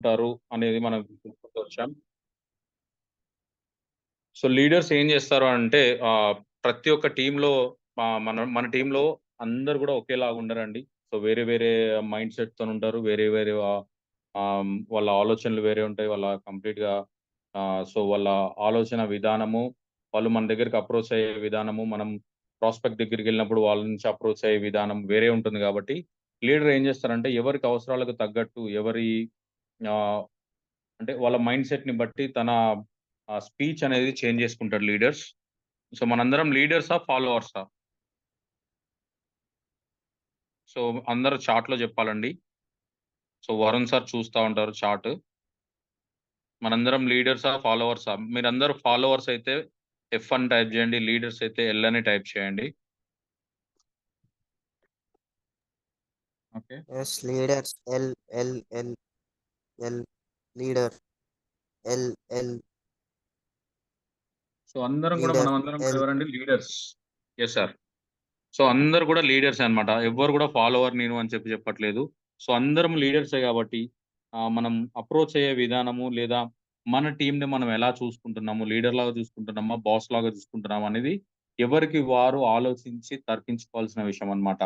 ఉంటారు అనేది మనం వచ్చాం. సో లీడర్స్ ఏం చేస్తారు అంటే ప్రతి ఒక్క టీంలో మన మన టీంలో అందరూ కూడా ఒకేలాగా ఉండరండి. సో వేరే వేరే మైండ్ సెట్ తో ఉంటారు. వేరే వేరే వాళ్ళ ఆలోచనలు వేరే ఉంటాయి. వాళ్ళ కంప్లీట్‌గా సో వాళ్ళ ఆలోచన విధానము, వాళ్ళు మన దగ్గరికి అప్రోచ్ అయ్యే విధానము, మనం ప్రాస్పెక్ట్ దగ్గరికెళ్ళినప్పుడు వాళ్ళ నుంచి అప్రోచ్ అయ్యే విధానం వేరే ఉంటుంది కాబట్టి, లీడర్ ఏం చేస్తారంటే ఎవరికి అవసరాలకు తగ్గట్టు ఎవరి ఆహ్, అంటే వాళ్ళ మైండ్ సెట్‌ని బట్టి తన స్పీచ్ అనేది చేంజ్ చేసుకుంటాడు లీడర్స్. సో, మనందరం లీడర్సా? ఫాలోవర్సా? సో, అందరూ చాట్‌లో జెప్పాలండి. సో, వరుణ్ సార్ చూస్తా ఉంటారు చాట్. మనందరం లీడర్సా? ఫాలోవర్సా? మీరందరూ ఫాలోవర్స్ అయితే ఎఫ్ అని టైప్ జేయండి. లీడర్స్ అయితే ఎల్ అని టైప్ చేయండి. Okay. Yes, leaders. L L L L leader. L L so, అందరం గూడా leader. మనమందరం కూడా L. ఎవరండి? లీడర్స్. Yes sir. సో, అందరూ గూడా లీడర్సే అన్నమాట. ఎవ్వరు గూడా ఫాలోవర్ నేను అని చెప్పట్లేదు. సో, అందరం లీడర్సే గాబట్టి మనం అప్రోచ్ అయ్యే విధానము లేదా మన టీమ్‌ని మనం ఎలా చూసుకుంటున్నాము, లీడర్‌లాగా చూసుకుంటున్నామా, బాస్‌లాగా చూసుకుంటున్నామా అనేది ఎవరికి వారు ఆలోచించి తర్కించుకోవాల్సిన విషయం అన్నమాట.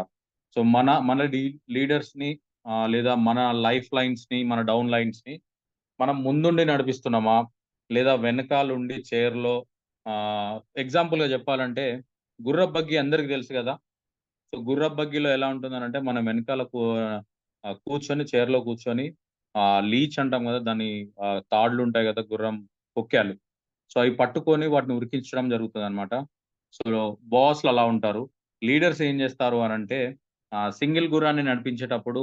సో, మన మన లీడర్స్‌ని లేదా మన లైఫ్ లైన్స్‌ని, మన డౌన్ లైన్స్‌ని మనం ముందుండి నడిపిస్తున్నామా? లేదా వెనకాలుండి చైర్‌లో ఎగ్జాంపుల్‌గా చెప్పాలంటే గుర్రపు బగ్గీ అందరికి తెలుసు గదా! సో, గుర్రపు బగ్గీలో ఎలా ఉంటుందనంటే, మనం వెనకాల కూర్చొని చైర్‌లో కూర్చొని లీచ్ అంటాం గదా! దాన్ని తాడ్లుంటాయి గదా! గుర్రం కొక్యాలు. సో, అవి పట్టుకొని వాటిని ఉరికించడం జరుగుతదనమాట. సో, బాస్‌లు అలా ఉంటారు. లీడర్స్ ఏం జేస్తారు అనంటే, సింగిల్ గుర్రాన్ని నడిపించేటప్పుడు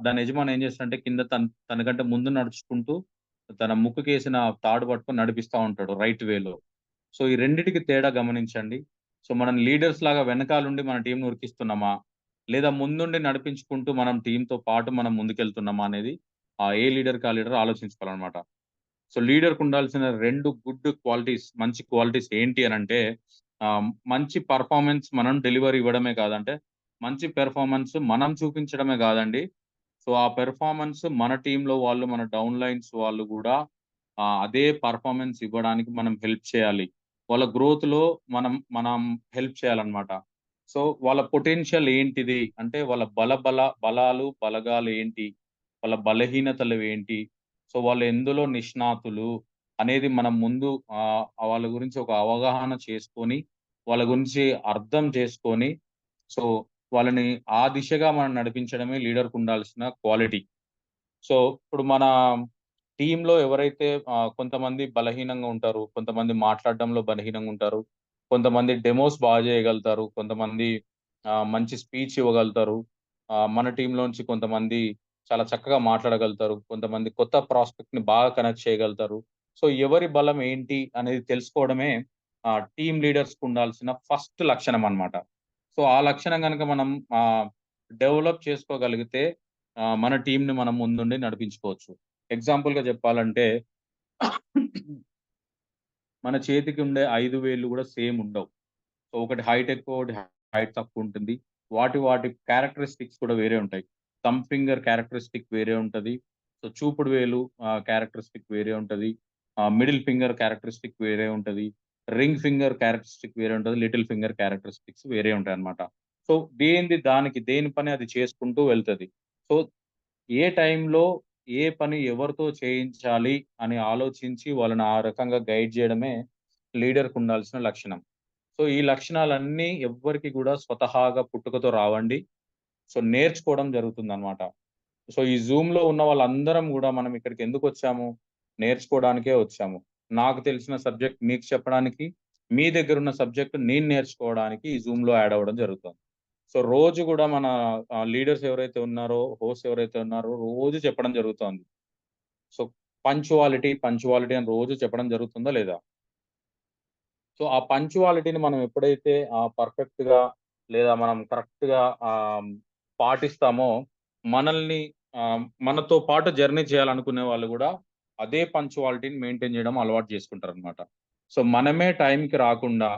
దాని యజమాని ఏం చేస్తాడంటే, కింద తనకంటే ముందు నడుచుకుంటూ, తన ముక్కుకేసిన తాడు పట్టుకొని నడిపిస్తా ఉంటాడు రైట్ వేలో. సో, ఈ రెండిటికి తేడా గమనించండి. సో, మనం లీడర్స్‌లాగా వెనకాలుండి మన టీమ్‌ని ఉరికిస్తున్నామా? లేదా ముందుండి నడిపించుకుంటూ మనం టీమ్‌తో పాటు మనం ముందుకెళ్తున్నామా అనేది ఏ లీడర్‌కి ఆ లీడర్ ఆలోచించుకోవాలనమాట. సో, లీడర్‌కుండాల్సిన 2 గుడ్ క్వాలిటీస్, మంచి క్వాలిటీస్ ఏంటి అనంటే, మంచి పెర్ఫార్మన్స్ మనం డెలివరీ ఇవ్వడమే కాదంటే, మంచి పెర్ఫార్మన్స్ మనం చూపించడమే కాదండి. సో, ఆ పెర్ఫార్మన్స్ మన టీమ్‌లో వాళ్ళు, మన డౌన్ లైన్స్ వాళ్ళు గూడా అదే పెర్ఫార్మన్స్ ఇవ్వడానికి మనం హెల్ప్ చేయాలి. వాళ్ళ గ్రోత్‌లో మనం హెల్ప్ చేయాలన్నమాట. సో, వాళ్ళ పొటెన్షియల్ ఏంటిది? అంటే వాళ్ళ బలాలు, బలగాలు ఏంటి? వాళ్ళ బలహీనతలు ఏంటి? సో, వాళ్ళు ఎందులో నిష్ణాతులు అనేది మనం ముందు వాళ్ళ గురించి ఒక అవగాహన చేసుకొని, వాళ్ళ గురించి అర్థం చేసుకొని, సో, వాళ్ళని ఆ దిశగా మనం నడిపించడమే లీడర్‌కుండాల్సిన క్వాలిటీ. సో, ఇప్పుడు మన టీమ్‌లో ఎవరైతే కొంతమంది బలహీనంగా ఉంటారు. కొంతమంది మాట్లాడడంలో బలహీనంగా ఉంటారు. కొంతమంది డెమోస్ చేయగలుగుతారు. కొంతమంది మంచి స్పీచ్ ఇవ్వగలుగుతారు. మన టీమ్‌లోంచి కొంతమంది చాలా చక్కగా మాట్లాడగలుగుతారు. కొంతమంది కొత్త ప్రాస్పెక్ట్‌ని బాగా కనెక్ట్ చేయగలుగుతారు. సో, ఎవరి బలం ఏంటి అనేది తెలుసుకోవడమే టీమ్ లీడర్స్‌కి ఉండాల్సిన ఫస్ట్ లక్షణం అన్నమాట. సో, ఆ లక్షణం గనక మనం డెవలప్ చేసుకోగలిగితే మన టీమ్‌ని మనం ముందుండి నడిపించుకోవచ్చు. ఎగ్జాంపుల్‌గా చెప్పాలంటే మన చేతికి ఉండే 5 వేళ్ళు గూడా సేమ్ ఉండవు. సో, ఒకటి హైట్ ఎక్కువ, ఒకటి హైట్ తక్కువుంటుంది. వాటి క్యారెక్టరిస్టిక్స్ కూడా వేరే ఉంటాయి. థంబ్ ఫింగర్ క్యారెక్టరిస్టిక్ వేరే ఉంటది. సో, చూపుడు వేలు క్యారెక్టరిస్టిక్ వేరే ఉంటది. మిడిల్ ఫింగర్ క్యారెక్టరిస్టిక్ వేరే ఉంటది. రింగ్ ఫింగర్ క్యారెక్టరిస్టిక్ వేరే ఉంటది. లిటిల్ ఫింగర్ క్యారెక్టరిస్టిక్స్ వేరే ఉంటాయన్నమాట. సో, దేని పని అది చేసుకుంటూ వెళ్తది. సో, ఏ టైంలో ఏ పని ఎవరితో చేయించాలి అని ఆలోచించి వాళ్ళని ఆ రకంగా గైడ్ జేయడమే లీడర్‌కుండాల్సిన లక్షణం. సో, ఈ లక్షణాలన్నీ ఎవ్వరికి గూడా స్వతహాగా పుట్టుకతో రావండి. సో, నేర్చుకోవడం జరుగుతుందనమాట. సో, ఈ జూమ్‌లో ఉన్న వాళ్ళందరం గూడా మనం ఇక్కడికెందుకొచ్చాము? నేర్చుకోవడానికే వచ్చాము. నాకు తెలిసిన సబ్జెక్ట్ మీకు చెప్పడానికి, మీ దగ్గరున్న సబ్జెక్ట్ నేను నేర్చుకోవడానికి ఈ జూమ్‌లో యాడ్ అవ్వడం జరుగుతుంది. సో, రోజు గూడా మన లీడర్స్ ఎవరైతే ఉన్నారో, హోస్ట్ ఎవరైతే ఉన్నారో రోజు చెప్పడం జరుగుతోంది. సో, పంక్చువాలిటీ అని రోజు చెప్పడం జరుగుతుందా లేదా? సో, ఆ పంక్చువాలిటీని మనం ఎప్పుడైతే పర్ఫెక్ట్‌గా లేదా మనం కరెక్ట్‌గా పాటిస్తామో, మనల్ని మనతో పాటు జర్నీ చేయాలనుకునే వాళ్ళు గూడా అదే పంక్చువాలిటీని మెయింటైన్ జేయడం అలవాటు జేసుకుంటారనమాట. సో, మనమే టైంకి రాకుండా,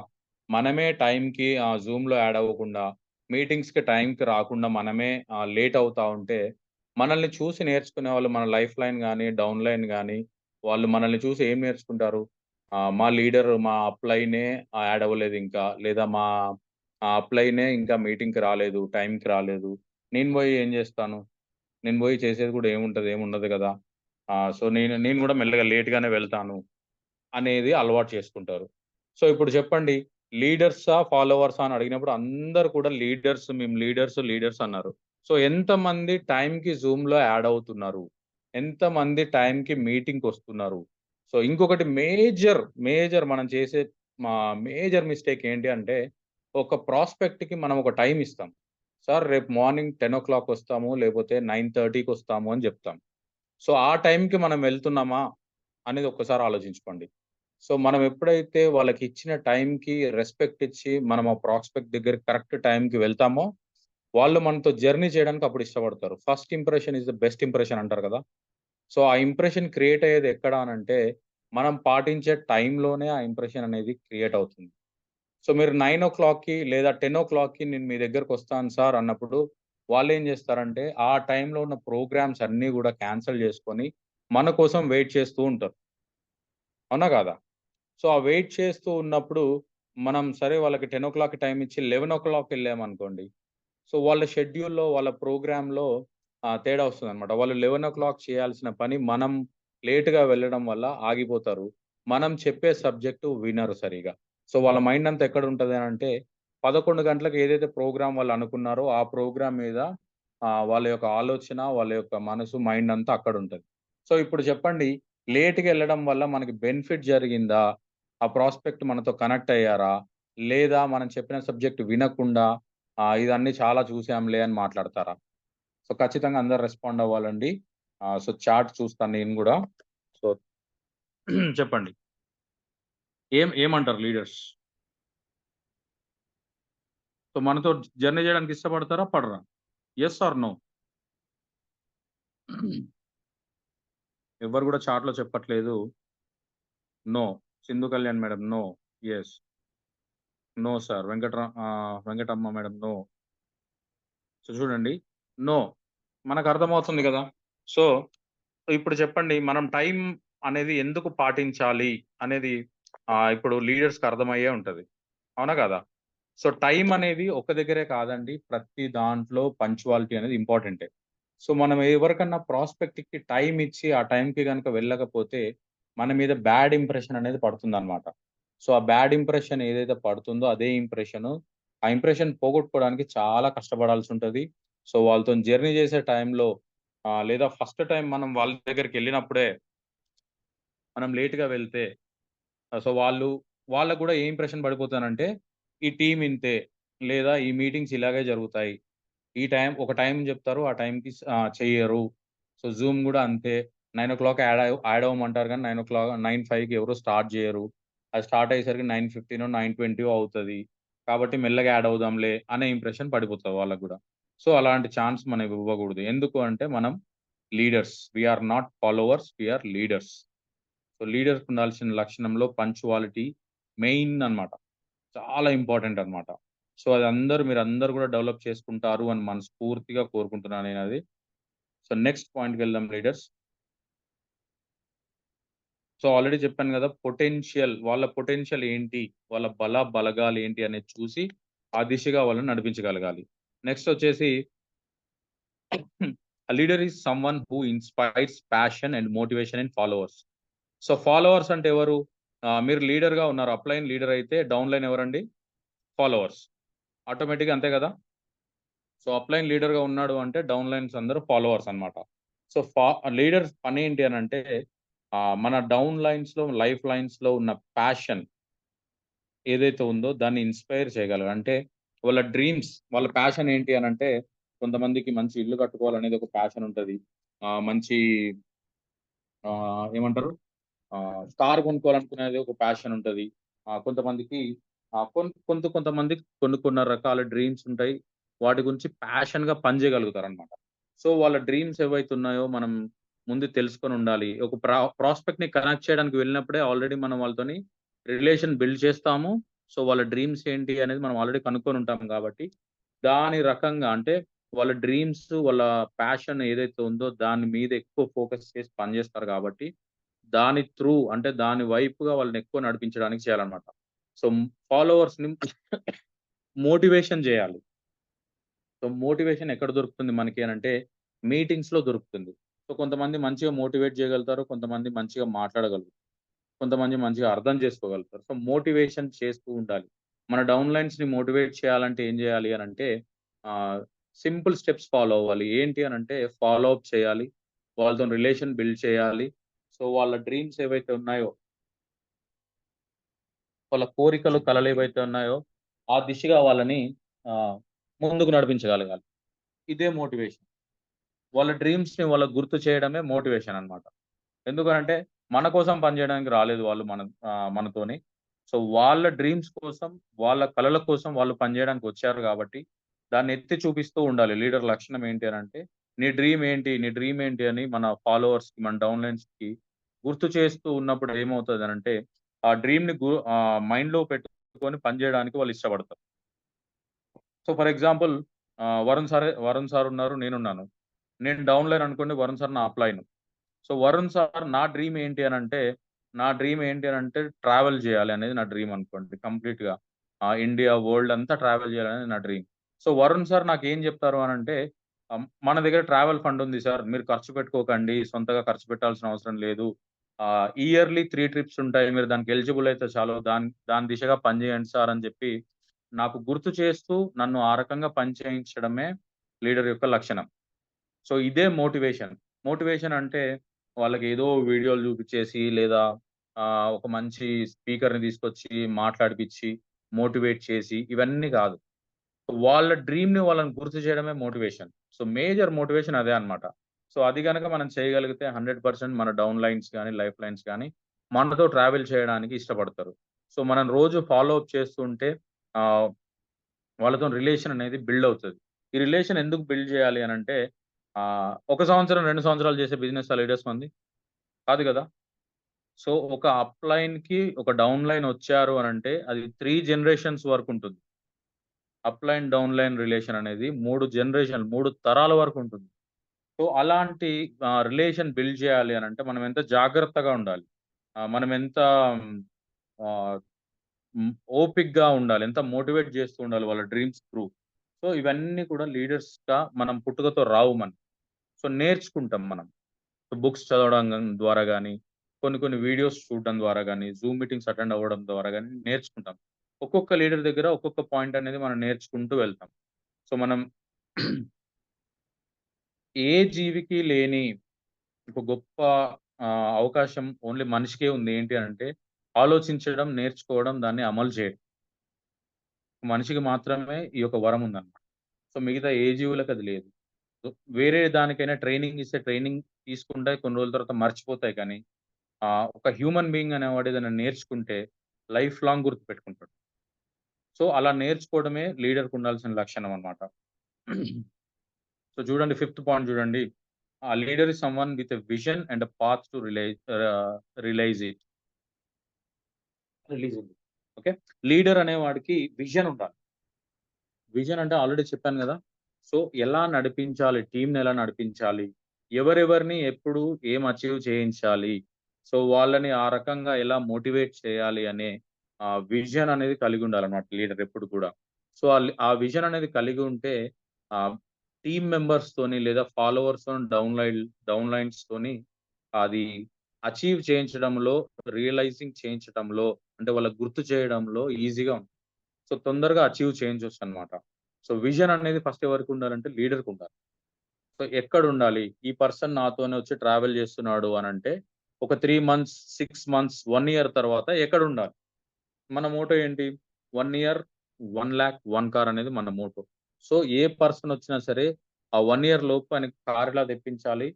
మనమే టైంకి జూమ్‌లో యాడ్ అవ్వకుండా, మీటింగ్స్‌కి టైంకి రాకుండా మనమే లేట్ అవుతా ఉంటే, మనల్ని చూసి నేర్చుకునే వాళ్ళు మన లైఫ్ లైన్ గాని, డౌన్ లైన్ గాని, వాళ్ళు మనల్ని చూసి ఏం నేర్చుకుంటారు? మా లీడర్ మా అప్‌లైనే యాడ్ అవ్వలేదింకా. లేదా మా అప్‌లైనే ఇంకా మీటింగ్‌కి రాలేదు, టైంకి రాలేదు. నేను బోయి ఏం జేస్తాను? నేను బోయి చేసేది గూడా ఏముంటది? ఏముండదు గదా! సో, నేను నేను గూడా మెల్లగా లేట్‌గానే వెళ్తాను అనేది అలవాటు చేసుకుంటారు. సో, ఇప్పుడు చెప్పండి లీడర్సా? ఫాలోవర్సా? అని అడిగినప్పుడు అందరూ కూడా లీడర్స్ మేము లీడర్స్, లీడర్స్ అన్నారు. సో, ఎంతమంది టైంకి జూమ్‌లో యాడ్ అవుతున్నారు? ఎంతమంది టైంకి మీటింగ్‌కొస్తున్నారు? సో, ఇంకొకటి మేజర్ మనం చేసే మేజర్ మిస్టేక్ ఏంటి అంటే, ఒక ప్రాస్పెక్ట్‌కి మనం ఒక టైమ్ ఇస్తాం. సార్ రేపు మార్నింగ్ 10:00 వస్తాము, లేపోతే 9:30కి వస్తాము అని జెప్తాం. సో, ఆ టైంకి మనం వెళ్తున్నామా? అనేది ఒక్కసారి ఆలోచించుకోండి. సో, మనం ఎప్పుడైతే వాళ్ళకిచ్చిన టైంకి రెస్పెక్ట్ ఇచ్చి, మనం ఆ ప్రాస్పెక్ట్ దగ్గరికి కరెక్ట్ టైంకి వెళ్తామో, వాళ్ళు మనతో జర్నీ చేయడానికి అప్పుడు ఇష్టపడతారు. First impression is the best impression అంటారు కదా! సో, ఆ ఇంప్రెషన్ క్రియేట్ అయ్యేది ఎక్కడ అనంటే, మనం పాటించే టైంలోనే ఆ ఇంప్రెషన్ అనేది క్రియేట్ అవుతుంది. సో, మీరు 9:00కి లేదా 10:00కి నేను మీ దగ్గరకొస్తాను సార్ అన్నప్పుడు, వాళ్ళేం జేస్తారంటే, ఆ టైంలో ఉన్న ప్రోగ్రామ్స్ అన్నీ గూడా క్యాన్సెల్ జేసుకొని, మన కోసం వెయిట్ చేస్తూ ఉంటారు. అవునా కాదా? సో, ఆ వెయిట్ చేస్తూ ఉన్నప్పుడు, మనం సరే వాళ్ళకి 10:00 టైమ్ ఇచ్చి 11:00 ఎళ్ళామనుకోండి. సో, వాళ్ళ షెడ్యూల్‌లో, వాళ్ళ ప్రోగ్రామ్‌లో తేడా వస్తదనమాట. వాళ్ళు 11:00 చేయాల్సిన పని మనం లేట్‌గా వెళ్ళడం వల్ల ఆగిపోతారు. మనం చెప్పే సబ్జెక్టు వినరు సరిగ్గా. సో, వాళ్ళ మైండ్ అంతా ఎక్కడుంటది అనంటే, 11 గంటలకు ఏదైతే ప్రోగ్రామ్ వాళ్ళు అనుకున్నారో, ఆ ప్రోగ్రామ్ మీద వాళ్ళ యొక్క ఆలోచన, వాళ్ళ యొక్క మనసు, మైండ్ అంతా అక్కడుంటది. సో, ఇప్పుడు చెప్పండి లేట్‌గెళ్ళడం వల్ల మనకి బెనిఫిట్ జరిగిందా? ఆ ప్రాస్పెక్ట్ మనతో కనెక్ట్ అయ్యారా? లేదా మనం చెప్పిన సబ్జెక్ట్ వినకుండా ఇదన్నీ చాలా చూసాంలే అని మాట్లాడతారా? సో, ఖచ్చితంగా అందరూ రెస్పాండ్ అవ్వాలండి. సో, చాట్ చూస్తాను నేను గూడా. సో, చెప్పండి. ఏమంటారు లీడర్స్? సో, మనతో జర్నీ జేయడానికి ఇష్టపడతారా? పడరా? Yes or no? ఎవ్వరు గూడా చాట్‌లో చెప్పట్లేదు. No. Sindhu Kalyan madam no. Yes. No sir. Venkatamma madam no. So, చూడండి. నో. మనకర్థమవుతుంది గదా! సో, ఇప్పుడు చెప్పండి మనం టైం అనేది ఎందుకు పాటించాలి అనేది ఇప్పుడు లీడర్స్‌కి అర్థమయ్యే ఉంటది. అవునా కాదా? సో, టైం అనేది ఒక దగ్గరే కాదండి. ప్రతి దాంట్లో పంక్చువాలిటీ అనేది ఇంపార్టెంటే. సో, మనం ఎవరికన్నా ప్రాస్పెక్ట్‌కి టైమ్ ఇచ్చి, ఆ టైంకి గనుక వెళ్ళకపోతే, మన మీద బ్యాడ్ ఇంప్రెషన్ అనేది పడుతుందనమాట. సో, ఆ బ్యాడ్ ఇంప్రెషన్ ఏదైతే పడుతుందో, అదే ఇంప్రెషను ఆ ఇంప్రెషన్ పోగొట్టుకోవడానికి చాలా కష్టపడాల్సుంటది. సో, వాళ్ళతోని జర్నీ చేసే టైంలో లేదా ఫస్ట్ టైమ్ మనం వాళ్ళ దగ్గరికెళ్ళినప్పుడే మనం లేట్‌గా వెళ్తే సో, వాళ్ళకి గూడా ఏ ఇంప్రెషన్ పడిపోతానంటే, ఈ టీమ్ ఇంతే, లేదా ఈ మీటింగ్స్ ఇలాగే జరుగుతాయి. ఈ టైం ఒక టైం జెప్తారు. ఆ టైంకి చెయ్యరు. సో, జూమ్ గూడా అంతే. 9:00 యాడ్ అవ్వమంటారు గానీ 9:05కి ఎవరు స్టార్ట్ జేయరు. అది స్టార్ట్ అయ్యేసరికి 9:15 9:20 అవుతది. కాబట్టి మెల్లగా యాడ్ అవుదాంలే అనే ఇంప్రెషన్ పడిపోతది వాళ్ళకి గూడా. సో, అలాంటి ఛాన్స్ మనం ఇవ్వగూడదు. ఎందుకు అంటే మనం leaders. We are not followers. We are leaders. So, లీడర్‌కి ఉండాల్సిన లక్షణంలో పంక్చువాలిటీ మెయిన్ అన్నమాట. చాలా ఇంపార్టెంట్ అన్నమాట. సో, అది మీరందరూ గూడా డెవలప్ చేసుకుంటారు అని మనస్ఫూర్తిగా కోరుకుంటున్నాను నేనది. సో, నెక్స్ట్ పాయింట్‌కెళ్దాం లీడర్స్. సో, ఆల్రెడీ చెప్పాను గదా! వాళ్ళ పొటెన్షియల్ ఏంటి? వాళ్ళ బలగాలేంటి అనేది చూసి, ఆ దిశగా వాళ్ళని నడిపించగలగాలి. నెక్స్ట్ వచ్చేసి a leader is someone who inspires passion and motivation in followers. So, followers అంటే ఎవరు? మీరు లీడర్‌గా ఉన్నారు. అప్‌లైన్ లీడర్ అయితే డౌన్ లైన్ ఎవరండి? ఫాలోవర్స్. ఆటోమేటిక్‌గా అంతే గదా! సో, అప్‌లైన్ లీడర్‌గా ఉన్నాడు అంటే డౌన్ లైన్స్ అందరూ ఫాలోవర్స్ అన్నమాట. సో, లీడర్స్ పనేంటి అనంటే మన డౌన్ లైన్స్‌లో, లైఫ్ లైన్స్‌లో ఉన్న ప్యాషన్ ఏదైతే ఉందో దాన్ని ఇన్‌స్పైర్ చేయగలగాలి. అంటే వాళ్ళ ప్యాషన్ ఏంటి అనంటే కొంతమందికి మంచి ఇల్లు కట్టుకోవాలనేది ఒక ప్యాషన్ ఉంటది. మంచి ఏమంటారు? కార్ కొనుక్కోవాలనుకునేది ఒక ప్యాషన్ ఉంటది. కొంతమందికి కొంతమందికి కొన్ని రకాల డ్రీమ్స్ ఉంటాయి. వాటి గురించి ప్యాషన్‌గా పని చేయగలుగుతారనమాట. సో, వాళ్ళ డ్రీమ్స్ ఏవైతే ఉన్నాయో మనం ముందు తెలుసుకొనుండాలి. ఒక ప్రాస్పెక్ట్‌ని కనెక్ట్ చేయడానికి వెళ్ళినప్పుడే ఆల్రెడీ మనం వాళ్ళతోని రిలేషన్ బిల్డ్ చేస్తాము. సో, వాళ్ళ డ్రీమ్స్ ఏంటి అనేది మనం ఆల్రెడీ కనుక్కొనుంటాం కాబట్టి, దాని రకంగా అంటే వాళ్ళ డ్రీమ్స్, వాళ్ళ ప్యాషన్ ఏదైతే ఉందో దాని మీద ఎక్కువ ఫోకస్ చేసి పనిచేస్తారు కాబట్టి, దాని త్రూ అంటే దాని వైపుగా వాళ్ళని ఎక్కువ నడిపించడానికి చేయాలన్నమాట. సో, ఫాలోవర్స్‌ని మోటివేషన్ జేయాలి. సో, మోటివేషన్ ఎక్కడ దొరుకుతుంది మనకి అనంటే, మీటింగ్స్‌లో దొరుకుతుంది. సో, కొంతమంది మంచిగా మోటివేట్ చేయగలుగుతారు. కొంతమంది మంచిగా మాట్లాడగలుగుతారు. కొంతమంది మంచిగా అర్థం చేసుకోగలుగుతారు. సో, మోటివేషన్ చేస్తూ ఉండాలి. మన డౌన్‌లైన్స్‌ని మోటివేట్ చేయాలంటే ఏం చేయాలి అనంటే, ఆహ్, సింపుల్ స్టెప్స్ ఫాలో అవ్వాలి. ఏంటి అనంటే, ఫాలో అప్ చేయాలి. వాళ్ళతోని రిలేషన్ బిల్డ్ చేయాలి. సో, వాళ్ళ డ్రీమ్స్ ఏవైతే ఉన్నాయో, వాళ్ళ కోరికలు, కలలు ఏవైతే ఉన్నాయో, ఆ దిశగా వాళ్ళని ఆహ్, ముందుకు నడిపించగలగాలి. ఇదే మోటివేషన్. వాళ్ళ డ్రీమ్స్‌ని వాళ్ళకి గుర్తు చేయడమే మోటివేషన్ అన్నమాట. ఎందుకనంటే, మన కోసం పనిజేయడానికి రాలేదు వాళ్ళు మనతోని. సో, వాళ్ళ డ్రీమ్స్ కోసం, వాళ్ళ కలల కోసం వాళ్ళు పనిజేయడానికి వచ్చారు గాబట్టి, దాన్ని ఎత్తి చూపిస్తూ ఉండాలి. లీడర్ లక్షణం ఏంటి అనంటే, నీ డ్రీమ్ ఏంటి? నీ డ్రీమ్ ఏంటి? అని మన ఫాలోవర్స్‌కి, మన డౌన్‌లైన్స్‌కి గుర్తు చేస్తూ ఉన్నప్పుడు ఏమవుతదనంటే, ఆ డ్రీమ్‌ని మైండ్‌లో పెట్టుకొని పనిజేయడానికి వాళ్ళు ఇష్టపడతారు. So, for example Varun sir ఉన్నారు. నేనున్నాను. నేను డౌన్‌లైన్ అనుకోండి. వరుణ్ సార్ నా అప్‌లైన్. సో, వరుణ్ సార్ నా డ్రీమ్ ఏంటి అనంటే ట్రావెల్ జేయాలి అనేది నా డ్రీమ్ అనుకోండి కంప్లీట్‌గా. ఇండియా, వరల్డ్ అంతా ట్రావెల్ జేయాలనేది నా డ్రీమ్. సో, వరుణ్ సార్ నాకేం జెప్తారు అనంటే, మన దగ్గర ట్రావెల్ ఫండ్ ఉంది సార్. మీరు ఖర్చు పెట్టుకోకండి. సొంతగా ఖర్చు పెట్టాల్సిన అవసరం లేదు. ఇయర్‌లీ 3 ట్రిప్స్ ఉంటాయి. మీరు దానికి ఎలిజిబుల్ అయితే చాలు. దాని దాని దిశగా పని జేయండి సార్ అని జెప్పి, నాకు గుర్తు చేస్తూ నన్ను ఆ రకంగా పని చేయించడమే లీడర్ యొక్క లక్షణం. సో, ఇదే మోటివేషన్. మోటివేషన్ అంటే వాళ్ళకేదో వీడియోలు చూపిచ్చేసి లేదా ఒక మంచి స్పీకర్‌ని తీసుకొచ్చి మాట్లాడిపిచ్చి, మోటివేట్ చేసి ఇవన్నీ గాదు. వాళ్ళ డ్రీమ్‌ని వాళ్ళని గుర్తు చేయడమే మోటివేషన్. సో, మేజర్ మోటివేషన్ అదే అన్నమాట. సో, అది గనక మనం చేయగలిగితే 100% మన డౌన్ లైన్స్ గాని, లైఫ్ లైన్స్ గాని మనతో ట్రావెల్ చేయడానికి ఇష్టపడతారు. సో, మనం రోజు ఫాలో అప్ చేస్తుంటే ఆహ్, వాళ్ళతోని రిలేషన్ అనేది బిల్డ్ అవుతది. ఈ రిలేషన్ ఎందుకు బిల్డ్ చేయాలి అనంటే, ఒక సంవత్సరం, 2 సంవత్సరాలు చేసే బిజినెసా లీడర్స్ మనది? కాదు గదా! సో, ఒక అప్‌లైన్‌కి ఒక డౌన్‌లైన్ వచ్చారు అనంటే, అది 3 జనరేషన్స్ వరకుంటుంది. అప్‌లైన్, డౌన్‌లైన్ రిలేషన్ అనేది 3 జనరేషన్‌లు, 3 తరాల వరకుంటుంది. సో, అలాంటి రిలేషన్ బిల్డ్ చేయాలి అనంటే, మనం ఎంత జాగ్రత్తగా ఉండాలి. మనం ఎంత ఆహ్, హ్మ్, ఓపికగా ఉండాలి. ఎంత మోటివేట్ చేస్తూ ఉండాలి వాళ్ళ డ్రీమ్స్ త్రూ. సో, ఇవన్నీ కూడా లీడర్స్‌గా మనం పుట్టుకతో రావు మనకి. సో, నేర్చుకుంటాం మనం. బుక్స్ చదవడం ద్వారా గాని, కొన్ని కొన్ని వీడియోస్ చూడడం ద్వారా గాని, జూమ్ మీటింగ్స్ అటెండ్ అవ్వడం ద్వారా గాని నేర్చుకుంటాం. ఒక్కొక్క లీడర్ దగ్గర ఒక్కొక్క పాయింట్ అనేది మనం నేర్చుకుంటూ వెళ్తాం. సో, మనం ఏ జీవికి లేని ఒక గొప్ప అవకాశం ఓన్లీ మనిషికే ఉంది. ఏంటి అనంటే ఆలోచించడం, నేర్చుకోవడం, దాన్ని అమలు చేయడం. మనిషికి మాత్రమే ఈ యొక్క వరం ఉందన్నమాట. సో, మిగతా ఏ జీవులకి అది లేదు. సో, వేరే దానికైనా ట్రైనింగ్ ఇస్తే ట్రైనింగ్ తీసుకుంటాయి. కొన్ని రోజుల తర్వాత మర్చిపోతాయి కానీ ఒక హ్యూమన్ బీయింగ్ అనేవాడు ఏదైనా నేర్చుకుంటే లైఫ్ లాంగ్ గుర్తుపెట్టుకుంటాడు. సో, అలా నేర్చుకోవడమే లీడర్‌కి ఉండాల్సిన లక్షణం అన్నమాట. సో, చూడండి ఫిఫ్త్ పాయింట్ చూడండి. Leader is someone with a vision and a path to realise it. Release it. Okay. Leader అనేవాడికి విజన్ ఉండాలి. విజన్ అంటే ఆల్రెడీ చెప్పాను గదా! సో, ఎలా నడిపించాలి? టీమ్‌ని ఎలా నడిపించాలి? ఎవరెవరిని ఎప్పుడు ఏం అచీవ్ చేయించాలి? సో, వాళ్ళని ఆ రకంగా ఎలా మోటివేట్ చేయాలి అనే విజన్ అనేది కలిగి ఉండాలన్నమాట లీడర్ ఎప్పుడు కూడా. సో, ఆ విజన్ అనేది కలిగి ఉంటే ఆహ్, టీమ్ మెంబర్స్‌తోని లేదా ఫాలోవర్స్‌తోని డౌన్ లైన్స్‌తోని అది అచీవ్ చేయించడంలో, రియలైజింగ్ చేయించడంలో అంటే వాళ్ళకి గుర్తు చేయడంలో ఈజీగా ఉంటుంది. సో, తొందరగా అచీవ్ చేయించొచ్చనమాట. సో, విజన్ అనేది ఫస్ట్ ఎవరికుండాలంటే లీడర్‌కుండాలి. సో, ఎక్కడుండాలి? ఈ పర్సన్ నాతోనే వచ్చి ట్రావెల్ చేస్తున్నాడు అనంటే, ఒక 3 మంత్స్, 6 మంత్స్, 1 ఇయర్ తర్వాత ఎక్కడుండాలి? మన మోటో ఏంటి? 1 ఇయర్, 1,00,000, 1 కార్ అనేది మన మోటో. సో, ఏ పర్సన్ వచ్చినా సరే, ఆ 1 ఇయర్ లోపు ఆయనకి కార్ ఎలా తెప్పించాలి?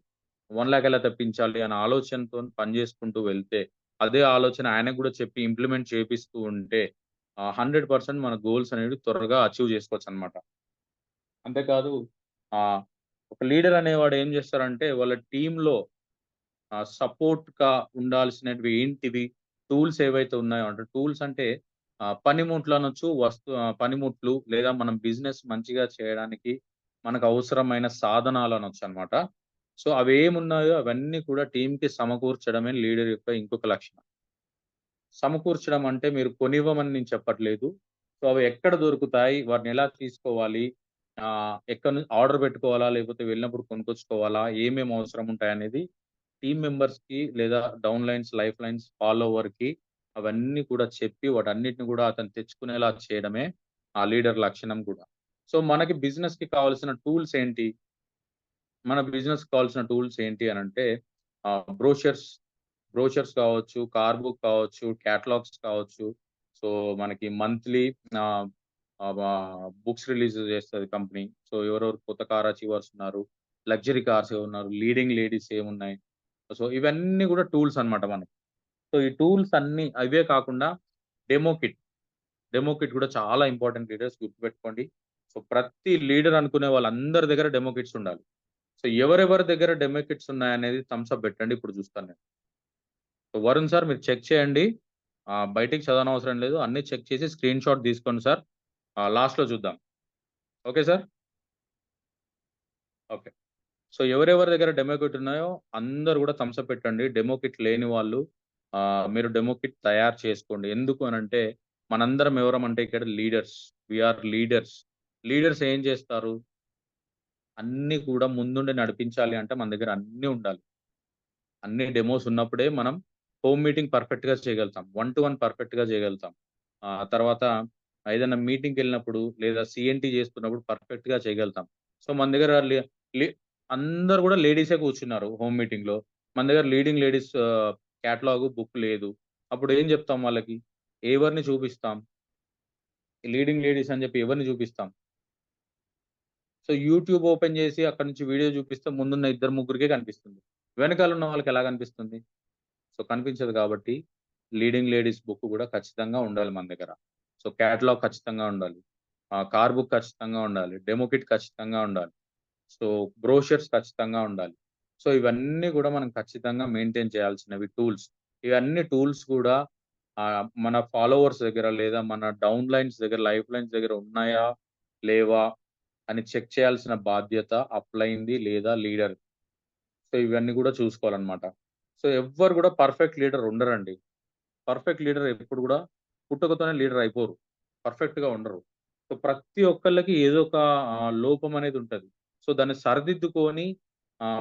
1,00,000 ఎలా తెప్పించాలి? అనే ఆలోచనతోని పని చేసుకుంటూ వెళ్తే, అదే ఆలోచన ఆయనకు గూడా చెప్పి ఇంప్లిమెంట్ చేపిస్తూ ఉంటే 100% మన గోల్స్ అనేవి త్వరగా అచీవ్ చేసుకోవచ్చనమాట. అంతేకాదు ఆహ్, ఒక లీడర్ అనేవాడు ఏం చేస్తారంటే వాళ్ళ టీమ్‌లో సపోర్ట్‌గా ఉండాల్సినటివి ఏంటివి? టూల్స్ ఏవైతే ఉన్నాయో అంటే టూల్స్ అంటే పనిముట్లు అనొచ్చు. పనిముట్లు లేదా మనం బిజినెస్ మంచిగా చేయడానికి మనకు అవసరమైన సాధనాలు అనొచ్చనమాట. సో, అవేమున్నాయో అవన్నీ కూడా టీమ్‌కి సమకూర్చడమే లీడర్ యొక్క ఇంకొక లక్షణం. సమకూర్చడం అంటే మీరు కొనివ్వమని నేను చెప్పట్లేదు. సో, అవి ఎక్కడ దొరుకుతాయి? వాటిని ఎలా తీసుకోవాలి? ఎక్కడి ఆర్డర్ పెట్టుకోవాలా? లేకపోతే వెళ్ళినప్పుడు కొనుక్కొచ్చుకోవాలా? ఏమేమి అవసరం ఉంటాయనేది టీమ్ మెంబర్స్‌కి లేదా డౌన్ లైన్స్, లైఫ్ లైన్స్ ఫాలోవర్‌కి అవన్నీ కూడా చెప్పి వాటన్నిటిని కూడా అతను తెచ్చుకునేలా చేయడమే ఆ లీడర్ లక్షణం కూడా. సో, మనకి బిజినెస్‌కి కావాల్సిన టూల్స్ ఏంటి? మన బిజినెస్‌కి కావాల్సిన టూల్స్ ఏంటి అనంటే బ్రోషర్స్, బ్రోషర్స్ కావచ్చు, కార్ బుక్ కావచ్చు, క్యాటలాగ్స్ కావచ్చు. సో, మనకి మంత్లీ ఆహ్, ఆహ్, వ బుక్స్ రిలీజ్ చేస్తది కంపెనీ. సో, ఎవరెవరు కొత్త కార్ అచీవర్స్ ఉన్నారు, లగ్జరీ కార్స్ ఏవున్నారు, లీడింగ్ లేడీస్ ఏమున్నాయి. సో, ఇవన్నీ గూడా టూల్స్ అన్నమాట మనకి. సో, ఈ టూల్స్ అన్నీ అవే కాకుండా డెమో కిట్. డెమో కిట్ గూడా చాలా ఇంపార్టెంట్ లీడర్స్ గుర్తుపెట్టుకోండి. సో, ప్రతి లీడర్ అనుకునే వాళ్ళందరి దగ్గర డెమో కిట్స్ ఉండాలి. సో, ఎవరెవరి దగ్గర డెమో కిట్స్ ఉన్నాయనేది థమ్స్ అప్ పెట్టండి. ఇప్పుడు చూస్తాను నేను. సో, వరుణ్ సార్ మీరు చెక్ చేయండి. బయటికి చదవనవసరం లేదు. అన్నీ చెక్ చేసి స్క్రీన్ షాట్ తీసుకోండి సార్. లాస్ట్‌లో చూద్దాం. Okay sir? ఓకే. సో, ఎవరెవరి దగ్గర డెమో కిట్ ఉన్నాయో అందరూ గూడా థమ్స్ అప్ పెట్టండి. డెమో కిట్ లేని వాళ్ళు మీరు డెమో కిట్ తయారు చేసుకోండి. ఎందుకు అనంటే మనందరం ఎవరమంటే ఇక్కడ leaders. We are leaders. Leaders ఏం చేస్తారు? అన్నీ కూడా ముందుండి నడిపించాలి అంటే మన దగ్గర అన్నీ ఉండాలి. అన్ని డెమోస్ ఉన్నప్పుడే మనం హోమ్ మీటింగ్ పర్ఫెక్ట్‌గా చేయగలుగుతాం. వన్ టు వన్ పర్ఫెక్ట్‌గా చేయగలుగుతాం. తర్వాత ఏదైనా మీటింగ్‌కెళ్ళినప్పుడు లేదా సీఎన్‌టీ చేస్తున్నప్పుడు పర్ఫెక్ట్‌గా చేయగలుగుతాం. సో, మన దగ్గర లే లే అందరూ గూడా లేడీసే కూర్చున్నారు హోమ్ మీటింగ్‌లో. మన దగ్గర లీడింగ్ లేడీస్ కేటలాగు, బుక్ లేదు. అప్పుడు ఏం చెప్తాం వాళ్ళకి? ఎవరిని చూపిస్తాం? లీడింగ్ లేడీస్ అని చెప్పి ఎవరిని చూపిస్తాం? సో, యూట్యూబ్ ఓపెన్ చేసి అక్కడి నుంచి వీడియో చూపిస్తే ముందున్న ఇద్దరు ముగ్గురికే కనిపిస్తుంది. వెనకాల ఉన్న వాళ్ళకి ఎలా కనిపిస్తుంది? సో, కనిపించదు కాబట్టి, లీడింగ్ లేడీస్ బుక్ గూడా ఖచ్చితంగా ఉండాలి మన దగ్గర. సో, కేటలాగ్ ఖచ్చితంగా ఉండాలి. కార్ బుక్ ఖచ్చితంగా ఉండాలి. డెమో కిట్ ఖచ్చితంగా ఉండాలి. సో, బ్రోషర్స్ ఖచ్చితంగా ఉండాలి. సో, ఇవన్నీ గూడా మనం ఖచ్చితంగా మెయింటైన్ చేయాల్సినవి టూల్స్. ఇవన్నీ టూల్స్ కూడా మన ఫాలోవర్స్ దగ్గర లేదా మన డౌన్ లైన్స్ దగ్గర, లైఫ్ లైన్స్ దగ్గర ఉన్నాయా? లేవా? అని చెక్ చేయాల్సిన బాధ్యత అప్‌లైన్‌ది లేదా లీడర్. సో, ఇవన్నీ గూడా చూసుకోవాలనమాట. సో, ఎవ్వరు గూడా పర్ఫెక్ట్ లీడర్ ఉండరండి. పర్ఫెక్ట్ లీడర్ ఎప్పుడు గూడా పుట్టుకతోనే లీడర్ అయిపోరు. పర్ఫెక్ట్‌గా ఉండరు. సో, ప్రతి ఒక్కళ్ళకి ఏదో ఒక లోపం అనేది ఉంటది. సో, దాన్ని సరిదిద్దుకొని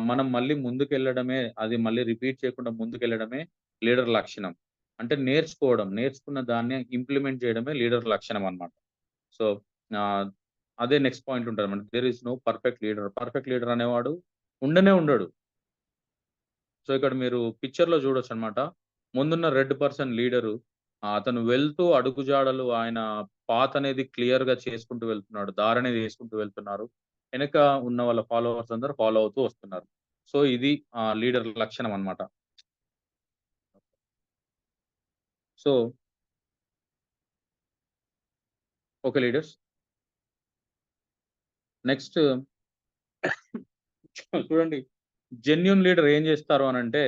మనం మళ్ళీ ముందుకెళ్ళడమే అది మళ్ళీ రిపీట్ చేయకుండా ముందుకెళ్ళడమే లీడర్ లక్షణం. అంటే నేర్చుకోవడం, నేర్చుకున్న దాన్ని ఇంప్లిమెంట్ చేయడమే లీడర్ లక్షణం అన్నమాట. సో, ఆహ్, అదే నెక్స్ట్ పాయింట్ ఉంటదన్నమాట. There is no perfect leader. Perfect leader అనేవాడు ఉండనే ఉండడు. సో, ఇక్కడ మీరు పిక్చర్‌లో చూడొచ్చనమాట. ముందున్న రెడ్ పర్సన్ లీడరు. అతను వెళ్తూ అడుగుజాడలు ఆయన పాత్ అనేది క్లియర్‌గా చేసుకుంటూ వెళ్తున్నాడు. దారనేది యేసుకుంటూ వెళ్తున్నారు. వెనక ఉన్న వాళ్ళ ఫాలోవర్స్ అందరూ ఫాలో అవుతూ వస్తున్నారు. సో, ఇది లీడర్ లక్షణం అన్నమాట. So, okay leaders. నెక్స్ట్ చూడండి జెన్యూన్ లీడర్ ఏం చేస్తారు అనంటే,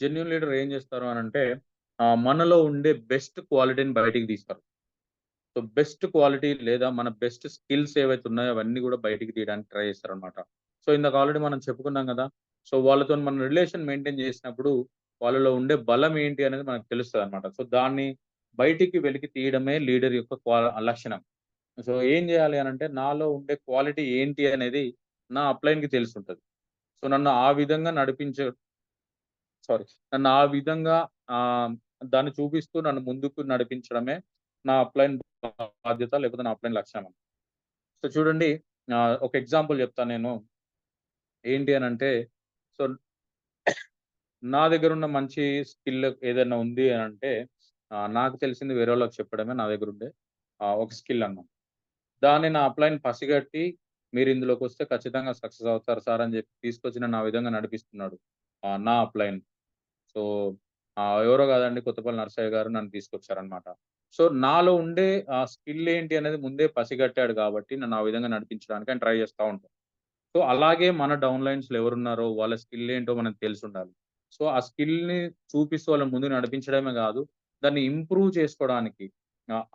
జెన్యూన్ లీడర్ ఏం చేస్తారు అనంటే, మనలో ఉండే బెస్ట్ క్వాలిటీని బయటికి తీస్తారు. సో, బెస్ట్ క్వాలిటీ లేదా మన బెస్ట్ స్కిల్స్ ఏవైతే ఉన్నాయో అవన్నీ గూడా బయటికి తీయడానికి ట్రై చేస్తారనమాట. సో, ఇందాక ఆల్రెడీ మనం చెప్పుకున్నాం గదా! సో, వాళ్ళతోని మన రిలేషన్ మెయింటైన్ చేసినప్పుడు వాళ్ళలో ఉండే బలం ఏంటి అనేది మనకు తెలుస్తదనమాట. సో, దాన్ని బయటికి వెలికి తీయడమే లీడర్ యొక్క లక్షణం. సో, ఏం జేయాలి అనంటే నాలో ఉండే క్వాలిటీ ఏంటి అనేది నా అప్‌లైన్‌కి తెలిసుంటది. సో, నన్ను ఆ విధంగా నన్ను ఆ విధంగా ఆహ్, దాన్ని చూపిస్తూ నన్ను ముందుకు నడిపించడమే నా అప్‌లైన్ బాధ్యత లేకపోతే నా అప్‌లైన్ లక్షణం. సో చూడండి ఒక ఎగ్జాంపుల్ చెప్తాను నేను. ఏంటి అనంటే సో నా దగ్గరున్న మంచి స్కిల్ ఏదైనా ఉంది అనంటే నాకు తెలిసింది వేరేళ్ళకి చెప్పడమే నా దగ్గరుండే ఒక స్కిల్ అన్నమాట. దాన్ని నా అప్‌లైన్ పసిగట్టి మీరిందులోకొస్తే ఖచ్చితంగా సక్సెస్ అవుతారు సార్ అని చెప్పి తీసుకొచ్చి నన్ను ఆ విధంగా నడిపిస్తున్నాడు. నా అప్‌లైన్. సో, ఎవరో కాదండి కొత్తపల్లి నర్సయ్య గారు నన్ను తీసుకొచ్చారనమాట. సో, నాలో ఉండే స్కిల్ ఏంటి అనేది ముందే పసిగట్టాడు కాబట్టి నన్ను ఆ విధంగా నడిపించడానికి ఆయన ట్రై చేస్తా ఉంటారు. సో, అలాగే మన డౌన్ లైన్స్‌లో ఎవరున్నారో వాళ్ళ స్కిల్ ఏంటో మనకు తెలిసుండాలి. సో, ఆ స్కిల్‌ని చూపిస్తూ వాళ్ళని ముందుకు నడిపించడమే గాదు, దాన్ని ఇంప్రూవ్ చేసుకోవడానికి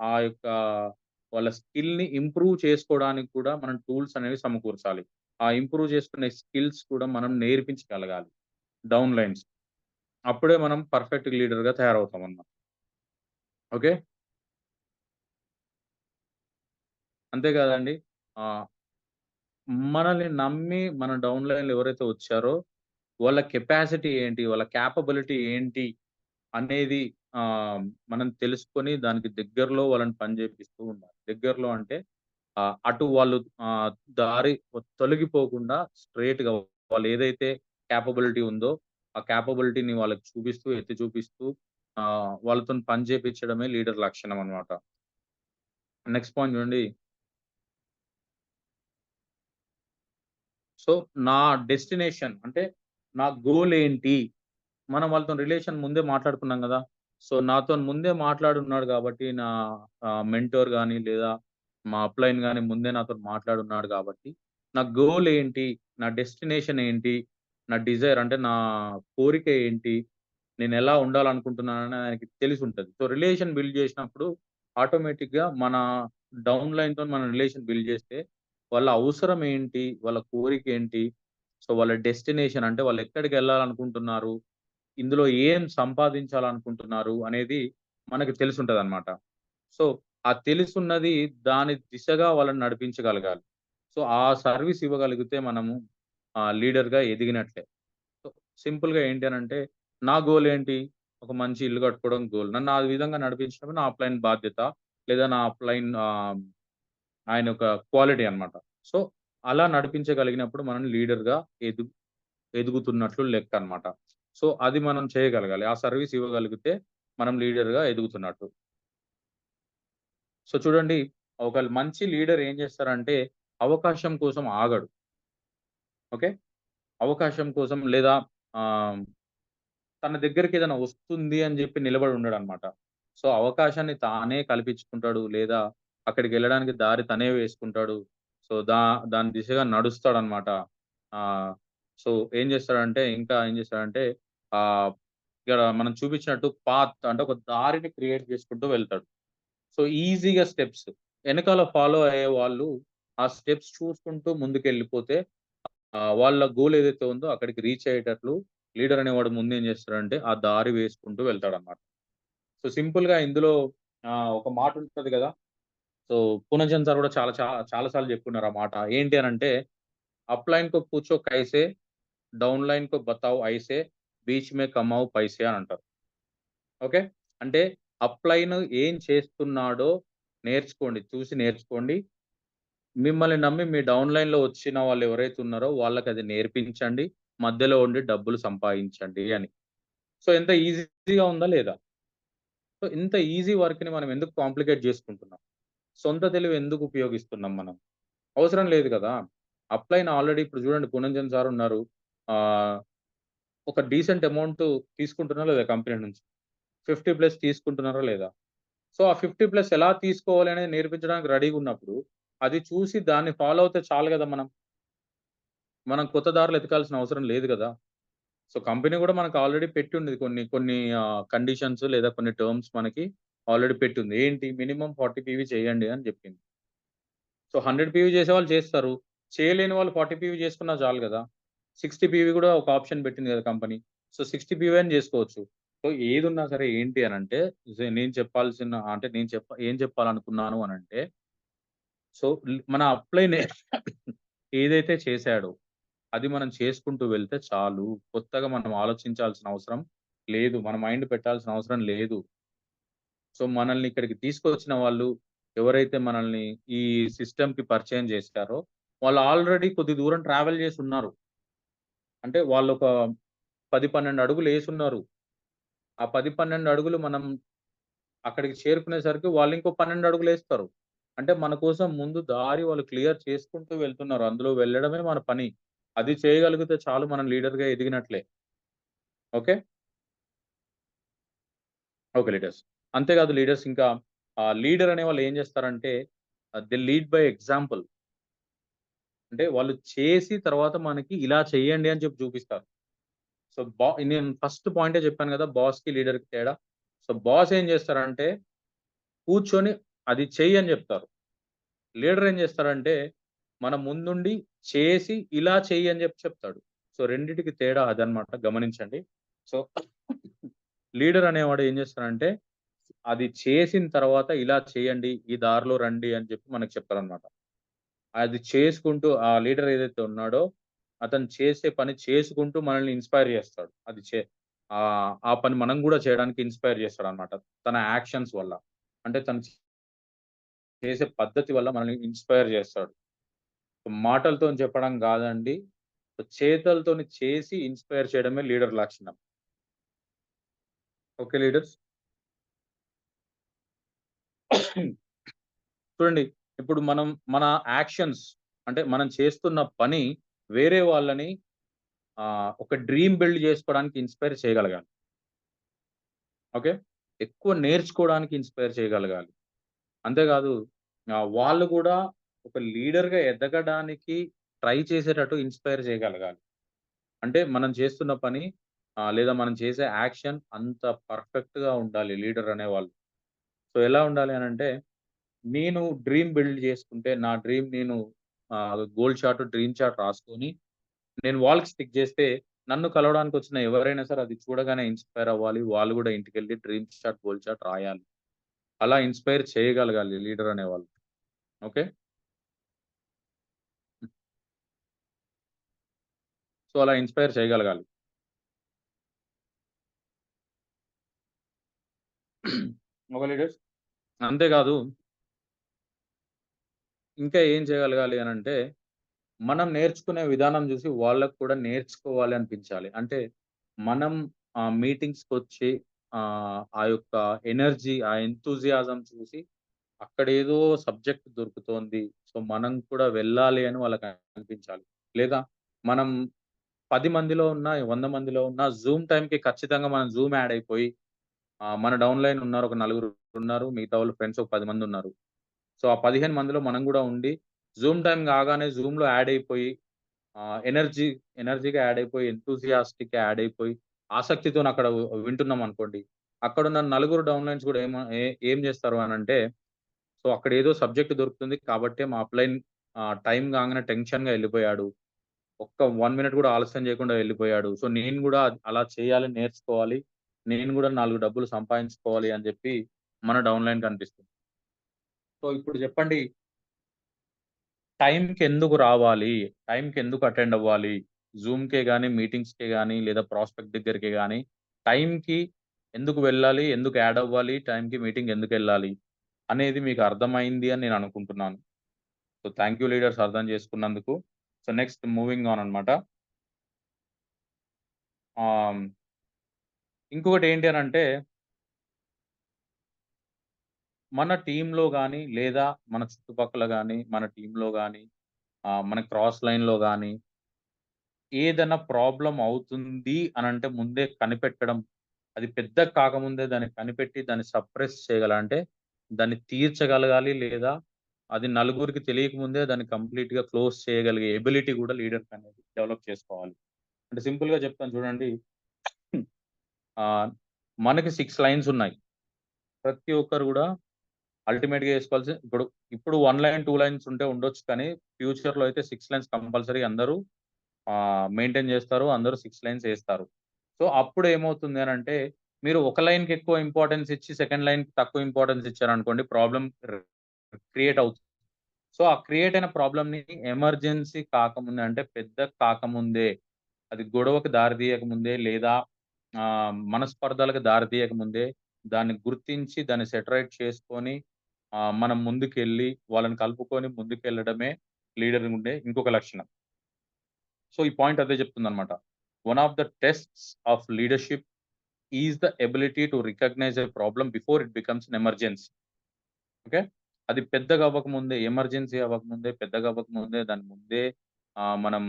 ఆ యొక్క వాళ్ళ స్కిల్‌ని ఇంప్రూవ్ చేసుకోవడానికి కూడా మనం టూల్స్ అనేవి సమకూర్చాలి. ఆ ఇంప్రూవ్ చేసుకునే స్కిల్స్ కూడా మనం నేర్పించగలగాలి డౌన్ లైన్స్. అప్పుడే మనం పర్ఫెక్ట్ లీడర్‌గా తయారవుతామన్నమాట. ఓకే. అంతే కాదండి. ఆహ్, మనల్ని నమ్మి మన డౌన్ లైన్‌లో ఎవరైతే వచ్చారో వాళ్ళ కెపాసిటీ ఏంటి? వాళ్ళ కేపబిలిటీ ఏంటి? అనేది మనం తెలుసుకొని దానికి దగ్గరలో వాళ్ళని పని చేపిస్తూ ఉండాలి. దగ్గరలో అంటే అటు వాళ్ళు దారి తొలగిపోకుండా స్ట్రెయిట్‌గా వాళ్ళు ఏదైతే కేపబిలిటీ ఉందో, ఆ కేపబిలిటీని వాళ్ళకి చూపిస్తూ, ఎత్తి చూపిస్తూ వాళ్ళతోని పని చేపించడమే లీడర్ లక్షణం అన్నమాట. నెక్స్ట్ పాయింట్ చూడండి. సో, నా డెస్టినేషన్ అంటే నా గోల్ ఏంటి? మనం వాళ్ళతోని రిలేషన్ ముందే మాట్లాడుకున్నాం గదా! సో, నాతోని ముందే మాట్లాడున్నాడు గాబట్టి, నా మెంటర్ గాని, లేదా మా అప్‌లైన్ గాని ముందే నాతోని మాట్లాడున్నాడు గాబట్టి, నా గోల్ ఏంటి? నా డెస్టినేషన్ ఏంటి? నా డిజైర్ అంటే నా కోరిక ఏంటి? నేనెలా ఉండాలనుకుంటున్నానని ఆయనకి తెలిసుంటది. సో, రిలేషన్ బిల్డ్ జేసినప్పుడు ఆటోమేటిక్‌గా మన డౌన్ లైన్‌తోని మనం రిలేషన్ బిల్డ్ జేస్తే, వాళ్ళ అవసరం ఏంటి? వాళ్ళ కోరికేంటి? సో, వాళ్ళ డెస్టినేషన్ అంటే వాళ్ళెక్కడికెళ్ళాలనుకుంటున్నారు? ఇందులో ఏం సంపాదించాలనుకుంటున్నారు అనేది మనకి తెలిసుంటదనమాట. సో, ఆ తెలిసున్నది దాని దిశగా వాళ్ళని నడిపించగలగాలి. సో, ఆ సర్విస్ ఇవ్వగలిగితే మనము లీడర్‌గా ఎదిగినట్లే. సో, సింపుల్‌గా ఏంటి అనంటే, నా గోల్ ఏంటి? ఒక మంచి ఇల్లు కట్టుకోవడం గోల్. నన్ను ఆ విధంగా నడిపించడమే నా అప్‌లైన్ బాధ్యత. లేదా నా అప్‌లైన్ ఆయన యొక్క క్వాలిటీ అన్నమాట. సో, అలా నడిపించగలిగినప్పుడు మనం లీడర్‌గా ఎదుగుతున్నట్లు లెక్కన్నమాట. సో, అది మనం చేయగలగాలి. ఆ సర్విస్ ఇవ్వగలిగితే మనం లీడర్‌గా ఎదుగుతున్నట్టు. సో, చూడండి ఒక మంచి లీడర్ ఏం చేస్తారంటే అవకాశం కోసం ఆగడు. ఓకే. అవకాశం కోసం లేదా ఆహ్, తన దగ్గరికేదైనా వస్తుంది అని జెప్పి నిలబడి ఉండడనమాట. సో, అవకాశాన్ని తానే కల్పించుకుంటాడు. లేదా అక్కడికెళ్ళడానికి దారి తనే వేసుకుంటాడు. సో, దాని దిశగా నడుస్తాడనమాట. ఆహ్, సో, ఏం చేస్తాడంటే ఆహ్, ఇక్కడ మనం చూపించినట్టు అంటే ఒక దారిని క్రియేట్ చేసుకుంటూ వెళ్తాడు. సో, ఈజీగా స్టెప్స్ ఎనకాల ఫాలో అయ్యేవాళ్ళు ఆ స్టెప్స్ చూసుకుంటూ ముందుకెళ్ళిపోతే వాళ్ళ గోల్ ఏదైతే ఉందో అక్కడికి రీచ్ అయ్యేటట్లు లీడర్ అనేవాడు ముందేం చేస్తాడంటే, ఆ దారి వేసుకుంటూ వెళ్తాడన్నమాట. సో, సింపుల్‌గా ఇందులో ఒక మాటుంటది గదా! సో, పూర్ణచంద్ సార్ గూడా చాలా సార్లు చెప్పుకున్నారు ఆ మాట. ఏంటి అనంటే, "అప్ లైన్ को पूछो कैसे, డౌన్ లైన్ को बताओ ऐसे, बीच में कमाओ पैसे" అని అంటారు. ఓకే. అంటే అప్ లైన్ ఏం చేస్తున్నాడో నేర్చుకోండి. చూసి నేర్చుకోండి. మిమ్మల్ని నమ్మి మీ డౌన్ లైన్‌లో వచ్చిన వాళ్ళెవరైతే ఉన్నారో వాళ్ళకది నేర్పించండి. మధ్యలో ఉండి డబ్బులు సంపాదించండి అని. సో, ఎంత ఈజీగా ఉందా లేదా? సో, ఇంత ఈజీ వర్క్‌ని మనం ఎందుకు కాంప్లికేట్ జేసుకుంటున్నాం? సొంత తెలివి ఎందుకు ఉపయోగిస్తున్నాం మనం? అవసరం లేదు గదా! అప్లైన్ ఆల్రెడీ ఇప్పుడు జూడండి 'పునంజన్' సార్ ఉన్నారు. ఆహ్, ఒక డీసెంట్ అమౌంట్ తీసుకుంటున్నారా లేదా కంపెనీ నుంచి? 50 ప్లస్ తీసుకుంటున్నారా లేదా? సో, ఆ 50 ప్లస్ ఎలా తీసుకోవాలి అనేది నేర్పించడానికి రెడీగున్నప్పుడు, అది చూసి దాన్ని ఫాలో అవుతే చాలు గదా మనం. మనం కొత్త దారులు ఎతకాల్సిన అవసరం లేదు గదా! సో, కంపెనీ గూడా మనకు ఆల్రెడీ పెట్టుంది. కొన్ని కొన్ని కండిషన్స్ లేదా కొన్ని టర్మ్స్ మనకి ఆల్రెడీ పెట్టుంది. ఏంటి మినిమమ్ 40 పీవీ చేయండి అని జెప్పింది. సో, 100 పీవీ చేసేవాళ్ళు చేస్తారు. చేయలేని వాళ్ళు 40 పీవీ చేసుకున్నా చాలు గదా! 60 పీవీ గూడా ఒక ఆప్షన్ పెట్టింది గదా కంపెనీ. సో, 60 పీవీ అయినా జేసుకోవచ్చు. సో, ఏదున్నా సరే ఏంటి అనంటే నేను చెప్పాల్సిన అంటే ఏం చెప్పాలనుకున్నాను అనంటే, సో, మన అప్లైనే ఏదైతే చేశాడో అది మనం చేసుకుంటూ వెళ్తే చాలు. కొత్తగా మనం ఆలోచించాల్సిన అవసరం లేదు. మన మైండ్ పెట్టాల్సిన అవసరం లేదు. సో, మనల్ని ఇక్కడికి తీసుకొచ్చిన వాళ్ళు ఎవరైతే మనల్ని ఈ సిస్టమ్‌కి పరిచయం చేశారో, వాళ్ళు ఆల్రెడీ కొద్ది దూరం ట్రావెల్ చేసున్నారు. అంటే వాళ్ళొక 10, 12 అడుగులేసున్నారు. ఆ 10, 12 అడుగులు మనం అక్కడికి చేరుకునేసరికి వాళ్ళింకో 12 అడుగులేస్తారు. అంటే మన కోసం ముందు దారి వాళ్ళు క్లియర్ చేసుకుంటూ వెళ్తున్నారు. అందులో వెళ్ళడమే మన పని. అది చేయగలిగితే చాలు మనం లీడర్‌గా ఎదిగినట్లే. ఓకే. ఓకే. లీడర్స్. అంతేకాదు లీడర్స్ ఇంకా లీడర్ అనేవాళ్ళు ఏం చేస్తారంటే దే లీడ్ బై ఎగ్జాంపుల్. అంటే వాళ్ళు చేసి తర్వాత మనకి ఇలా చేయండి అని చెప్పి చూపిస్తారు. సో, నేను ఫస్ట్ పాయింటే చెప్పాను కదా! బాస్‌కి, లీడర్‌కి తేడా. సో, బాస్ ఏం చేస్తారంటే కూర్చొని అది చెయ్యి అని చెప్తారు. లీడర్ ఏం చేస్తాడంటే, మన ముందుండి చేసి ఇలా చెయ్యి అని చెప్తాడు. సో, రెండిటికి తేడా అదనమాట గమనించండి. సో, లీడర్ అనేవాడు ఏం చేస్తాడంటే, అది చేసిన తర్వాత ఇలా చేయండి, ఈ దారిలో రండి అని చెప్పి మనకు చెప్తారనమాట. అది చేసుకుంటూ ఆ లీడర్ ఏదైతే ఉన్నాడో, అతను చేసే పని చేసుకుంటూ మనల్ని ఇన్‌స్పైర్ చేస్తాడు. ఆ పని మనం గూడా చేయడానికి ఇన్‌స్పైర్ చేస్తాడనమాట. తన యాక్షన్స్ వల్ల. అంటే తను చేసే పద్ధతి వల్ల మనల్ని ఇన్‌స్పైర్ చేస్తాడు. మాటలతోని చెప్పడం గాదండి. చేతలతోని చేసి ఇన్‌స్పైర్ చేయడమే లీడర్ లక్షణం. Okay leaders. చూడండి, ఇప్పుడు మన యాక్షన్స్ అంటే మనం చేస్తున్న పని వేరే వాళ్ళని ఒక డ్రీమ్ బిల్డ్ చేసుకోవడానికి ఇన్‌స్పైర్ చేయగలగాలి. ఓకే. ఎక్కువ నేర్చుకోవడానికి ఇన్‌స్పైర్ చేయగలగాలి. అంతేకాదు వాళ్ళు గూడా ఒక లీడర్‌గా ఎదగడానికి ట్రై చేసేటట్టు ఇన్‌స్పైర్ చేయగలగాలి. అంటే మనం చేస్తున్న పని లేదా మనం చేసే యాక్షన్ అంత పర్ఫెక్ట్‌గా ఉండాలి లీడర్ అనేవాళ్ళు. సో, ఎలా ఉండాలి అనంటే, నేను డ్రీమ్ బిల్డ్ చేసుకుంటే, నా డ్రీమ్ నేను గోల్ చార్ట్, డ్రీమ్ చార్ట్ రాసుకొని, నేను వాల్‌కి స్టిక్ చేస్తే, నన్ను కలవడానికొచ్చిన ఎవరైనా సరే అది చూడగానే ఇన్‌స్పైర్ అవ్వాలి. వాళ్ళు గూడా ఇంటికెళ్ళి డ్రీమ్ చార్ట్, గోల్ చార్ట్ రాయాలి. అలా ఇన్‌స్పైర్ చేయగలగాలి లీడర్ అనేవాళ్ళు. ఓకే. సో, అలా ఇన్‌స్పైర్ చేయగలగాలి. Okay leaders. అంతేకాదు ఇంకా ఏం చేయగలగాలి అనంటే, మనం నేర్చుకునే విధానం జూసి వాళ్ళకి కూడా నేర్చుకోవాలి అనిపించాలి. అంటే మనం మీటింగ్స్‌కొచ్చి ఆ యొక్క ఎనర్జీ, ఆ ఎంతూసియాజం చూసి అక్కడేదో సబ్జెక్ట్ దొరుకుతోంది. సో, మనం కూడా వెళ్ళాలి అని వాళ్ళకనిపించాలి. లేదా మనం 10 మందిలో ఉన్నా, 100 మందిలో ఉన్నా జూమ్ టైమ్‌కి ఖచ్చితంగా మనం జూమ్ యాడ్ అయిపోయి మన డౌన్‌లైన్ ఉన్నారు. ఒక నలుగురు ఉన్నారు. మిగతా వాళ్ళు ఫ్రెండ్స్ ఒక 10 మందున్నారు. సో, ఆ 15 మందిలో మనం గూడా ఉండి జూమ్ టైమ్ కాగానే జూమ్‌లో యాడ్ అయిపోయి ఎనర్జీగా యాడ్ అయిపోయి, ఎంతూసియాస్టిక్‌గా యాడ్ అయిపోయి, ఆసక్తితోని అక్కడ వింటున్నామనుకోండి. అక్కడున్న నలుగురు డౌన్‌లైన్స్ గూడా ఏం జేస్తారు అనంటే, సో, అక్కడేదో సబ్జెక్ట్ దొరుకుతుంది కాబట్టే మా అప్‌లైన్ టైమ్ కాంగానే టెన్షన్‌గా ఎళ్ళిపోయాడు. ఒక్క 1 మినిట్ గూడా ఆలస్యం చేయకుండా వెళ్ళిపోయాడు. సో, నేను గూడా అలా చేయాలి, నేర్చుకోవాలి. నేను గూడా 4 డబ్బులు సంపాదించుకోవాలి అని జెప్పి మన డౌన్‌లైన్ కనిపిస్తుంది. సో, ఇప్పుడు జెప్పండి, టైమ్‌కెందుకు రావాలి? టైమ్‌కెందుకు అటెండ్ అవ్వాలి? జూమ్‌కే గాని, మీటింగ్స్‌కే గాని, లేదా ప్రాస్పెక్ట్ దగ్గరికే గాని, టైమ్‌కి ఎందుకు వెళ్ళాలి? ఎందుకు యాడ్ అవ్వాలి? టైమ్‌కి మీటింగ్ ఎందుకెళ్ళాలి? అనేది మీకు అర్థమైంది అని నేను అనుకుంటున్నాను. సో, థాంక్ యూ లీడర్స్ అర్థం చేసుకున్నందుకు. సో, నెక్స్ట్ మూవింగ్ ఆన్ అన్నమాట. ఆహ్, ఇంకొకటి ఏంటి అనంటే, మన టీమ్‌లో గాని, లేదా మన చుట్టుపక్కల గాని, మన టీమ్‌లో గాని, మన క్రాస్ లైన్‌లో గాని ఏదన్నా ప్రాబ్లమ్ అవుతుంది అనంటే ముందే కనిపెట్టడం, అది పెద్దగా కాకముందే దాన్ని కనిపెట్టి దాన్ని సప్రెస్ అంటే దాన్ని తీర్చగలగాలి. లేదా అది నలుగురికి తెలియకముందే దాన్ని కంప్లీట్‌గా క్లోజ్ చేయగలిగే ఎబిలిటీ గూడా లీడర్‌కనేది డెవలప్ చేసుకోవాలి. అంటే సింపుల్‌గా చెప్తాను చూడండి. ఆహ్, మనకి 6 లైన్స్ ఉన్నాయి. ప్రతి ఒక్కరు గూడా అల్టిమేట్‌గా ఇప్పుడు 1 లైన్, 2 లైన్స్ ఉంటే ఉండొచ్చు కానీ ఫ్యూచర్‌లో అయితే 6 లైన్స్ కంపల్సరీ అందరూ మెయింటైన్ జేస్తారు. అందరూ 6 లైన్స్ ఏస్తారు. సో, అప్పుడేమవుతుంది అనంటే, మీరు ఒక లైన్‌కి ఎక్కువ ఇంపార్టెన్స్ ఇచ్చి, సెకండ్ లైన్‌కి తక్కువ ఇంపార్టెన్స్ ఇచ్చారనుకోండి, ప్రాబ్లమ్ క్రియేట్ అవుతుంది. సో, ఆ క్రియేట్ అయిన ప్రాబ్లమ్‌ని ఎమర్జెన్సీ కాకముందే అంటే పెద్దగా కాకముందే, అది గొడవకు దారి తీయకముందే లేదా మనస్పర్ధలకు దారి తీయకముందే, దాన్ని గుర్తించి, దాన్ని సెటరైట్ చేసుకొని, మనం ముందుకెళ్ళి, వాళ్ళని కలుపుకొని ముందుకెళ్ళడమే లీడర్‌గా ఉండే ఇంకొక లక్షణం. సో, ఈ పాయింట్ అదే చెప్తుందన్నమాట. One of the tests of leadership is the ability to recognise a problem before it becomes an emergency. Okay. అది పెద్దగా అవ్వకముందే, ఎమర్జెన్సీ అవ్వకముందే, పెద్దగా అవ్వకముందే దాని ముందే మనం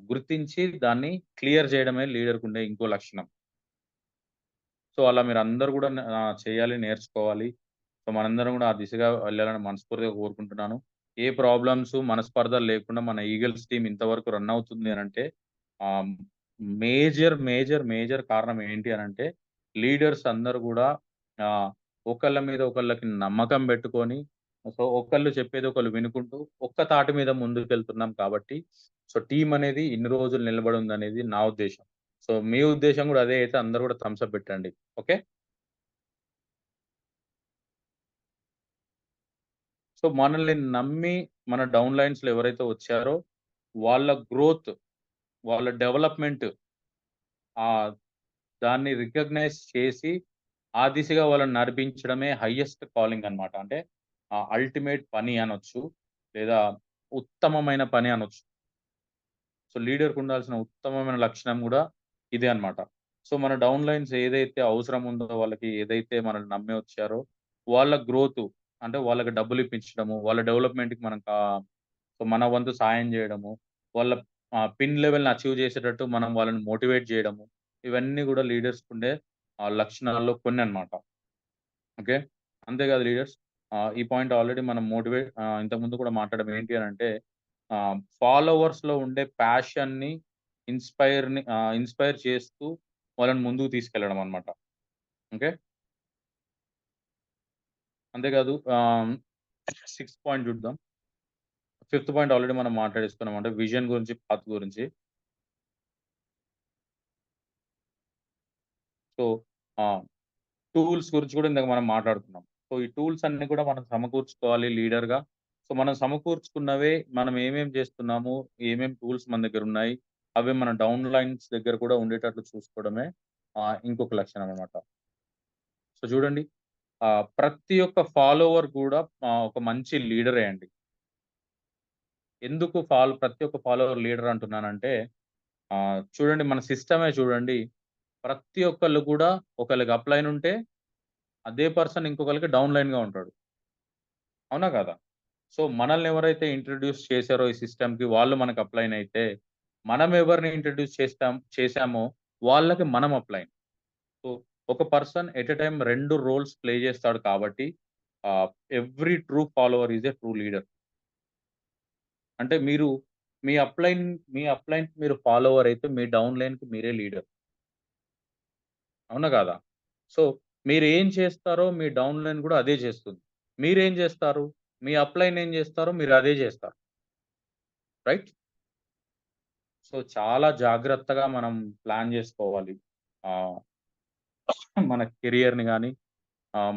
గుర్తించి దాన్ని క్లియర్ చేయడమే లీడర్‌కుండే ఇంకో లక్షణం. సో, అలా మీరందరూ గూడా చేయాలి, నేర్చుకోవాలి. సో, మనందరం గూడా ఆ దిశగా వెళ్ళాలని మనస్ఫూర్తిగా కోరుకుంటున్నాను. ఏ ప్రాబ్లమ్స్, మనస్పర్ధలు లేకుండా మన ఈగిల్స్ టీమ్ ఇంతవరకు రన్ అవుతుంది అనంటే ఆహ్, మేజర్ కారణం ఏంటి అనంటే లీడర్స్ అందరూ గూడా ఆహ్, ఒకళ్ళ మీద ఒకళ్ళకి నమ్మకం బెట్టుకొని, సో, ఒకళ్ళు చెప్పేది ఒకళ్ళు వినుకుంటూ ఒక్క తాటి మీద ముందుకెళ్తున్నాం కాబట్టి, సో, టీమ్ అనేది ఇన్ని రోజులు నిలబడుందనేది నా ఉద్దేశ్యం. సో, మీ ఉద్దేశ్యం గూడా అదే అయితే అందరూ గూడా థమ్స్ అప్ పెట్టండి. ఓకే. సో, మనల్ని నమ్మి మన డౌన్ లైన్స్‌లో ఎవరైతే వచ్చారో వాళ్ళ గ్రోత్, వాళ్ళ డెవలప్‌మెంట్ ఆహ్, దాన్ని రికగ్నైజ్ చేసి ఆ దిశగా వాళ్ళని నడిపించడమే హైయెస్ట్ కాలింగ్ అన్నమాట. అంటే అల్టిమేట్ పని అనొచ్చు. లేదా ఉత్తమమైన పని అనొచ్చు. సో, లీడర్‌కి ఉండాల్సిన ఉత్తమమైన లక్షణం గూడా ఇదే అన్నమాట. సో, మన డౌన్ లైన్స్ ఏదైతే అవసరం ఉందో వాళ్ళకి ఏదైతే మనల్ని నమ్మి వచ్చారో వాళ్ళ గ్రోతు అంటే వాళ్ళకి డబ్బులు ఇప్పించడము, వాళ్ళ డెవలప్‌మెంట్‌కి మనం సో, మన వంతు సాయం జేయడము, వాళ్ళ పిన్ లెవెల్‌ని అచీవ్ చేసేటట్టు మనం వాళ్ళని మోటివేట్ జేయడము, ఇవన్నీ గూడా లీడర్స్‌కుండే లక్షణాల్లో కొన్నన్నమాట. ఓకే. అంతే కాదు లీడర్స్. ఈ పాయింట్ ఆల్రెడీ మనం ఇంతకుముందు కూడా మాట్లాడాం. ఏంటి అనంటే ఫాలోవర్స్‌లో ఉండే ప్యాషన్‌ని, ఇన్‌స్పైర్ చేస్తూ వాళ్ళని ముందుకు తీసుకెళ్లడం అన్నమాట. ఓకే. అంతేకాదు సిక్స్త్ పాయింట్ చూద్దాం. ఫిఫ్త్ పాయింట్ ఆల్రెడీ మనం మాట్లాడేసుకున్నాం. అంటే విజన్ గురించి, పాత్ గురించి. సో, ఆహ్, టూల్స్ గురించి కూడా ఇందాక మనం మాట్లాడుకున్నాం. సో, ఈ టూల్స్ అన్నీ కూడా మనం సమకూర్చుకోవాలి లీడర్‌గా. సో, మనం సమకూర్చుకున్నవే మనం ఏమేం చేస్తున్నాము, టూల్స్ మన దగ్గరున్నాయి, అవి మన డౌన్ లైన్స్ దగ్గర కూడా ఉండేటట్లు చూసుకోవడమే ఇంకొక లక్షణం అన్నమాట. సో, చూడండి ప్రతి ఒక్క ఫాలోవర్ కూడా ఒక మంచి లీడరే అండి. ఎందుకు ప్రతి ఒక్క ఫాలోవర్ లీడర్ అంటున్నానంటే చూడండి మన సిస్టమే చూడండి. ప్రతి ఒక్కళ్ళు కూడా ఒకళ్ళకి అప్‌లైన్ ఉంటే అదే పర్సన్ ఇంకొకళ్ళకి డౌన్‌లైన్‌గా ఉంటాడు. అవునా కాదా? సో, మనల్ని ఎవరైతే ఇంట్రొడ్యూస్ చేసారో ఈ సిస్టమ్‌కి వాళ్ళు మనకు అప్‌లైన్ అయితే, మనం ఎవరిని ఇంట్రొడ్యూస్ చేసామో వాళ్ళకి మనం అప్‌లైన్. సో, ఒక person at a time 2 roles play చేస్తాడు కాబట్టి ah, every true follower is a true leader. అంటే మీ అప్‌లైన్ మీ అప్‌లైన్‌కి మీరు ఫాలోవర్ అయితే మీ డౌన్‌లైన్‌కి మీరే లీడర్. అవునా కాదా? సో, మీరేం చేస్తారో మీ డౌన్‌లైన్ కూడా అదే చేస్తుంది. మీరేం చేస్తారు? మీ అప్‌లైన్ ఏం చేస్తారో మీరు అదే చేస్తారు. రైట్? సో, చాలా జాగ్రత్తగా మనం ప్లాన్ జేసుకోవాలి. ఆహ్, మన కెరియర్‌ని గాని,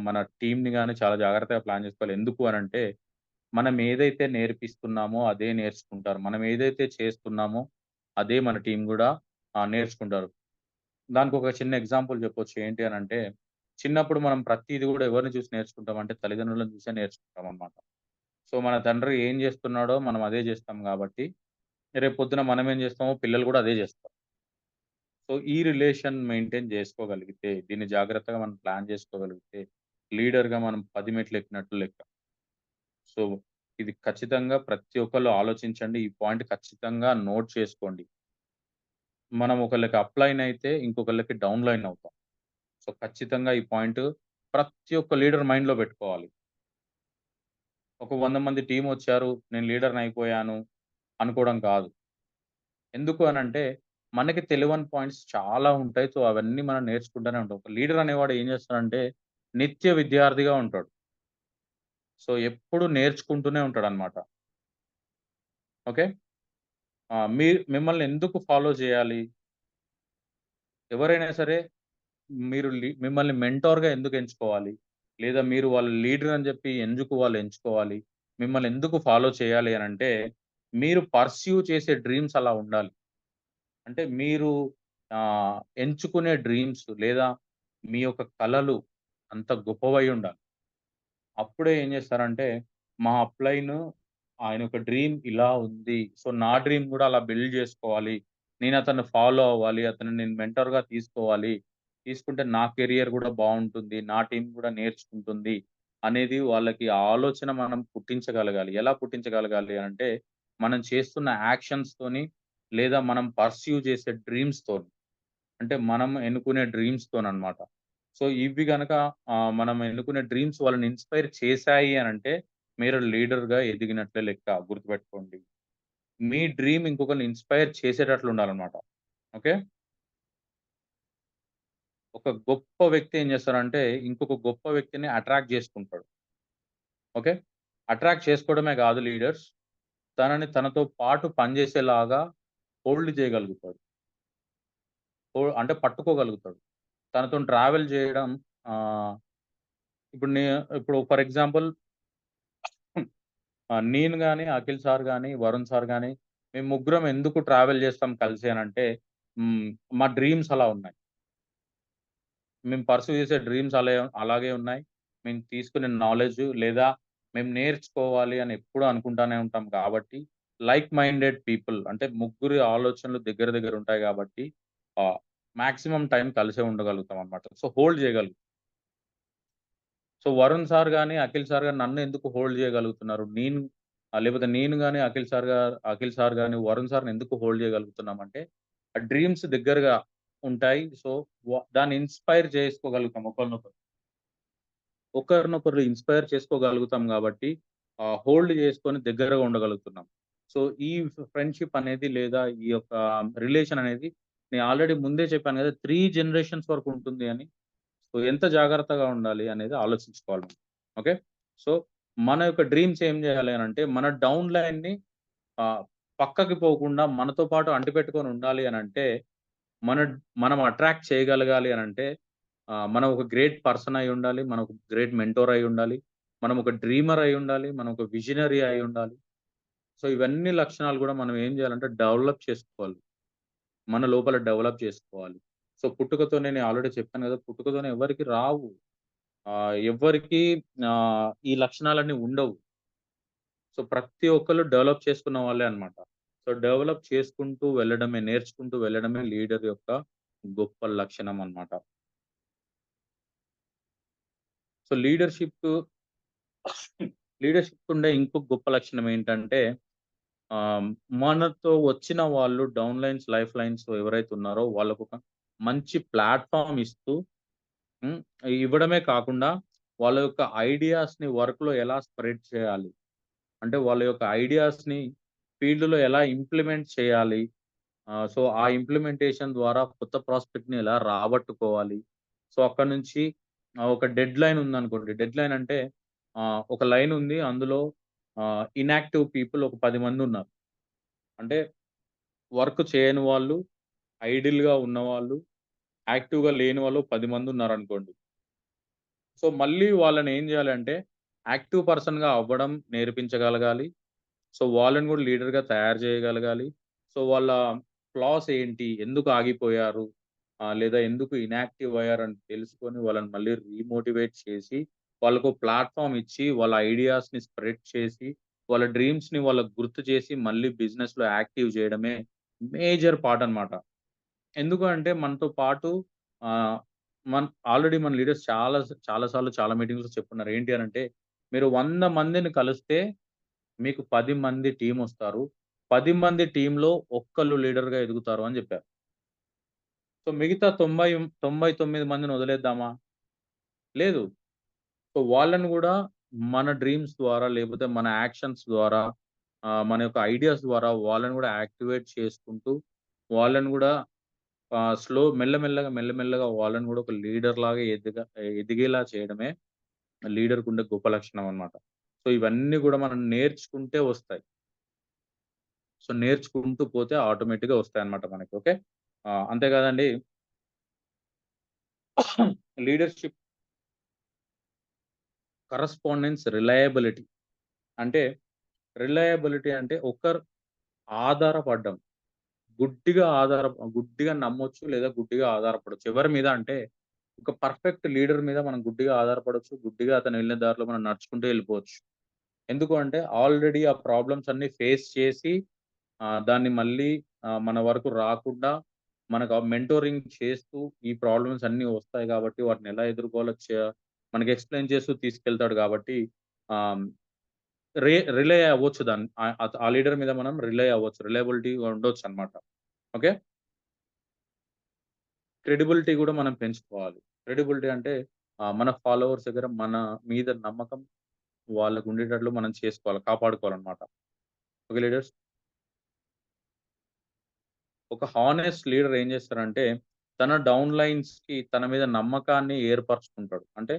మన టీమ్‌ని గాని చాలా జాగ్రత్తగా ప్లాన్ జేసుకోవాలి. ఎందుకు అనంటే, మనం ఏదైతే నేర్పిస్తున్నామో అదే నేర్చుకుంటారు. మనం ఏదైతే చేస్తున్నామో అదే మన టీమ్ గూడా నేర్చుకుంటారు. దానికొక చిన్న ఎగ్జాంపుల్ జెప్పొచ్చు. ఏంటి అనంటే, చిన్నప్పుడు మనం ప్రతీది గూడా ఎవరిని చూసి నేర్చుకుంటామంటే తల్లిదండ్రులను చూసే నేర్చుకుంటామనమాట. సో, మన తండ్రి ఏం జేస్తున్నాడో మనం అదే జేస్తాం గాబట్టి, రేపొద్దున మనమేం జేస్తామో పిల్లలు గూడా అదే జేస్తారు. సో, ఈ రిలేషన్ మెయింటైన్ జేసుకోగలిగితే, దీన్ని జాగ్రత్తగా మనం ప్లాన్ జేసుకోగలిగితే, లీడర్‌గా మనం 10 మెట్లెక్కినట్లు లెక్క. సో, ఇది ఖచ్చితంగా ప్రతి ఒక్కళ్ళు ఆలోచించండి. ఈ పాయింట్ ఖచ్చితంగా నోట్ చేసుకోండి. మనం ఒకళ్ళకి అప్‌లైన్ అయితే, ఇంకొకళ్ళకి డౌన్‌లైన్ అవుతాం. సో, ఖచ్చితంగా ఈ పాయింట్ ప్రతి ఒక్క లీడర్ మైండ్‌లో పెట్టుకోవాలి. ఒక 100 మంది టీమొచ్చారు, నేను లీడర్‌నయిపోయాను అనుకోవడం కాదు. ఎందుకు అనంటే, మనకి తెలవని పాయింట్స్ చాలా ఉంటాయి. సో, అవన్నీ మనం నేర్చుకుంటూనే ఉంటాం. ఒక లీడర్ అనేవాడు ఏం చేస్తాడంటే, నిత్య విద్యార్థిగా ఉంటాడు. సో, ఎప్పుడు నేర్చుకుంటూనే ఉంటాడనమాట. ఓకే. మిమ్మల్ని ఎందుకు ఫాలో చేయాలి? ఎవరైనా సరే మిమ్మల్ని మెంటార్‌గా ఎందుకు ఎంచుకోవాలి? లేదా మీరు వాళ్ళ లీడర్ అని చెప్పి ఎందుకు వాళ్ళు ఎంచుకోవాలి? మిమ్మల్ని ఎందుకు ఫాలో చేయాలి అనంటే, మీరు పర్స్యూ చేసే డ్రీమ్స్ అలా ఉండాలి. అంటే మీరు ఎంచుకునే డ్రీమ్స్ లేదా మీ యొక్క కలలు అంత గొప్పవై ఉండాలి. అప్పుడే ఏం చేస్తారంటే, మా అప్‌లైను ఆయన యొక్క డ్రీమ్ ఇలా ఉంది. సో, నా డ్రీమ్ కూడా అలా బిల్డ్ చేసుకోవాలి. నేను అతన్ని ఫాలో అవ్వాలి. అతన్ని నేను మెంటర్‌గా తీసుకోవాలి. తీసుకుంటే నా కెరియర్ కూడా బావుంటుంది. నా టీమ్ కూడా నేర్చుకుంటుంది. అనేది వాళ్ళకి ఆ ఆలోచన మనం పుట్టించగలగాలి. ఎలా పుట్టించగలగాలి అనంటే, మనం చేస్తున్న యాక్షన్స్‌తోని లేదా మనం పర్స్యూ చేసే డ్రీమ్స్‌తోని. అంటే మనం ఎన్నుకునే డ్రీమ్స్‌తోననమాట. సో, ఇవి గనక మనం ఎన్నుకునే డ్రీమ్స్ వాళ్ళని ఇన్‌స్పైర్ చేశాయి అనంటే, మీరు లీడర్‌గా ఎదిగినట్లే లెక్క గుర్తుపెట్టుకోండి. మీ డ్రీమ్ ఇంకొకరిని ఇన్‌స్పైర్ చేసేటట్లు ఉండాలనమాట. ఓకే. ఒక గొప్ప వ్యక్తి ఏం చేస్తారంటే, ఇంకొక గొప్ప వ్యక్తిని అట్రాక్ట్ చేసుకుంటాడు. ఓకే. అట్రాక్ట్ చేసుకోవడమే కాదు లీడర్స్, తనని తనతో పాటు పనిచేసేలాగా హోల్డ్ చేయగలుగుతాడు. అంటే పట్టుకోగలుగుతాడు. తనతోని ట్రావెల్ చేయడం ఆహ్, ఇప్పుడు నే ఇప్పుడు ఫర్ ఎగ్జాంపుల్ నేను గాని, అఖిల్ సార్ గాని, వరుణ్ సార్ గాని మేము ముగ్గురం ఎందుకు ట్రావెల్ చేస్తాం కలిసి అనంటే హ్మ్. మా డ్రీమ్స్ అలా ఉన్నాయి. మేము పర్సూ చేసే డ్రీమ్స్ అలాగే ఉన్నాయి. మేము తీసుకునే నాలెడ్జ్ లేదా మేము నేర్చుకోవాలి అని ఎప్పుడూ అనుకుంటానే ఉంటాం కాబట్టి, లైక్ మైండెడ్ పీపుల్ అంటే ముగ్గురి ఆలోచనలు దగ్గర దగ్గర ఉంటాయి కాబట్టి ఆహ్, మాక్సిమం టైమ్ కలిసే ఉండగలుగుతాం అన్నమాట. సో, హోల్డ్ చేయగలుగుతాం. సో, వరుణ్ సార్ గాని, అఖిల్ సార్ గాని నన్నెందుకు హోల్డ్ చేయగలుగుతున్నారు? లేపోతే నేను గాని, అఖిల్ సార్ గాని, వరుణ్ సార్‌ని ఎందుకు హోల్డ్ చేయగలుగుతున్నామంటే, ఆ డ్రీమ్స్ దగ్గరగా ఉంటాయి. సో, దాన్ని ఇన్‌స్పైర్ చేసుకోగలుగుతాం ఒకళ్ళనొకరు. ఒకరినొకరు ఇన్‌స్పైర్ చేసుకోగలుగుతాం గాబట్టి, హోల్డ్ చేసుకొని దగ్గరగా ఉండగలుగుతున్నాం. సో, ఈ ఫ్రెండ్‌షిప్ అనేది లేదా ఈ యొక్క రిలేషన్ అనేది నేను ఆల్రెడీ ముందే చెప్పాను గదా! 3 జనరేషన్స్ వరకు ఉంటుంది అని. సో, ఎంత జాగ్రత్తగా ఉండాలి అనేది ఆలోచించుకోవాలి మనం. ఓకే. సో, మన యొక్క డ్రీమ్స్ ఏం జేయాలి అనంటే, మన డౌన్ లైన్‌ని ఆహ్, పక్కకి పోకుండా మనతో పాటు అంటిపెట్టుకొని ఉండాలి అనంటే, మన మనం అట్రాక్ట్ చేయగలగాలి అనంటే, మనం ఒక గ్రేట్ పర్సన్ అయ్యుండాలి. మనం ఒక గ్రేట్ మెంటార్ అయ్యుండాలి. మనం ఒక డ్రీమర్ అయ్యుండాలి. మనం ఒక విజనరీ అయ్యుండాలి. సో, ఇవన్నీ లక్షణాలు గూడా మనం ఏం జేయాలంటే డెవలప్ చేసుకోవాలి. మన లోపల డెవలప్ చేసుకోవాలి. సో, పుట్టుకతోనే నేను ఆల్రెడీ చెప్పాను గదా! పుట్టుకతోనే ఎవరికీ రావు. ఎవ్వరికీ ఈ లక్షణాలన్నీ ఉండవు. సో, ప్రతి ఒక్కళ్ళు డెవలప్ చేసుకున్న వాళ్ళే అన్నమాట. సో, డెవలప్ చేసుకుంటూ వెళ్ళడమే, నేర్చుకుంటూ వెళ్ళడమే లీడర్ యొక్క గొప్ప లక్షణం అన్నమాట. సో, లీడర్‌షిప్ ఉండే ఇంకొక గొప్ప లక్షణం ఏంటంటే, ఆహ్, మనతో వచ్చిన వాళ్ళు డౌన్ లైన్స్, లైఫ్ లైన్స్ ఎవరైతే ఉన్నారో వాళ్ళకొక మంచి ప్లాట్‌ఫార్మ్ ఇస్తూ హ్మ్. ఇవ్వడమే కాకుండా వాళ్ళ యొక్క ఐడియాస్‌ని వర్క్‌లో ఎలా స్ప్రెడ్ చేయాలి? అంటే వాళ్ళ యొక్క ఐడియాస్‌ని ఫీల్డ్‌లో ఎలా ఇంప్లిమెంట్ చేయాలి? సో, ఆ ఇంప్లిమెంటేషన్ ద్వారా కొత్త ప్రాస్పెక్ట్‌ని ఎలా రాబట్టుకోవాలి? సో, అక్కడి నుంచి ఒక డెడ్‌లైన్ ఉందనుకోండి. డెడ్‌లైన్ అంటే ఒక లైన్ ఉంది. అందులో ఇనాక్టివ్ పీపుల్ ఒక 10 మందున్నారు. అంటే వర్క్ చేయని వాళ్ళు, ఐడిల్‌గా ఉన్నవాళ్ళు, యాక్టివ్‌గా లేని వాళ్ళు 10 మందున్నారనుకోండి. సో, మళ్ళీ వాళ్ళని ఏం జేయాలంటే యాక్టివ్ పర్సన్‌గా అవ్వడం నేర్పించగలగాలి. సో, వాళ్ళని గూడా లీడర్‌గా తయారు చేయగలగాలి. సో, వాళ్ళ ఫ్లాస్ ఏంటి? ఎందుకు ఆగిపోయారు? లేదా ఎందుకు ఇనాక్టివ్ అయ్యారని తెలుసుకొని వాళ్ళని మళ్ళీ రీమోటివేట్ చేసి, వాళ్ళకో ప్లాట్‌ఫార్మ్ ఇచ్చి, వాళ్ళ ఐడియాస్‌ని స్ప్రెడ్ చేసి, వాళ్ళ డ్రీమ్స్‌ని వాళ్ళకి గుర్తు చేసి, మళ్ళీ బిజినెస్‌లో యాక్టివ్ చేయడమే మేజర్ పార్ట్ అన్నమాట. ఎందుకు అంటే మనతో పాటు ఆహ్, ఆల్రెడీ మన లీడర్స్ చాలా సార్లు చాలా మీటింగ్స్‌లో చెప్పున్నారు. ఏంటి అనంటే, మీరు 100 మందిని కలిస్తే మీకు 10 మంది టీమొస్తారు. 10 మంది టీమ్‌లో ఒక్కళ్ళు లీడర్‌గా ఎదుగుతారు అని జెప్పారు. సో, మిగతా 99 మందిని వదిలేద్దామా? లేదు. సో, వాళ్ళని గూడా మన డ్రీమ్స్ ద్వారా లేపోతే మన యాక్షన్స్ ద్వారా మన యొక్క ఐడియాస్ ద్వారా వాళ్ళని గూడా యాక్టివేట్ చేసుకుంటూ, వాళ్ళని గూడా మెల్లమెల్లగా, మెల్లమెల్లగా వాళ్ళని గూడా ఒక లీడర్‌లాగా ఎదిగేలా చేయడమే లీడర్‌కుండే గొప్ప లక్షణం అన్నమాట. సో, ఇవన్నీ గూడా మనం నేర్చుకుంటే వస్తాయి. సో, నేర్చుకుంటూ పోతే ఆటోమేటిక్‌గా వస్తాయన్నమాట మనకి. ఓకే. అంతే కాదండి లీడర్‌షిప్ కరస్పాండెన్స్ రిలయబిలిటీ అంటే రిలయబిలిటీ అంటే ఆధారపడ్డం. గుడ్డిగా నమ్మొచ్చు లేదా గుడ్డిగా ఆధారపడొచ్చు. ఎవరి మీద అంటే ఒక పర్ఫెక్ట్ లీడర్ మీద మనం గుడ్డిగా ఆధారపడొచ్చు. గుడ్డిగా అతను వెళ్ళిన దారిలో మనం నడుచుకుంటూ వెళ్ళిపోవచ్చు. ఎందుకు అంటే ఆల్రెడీ ఆ ప్రాబ్లమ్స్ అన్నీ ఫేస్ చేసి దాన్ని మళ్ళీ మన వరకు రాకుండా మనకు మెంటోరింగ్ చేస్తూ ఈ ప్రాబ్లమ్స్ అన్నీ వస్తాయి కాబట్టి వాటిని ఎలా ఎదుర్కోవాలో మనకి ఎక్స్‌ప్లెయిన్ చేస్తూ తీసుకెళ్తాడు కాబట్టి ఆహ్, రిలే అవ్వచ్చు ఆ లీడర్ మీద మనం రిలే అవ్వచ్చు. రిలయబిలిటీ ఉండొచ్చన్నమాట. ఓకే. క్రెడిబిలిటీ గూడా మనం పెంచుకోవాలి. క్రెడిబిలిటీ అంటే మన ఫాలోవర్స్ దగ్గర మన మీద నమ్మకం వాళ్ళకుండేటట్లు మనం చేసుకోవాలి. కాపాడుకోవాలన్నమాట. Okay leaders. ఒక హానెస్ట్ లీడర్ ఏం చేస్తారంటే, తన డౌన్ లైన్స్‌కి తన మీద నమ్మకాన్ని ఏర్పరచుకుంటాడు. అంటే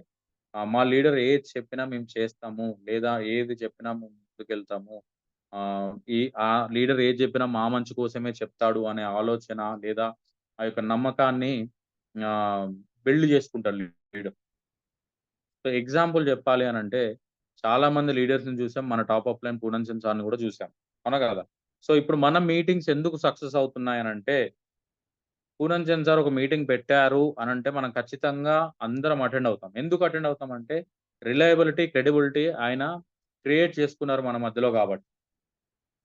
మా లీడర్ ఏది చెప్పినా మేము చేస్తాము. లేదా ఏది చెప్పినా మేము ముందుకెళ్తాము. ఆ లీడర్ ఏది చెప్పినా మా మంచి కోసమే చెప్తాడు అనే ఆలోచన లేదా ఆ యొక్క నమ్మకాన్ని ఆహ్, బిల్డ్ చేసుకుంటాడు లీడర్. సో, ఎగ్జాంపుల్ చెప్పాలి అనంటే, చాలా మంది లీడర్స్‌ని చూసాం. మన top of line Puran Singh సార్‌ని కూడా చూసాం. అవునా కాదా? సో, ఇప్పుడు మన మీటింగ్స్ ఎందుకు సక్సెస్ అవుతున్నాయనంటే, పూరన్ చంద్ సార్ ఒక మీటింగ్ పెట్టారు అనంటే, మనం ఖచ్చితంగా అందరం అటెండ్ అవుతాం. ఎందుకు అటెండ్ అవుతామంటే, రిలయబిలిటీ, క్రెడిబిలిటీ ఆయన క్రియేట్ చేసుకున్నారు మన మధ్యలో గాబట్టి.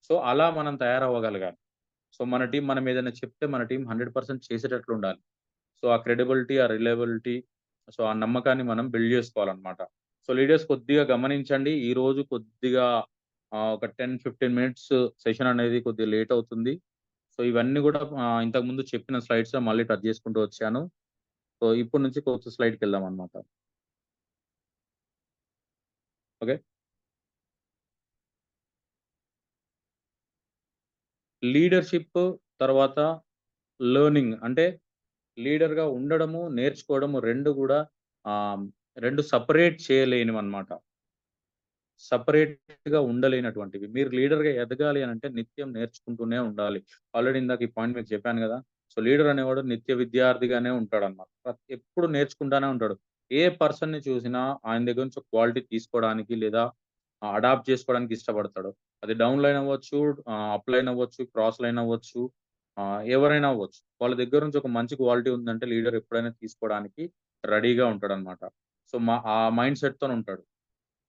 సో, అలా మనం తయారవ్వగలగాలి. సో, మన టీమ్ మనం ఏదైనా చెప్తే మన టీమ్ 100% చేసేటట్లుండాలి. సో, ఆ క్రెడిబిలిటీ, ఆ రిలయబిలిటీ, సో, ఆ నమ్మకాన్ని మనం బిల్డ్ జేసుకోవాలనమాట. సో, లీడర్స్ కొద్దిగా గమనించండి. ఈరోజు కొద్దిగా ఒక 10, 15 మినిట్స్ సెషన్ అనేది కొద్దిగా లేట్ అవుతుంది. సో, ఇవన్నీ గూడా ఇంతకుముందు చెప్పిన స్లైడ్స్‌లో మళ్ళీ టచ్ జేసుకుంటూ వచ్చాను. సో, ఇప్పటి నుంచి కొత్త స్లైడ్‌కెళ్దామనమాట. ఓకే. లీడర్‌షిప్ తర్వాత లెర్నింగ్ అంటే లీడర్‌గా ఉండడము, నేర్చుకోవడము 2 గూడా 2 సెపరేట్ చేయలేనివన్నమాట. సెపరేట్‌గా ఉండలేనటువంటివి. మీరు లీడర్‌గా ఎదగాలి అనంటే నిత్యం నేర్చుకుంటూనే ఉండాలి. ఆల్రెడీ ఇందాక ఈ పాయింట్ మీకు చెప్పాను గదా! సో, లీడర్ అనేవాడు నిత్య విద్యార్థిగానే ఉంటాడన్నమాట. ఎప్పుడు నేర్చుకుంటానే ఉంటాడు. ఏ పర్సన్‌ని చూసినా ఆయన దగ్గర నుంచి ఒక క్వాలిటీ తీసుకోవడానికి లేదా అడాప్ట్ చేసుకోవడానికి ఇష్టపడతాడు. అది డౌన్ లైన్ అవ్వచ్చు, అప్ లైన్ అవ్వచ్చు, క్రాస్ లైన్ అవ్వచ్చు, ఎవరైనా అవ్వచ్చు. వాళ్ళ దగ్గర నుంచి ఒక మంచి క్వాలిటీ ఉందంటే లీడర్ ఎప్పుడైనా తీసుకోవడానికి రెడీగా ఉంటాడన్నమాట. సో, ఆ మైండ్ సెట్‌తోనే ఉంటాడు.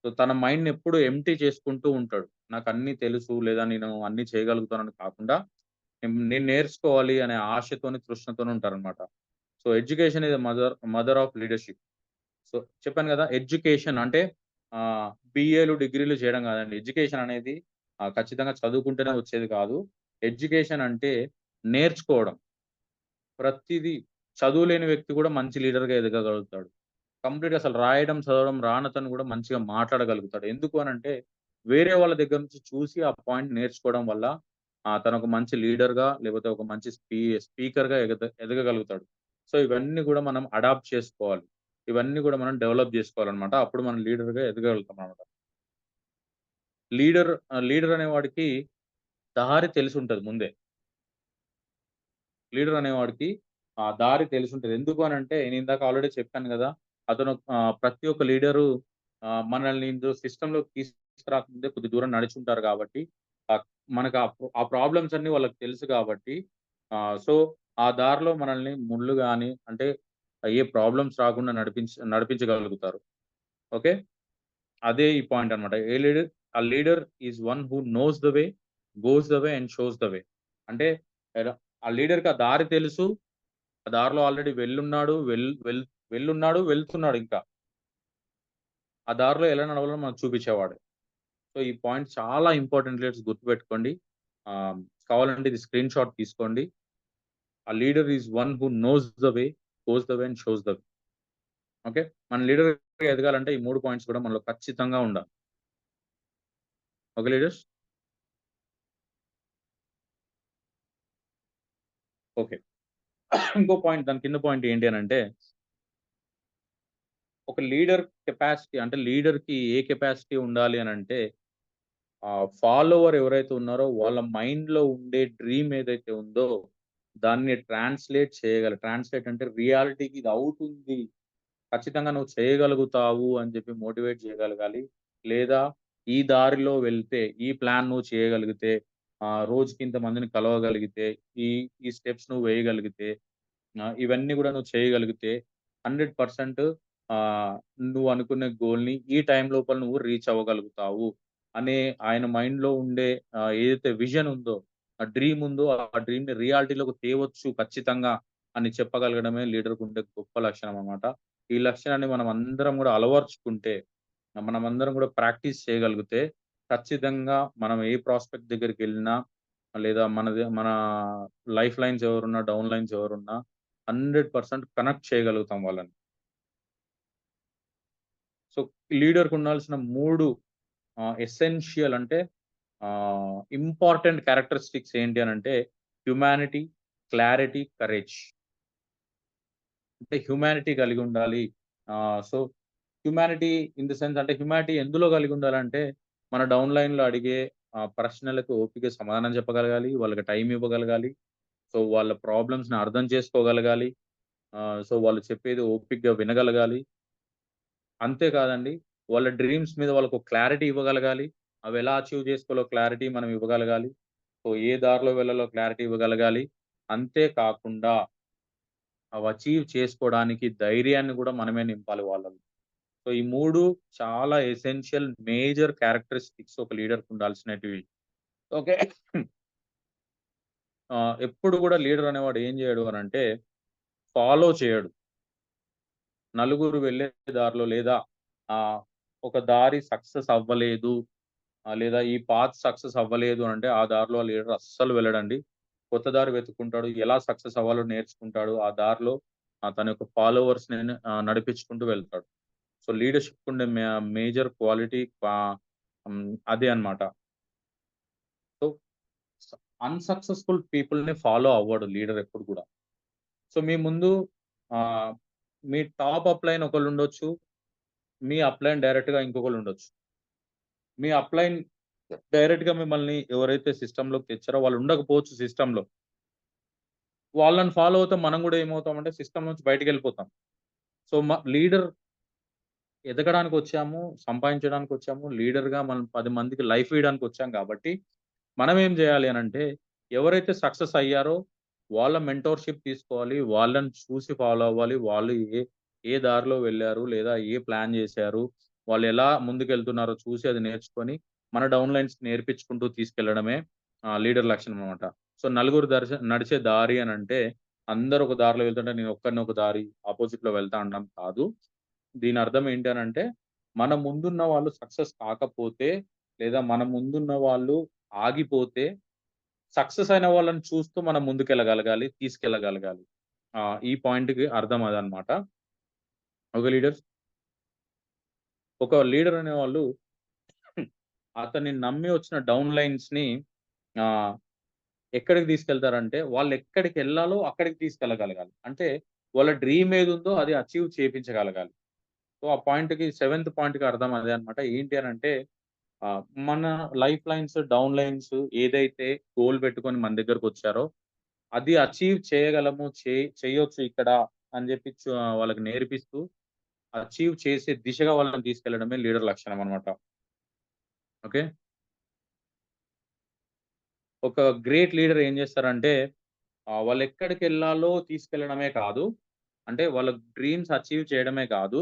సో, తన మైండ్‌ని ఎప్పుడు ఎంప్టీ చేసుకుంటూ ఉంటాడు. నాకన్నీ తెలుసు లేదా నేను అన్నీ చేయగలుగుతానని కాకుండా, నేను నేర్చుకోవాలి అనే ఆశతోని, తృష్ణతోని ఉంటారనమాట. So, education is mother mother of leadership. So, చెప్పాను గదా! ఎడ్యుకేషన్ అంటే బీఏలు, డిగ్రీలు చేయడం గాదండి. ఎడ్యుకేషన్ అనేది ఖచ్చితంగా చదువుకుంటేనే వచ్చేది కాదు. ఎడ్యుకేషన్ అంటే నేర్చుకోవడం. ప్రతిదీ చదువులేని వ్యక్తి కూడా మంచి లీడర్‌గా ఎదగగలుగుతాడు. కంప్లీట్‌గా అసలు రాయడం, చదవడం రానతను గూడా మంచిగా మాట్లాడగలుగుతాడు. ఎందుకు అనంటే, వేరే వాళ్ళ దగ్గర నుంచి చూసి ఆ పాయింట్ నేర్చుకోవడం వల్ల తనొక మంచి లీడర్‌గా లేకపోతే ఒక మంచి స్పీకర్‌గా ఎదగగలుగుతాడు. సో, ఇవన్నీ గూడా మనం అడాప్ట్ చేసుకోవాలి. ఇవన్నీ గూడా మనం డెవలప్ జేసుకోవాలనమాట. అప్పుడు మనం లీడర్‌గా ఎదగలుగుతామనమాట. లీడర్ అనేవాడికి దారి తెలిసుంటది ముందే. లీడర్ అనేవాడికి దారి తెలిసుంటది. ఎందుకు అనంటే నేనిందాక ఆల్రెడీ చెప్పాను గదా! అతను ప్రతి ఒక్క లీడరు మనల్ని సిస్టమ్‌లోకి తీసుకురాకముందే కొద్ది దూరం నడిచుంటారు గాబట్టి, ఆహ్, మనకు ఆ ప్రాబ్లమ్స్ అన్నీ వాళ్ళకి తెలుసు గాబట్టి, సో, ఆ దారిలో మనల్ని ముళ్ళు గాని, అంటే ఏ ప్రాబ్లమ్స్ రాకుండా నడిపించగలుగుతారు. ఓకే. అదే ఈ పాయింట్ అన్నమాట. ఆ leader is one who knows the way, goes the way and shows the way. అంటే ఎర ఆ లీడర్‌కి ఆ దారి తెలుసు. ఆ దారిలో ఆల్రెడీ వెళ్ళున్నాడు. వెళ్ళున్నాడు, వెళ్తున్నాడు ఇంకా. ఆ దారిలో ఎలా నడవాలో మనకు చూపించేవాడు. సో, ఈ పాయింట్ చాలా ఇంపార్టెంట్ లీడర్స్ గుర్తుపెట్టుకోండి. ఆహ్, కావాలంటే ఇది స్క్రీన్ షాట్ తీసుకోండి. ఆ leader is one who knows the way, goes the way and shows the way. Okay. మన లీడర్‌గా ఎదగాలంటే ఈ 3 పాయింట్స్ కూడా మనలో ఖచ్చితంగా ఉండాలి. Okay leaders? ఓకే. ఇంకో పాయింట్ దాని కింద పాయింట్ ఏంటి అనంటే, ఒక లీడర్ కెపాసిటీ అంటే లీడర్‌కి ఏ కెపాసిటీ ఉండాలి అనంటే, ఫాలోవర్ ఎవరైతే ఉన్నారో వాళ్ళ మైండ్‌లో ఉండే డ్రీమ్ ఏదైతే ఉందో, దాన్ని ట్రాన్స్‌లేట్ అంటే రియాలిటీకి ఇది అవుతుంది. ఖచ్చితంగా నువ్వు చేయగలుగుతావు అని చెప్పి మోటివేట్ చేయగలగాలి. లేదా ఈ దారిలో వెళ్తే, ఈ ప్లాన్ నువ్వు చేయగలిగితే, రోజుకి ఇంతమందిని కలవగలిగితే, ఈ ఈ స్టెప్స్ నువ్వు వేయగలిగితే, ఇవన్నీ గూడా నువ్వు చేయగలిగితే 100% ఆహ్, నువ్వు అనుకున్న గోల్‌ని ఈ టైం లోపల నువ్వు రీచ్ అవ్వగలుగుతావు అనే ఆయన మైండ్‌లో ఉండే ఏదైతే విజన్ ఉందో, ఆ డ్రీమ్ ఉందో, ఆ డ్రీమ్‌ని రియాలిటీలోకి తేవచ్చు ఖచ్చితంగా అని చెప్పగలగడమే లీడర్‌కుండే గొప్ప లక్షణం అన్నమాట. ఈ లక్షణాన్ని మనం అందరం గూడా అలవరుచుకుంటే, మనమందరం గూడా ప్రాక్టీస్ చేయగలిగితే ఖచ్చితంగా మనం ఏ ప్రాస్పెక్ట్ దగ్గరికెళ్ళినా లేదా మన లైఫ్ లైన్స్ ఎవరున్నా, డౌన్ లైన్స్ ఎవరున్నా 100% కనెక్ట్ చేయగలుగుతాం వాళ్ళని. సో, లీడర్‌కుండాల్సిన 3 ఎసెన్షియల్ అంటే ఇంపార్టెంట్ క్యారెక్టరిస్టిక్స్ ఏంటి అనంటే హ్యుమానిటీ, క్లారిటీ, కరేజ్. అంటే హ్యుమానిటీ కలిగి ఉండాలి. So, humanity in the sense అంటే హ్యుమానిటీ ఎందులో కలిగి ఉండాలంటే, మన డౌన్ లైన్‌లో అడిగే ప్రశ్నలకు ఓపికగా సమాధానం చెప్పగలగాలి. వాళ్ళకి టైం ఇవ్వగలగాలి. సో, వాళ్ళ ప్రాబ్లమ్స్‌ని అర్థం చేసుకోగలగాలి. సో, వాళ్ళు చెప్పేది ఓపికగా వినగలగాలి. అంతే కాదండి, వాళ్ళ డ్రీమ్స్ మీద వాళ్ళకొక క్లారిటీ ఇవ్వగలగాలి. అవెలా అచీవ్ చేసుకోవాలో క్లారిటీ మనం ఇవ్వగలగాలి. సో, ఏ దారిలో వెళ్ళాలో క్లారిటీ ఇవ్వగలగాలి. అంతే కాకుండా అవి అచీవ్ చేసుకోవడానికి ధైర్యాన్ని గూడా మనమే నింపాలి వాళ్ళలో. సో, ఈ 3 చాలా ఎసెన్షియల్ మేజర్ క్యారెక్టరిస్టిక్స్ ఒక లీడర్‌కి ఉండాల్సినటివి. ఓకే. ఎప్పుడు గూడా లీడర్ అనేవాడు ఏం జేయడు అనంటే, ఫాలో చేయడు. నలుగురు వెళ్ళే దారిలో లేదా ఆహ్, ఒక దారి సక్సెస్ అవ్వలేదు, లేదా ఈ పాత్ సక్సెస్ అవ్వలేదు అంటే, ఆ దారిలో ఆ లీడర్ అస్సలు వెళ్ళడండి. కొత్త దారి వెతుక్కుంటాడు. ఎలా సక్సెస్ అవ్వాలో నేర్చుకుంటాడు. ఆ దారిలో తన యొక్క ఫాలోవర్స్‌ని నడిపించుకుంటూ వెళ్తాడు. సో, లీడర్‌షిప్‌కి ఉండే మేజర్ క్వాలిటీ అదే అన్నమాట. సో, స అన్‌సక్సెస్‌ఫుల్ పీపుల్‌ని ఫాలో అవ్వడు లీడర్ ఎప్పుడు గూడా. సో, మీ ముందు ఆహ్, మీ టాప్ అప్‌లైన్ ఒకళ్ళుండొచ్చు. మీ అప్‌లైన్ డైరెక్ట్‌గా ఇంకొకళ్ళుండొచ్చు. మీ అప్‌లైన్ డైరెక్ట్‌గా మిమ్మల్ని ఎవరైతే సిస్టమ్‌లోకి తెచ్చారో వాళ్ళు ఉండకపోవచ్చు సిస్టమ్‌లో. వాళ్ళని ఫాలో అవుతాం. మనం గూడా ఏమవుతామంటే సిస్టమ్ నుంచి బయటికెళ్ళిపోతాం. So, leader ఎదగడానికొచ్చాము, సంపాదించడానికొచ్చాము. లీడర్‌గా మనం 10 మందికి లైఫ్ ఇయడానికొచ్చాం కాబట్టి, మనం ఏం జేయాలి అనంటే, ఎవరైతే సక్సెస్ అయ్యారో వాళ్ళ మెంటర్‌షిప్ తీసుకోవాలి. వాళ్ళని చూసి ఫాలో అవ్వాలి. వాళ్ళు ఏ దారిలో వెళ్లారు, లేదా ఏ ప్లాన్ జేశారు, వాళ్ళెలా ముందుకెళ్తున్నారో చూసి అది నేర్చుకొని, మన డౌన్ లైన్స్‌కి నేర్పించుకుంటూ తీసుకెళ్లడమే లీడర్ లక్షణం అన్నమాట. సో, నలుగురు నడిచే దారి అనంటే, అందరూ ఒక దారిలో వెళ్తుంటే నేను ఒక్కడినే ఒక దారి అపోజిట్‌లో వెళ్తా అనడం కాదు. దీని అర్థం ఏంటి అనంటే, మన ముందున్న వాళ్ళు సక్సెస్ కాకపోతే, లేదా మన ముందున్న వాళ్ళు ఆగిపోతే, సక్సెస్ అయిన వాళ్ళని చూస్తూ మనం ముందుకెళ్ళగలగాలి, తీసుకెళ్ళగలగాలి. ఈ పాయింట్‌కి అర్థం అదనమాట. ఒక లీడర్ లీడర్ అనేవాళ్ళు అతన్ని నమ్మి వచ్చిన డౌన్ లైన్స్‌ని ఆహ్, ఎక్కడికి తీసుకెళ్తారంటే, వాళ్ళెక్కడికెళ్ళాలో అక్కడికి తీసుకెళ్ళగలగాలి. అంటే వాళ్ళ డ్రీమ్ ఏదుందో అది అచీవ్ చేపించగలగాలి. సో, ఆ పాయింట్‌కి సెవెంత్ పాయింట్‌కి అర్థం అదే అన్నమాట. ఏంటి అనంటే మన లైఫ్ లైన్స్, డౌన్ లైన్స్ ఏదైతే గోల్ పెట్టుకొని మన దగ్గరకొచ్చారో, అది అచీవ్ చేయగలము, చేయొచ్చు ఇక్కడ అని చెప్పి వాళ్ళకి నేర్పిస్తూ, అచీవ్ చేసే దిశగా వాళ్ళని తీసుకెళ్లడమే లీడర్ లక్షణం అన్నమాట. ఓకే. ఒక గ్రేట్ లీడర్ ఏం చేస్తారంటే, వాళ్ళెక్కడికెళ్ళాలో తీసుకెళ్లడమే కాదు, అంటే వాళ్ళ డ్రీమ్స్ అచీవ్ చేయడమే కాదు,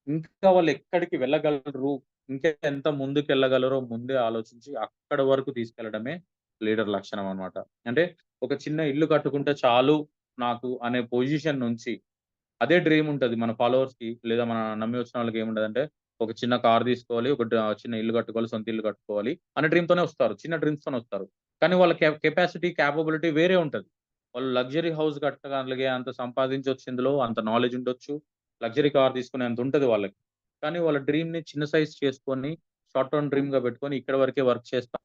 ఇంకా వాళ్ళెక్కడికి వెళ్ళగలరు, ఇంకా ఎంత ముందుకెళ్ళగలరో ముందే ఆలోచించి అక్కడి వరకు తీసుకెళ్లడమే లీడర్ లక్షణం అన్నమాట. అంటే ఒక చిన్న ఇల్లు కట్టుకుంటే చాలు నాకు అనే పొజిషన్ నుంచి అదే డ్రీమ్ ఉంటది మన ఫాలోవర్స్‌కి లేదా మన నమ్మి వచ్చిన వాళ్ళకి ఏముంటదంటే ఒక చిన్న కార్ తీసుకోవాలి, చిన్న ఇల్లు కట్టుకోవాలి, సొంత ఇల్లు కట్టుకోవాలి అనే డ్రీమ్‌తోనే వస్తారు. చిన్న డ్రీమ్స్‌తోనే వస్తారు. కానీ వాళ్ళ కెపాసిటీ, కేపబిలిటీ వేరే ఉంటది. వాళ్ళు లగ్జరీ హౌస్ కట్టగలిగే అంత సంపాదించొచ్చు ఇందులో, అంత నాలెడ్జ్ ఉండొచ్చు. లగ్జరీ కార్ తీసుకునేంత ఉంటది వాళ్ళకి. కానీ వాళ్ళ డ్రీమ్‌ని చిన్న సైజ్ చేసుకొని, షార్ట్ టర్మ్ డ్రీమ్‌గా పెట్టుకొని ఇక్కడి వరకే వర్క్ చేస్తాను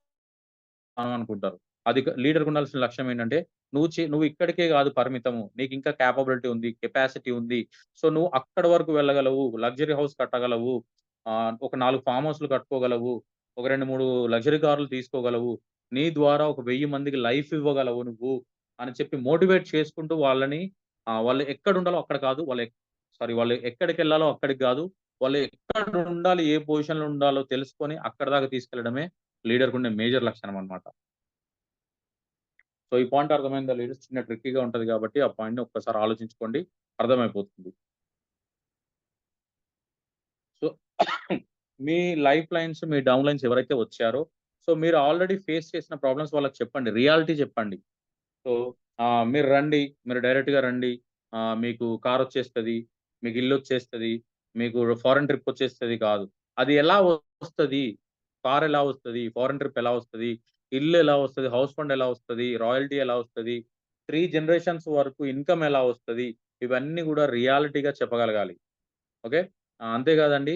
అనుకుంటారు. అది లీడర్‌కి ఉండాల్సిన లక్ష్యం ఏంటంటే, నువ్వు ఇక్కడికే కాదు పరిమితము. నీకింకా కేపబిలిటీ ఉంది, కెపాసిటీ ఉంది. సో, నువ్వు అక్కడి వరకు వెళ్ళగలవు. Luxury house కట్టగలవు. ఒక 4 ఫార్మ్ హౌస్‌లు కట్టుకోగలవు. ఒక 2, 3 లగ్జరీ కార్‌లు తీసుకోగలవు. నీ ద్వారా ఒక 1000 మందికి లైఫ్ ఇవ్వగలవు నువ్వు అని చెప్పి మోటివేట్ చేసుకుంటూ వాళ్ళని వాళ్ళు ఎక్కడుండాలో అక్కడ కాదు. వాళ్ళు ఎక్కడికెళ్ళాలో అక్కడికి గాదు. వాళ్ళు ఎక్కడుండాలి, ఏ పొజిషన్‌లో ఉండాలో తెలుసుకొని అక్కడి దాకా తీసుకెళ్లడమే లీడర్‌కుండే మేజర్ లక్షణం అన్నమాట. సో, ఈ పాయింట్ అర్థమైందా లేడీస్? చిన్న ట్రిక్కీగా ఉంటది గాబట్టి, ఆ పాయింట్‌ని ఒక్కసారి ఆలోచించుకోండి. అర్థమైపోతుంది. సో, మీ లైఫ్ లైన్స్, మీ డౌన్ లైన్స్ ఎవరైతే వచ్చారో, సో, మీరు ఆల్రెడీ ఫేస్ చేసిన ప్రాబ్లమ్స్ వాళ్ళకి చెప్పండి. రియాలిటీ చెప్పండి. సో, మీరు రండి. మీరు డైరెక్ట్‌గా రండి. మీకు కారొచ్చేస్తది. మీకు ఇల్లొచ్చేస్తది. మీకు ఫారెన్ ట్రిప్పొచ్చేస్తది కాదు. అది ఎలా వస్తది? కారెలా వస్తది? ఫారెన్ ట్రిప్ ఎలా వస్తది? ఇల్లు ఎలా వస్తది? హౌస్ ఫండ్ ఎలా వస్తది? రాయల్టీ ఎలా వస్తది? 3 జనరేషన్స్ వరకు ఇన్‌కమ్ ఎలా వస్తది? ఇవన్నీ గూడా రియాలిటీగా చెప్పగలగాలి. ఓకే. అంతే కాదండి.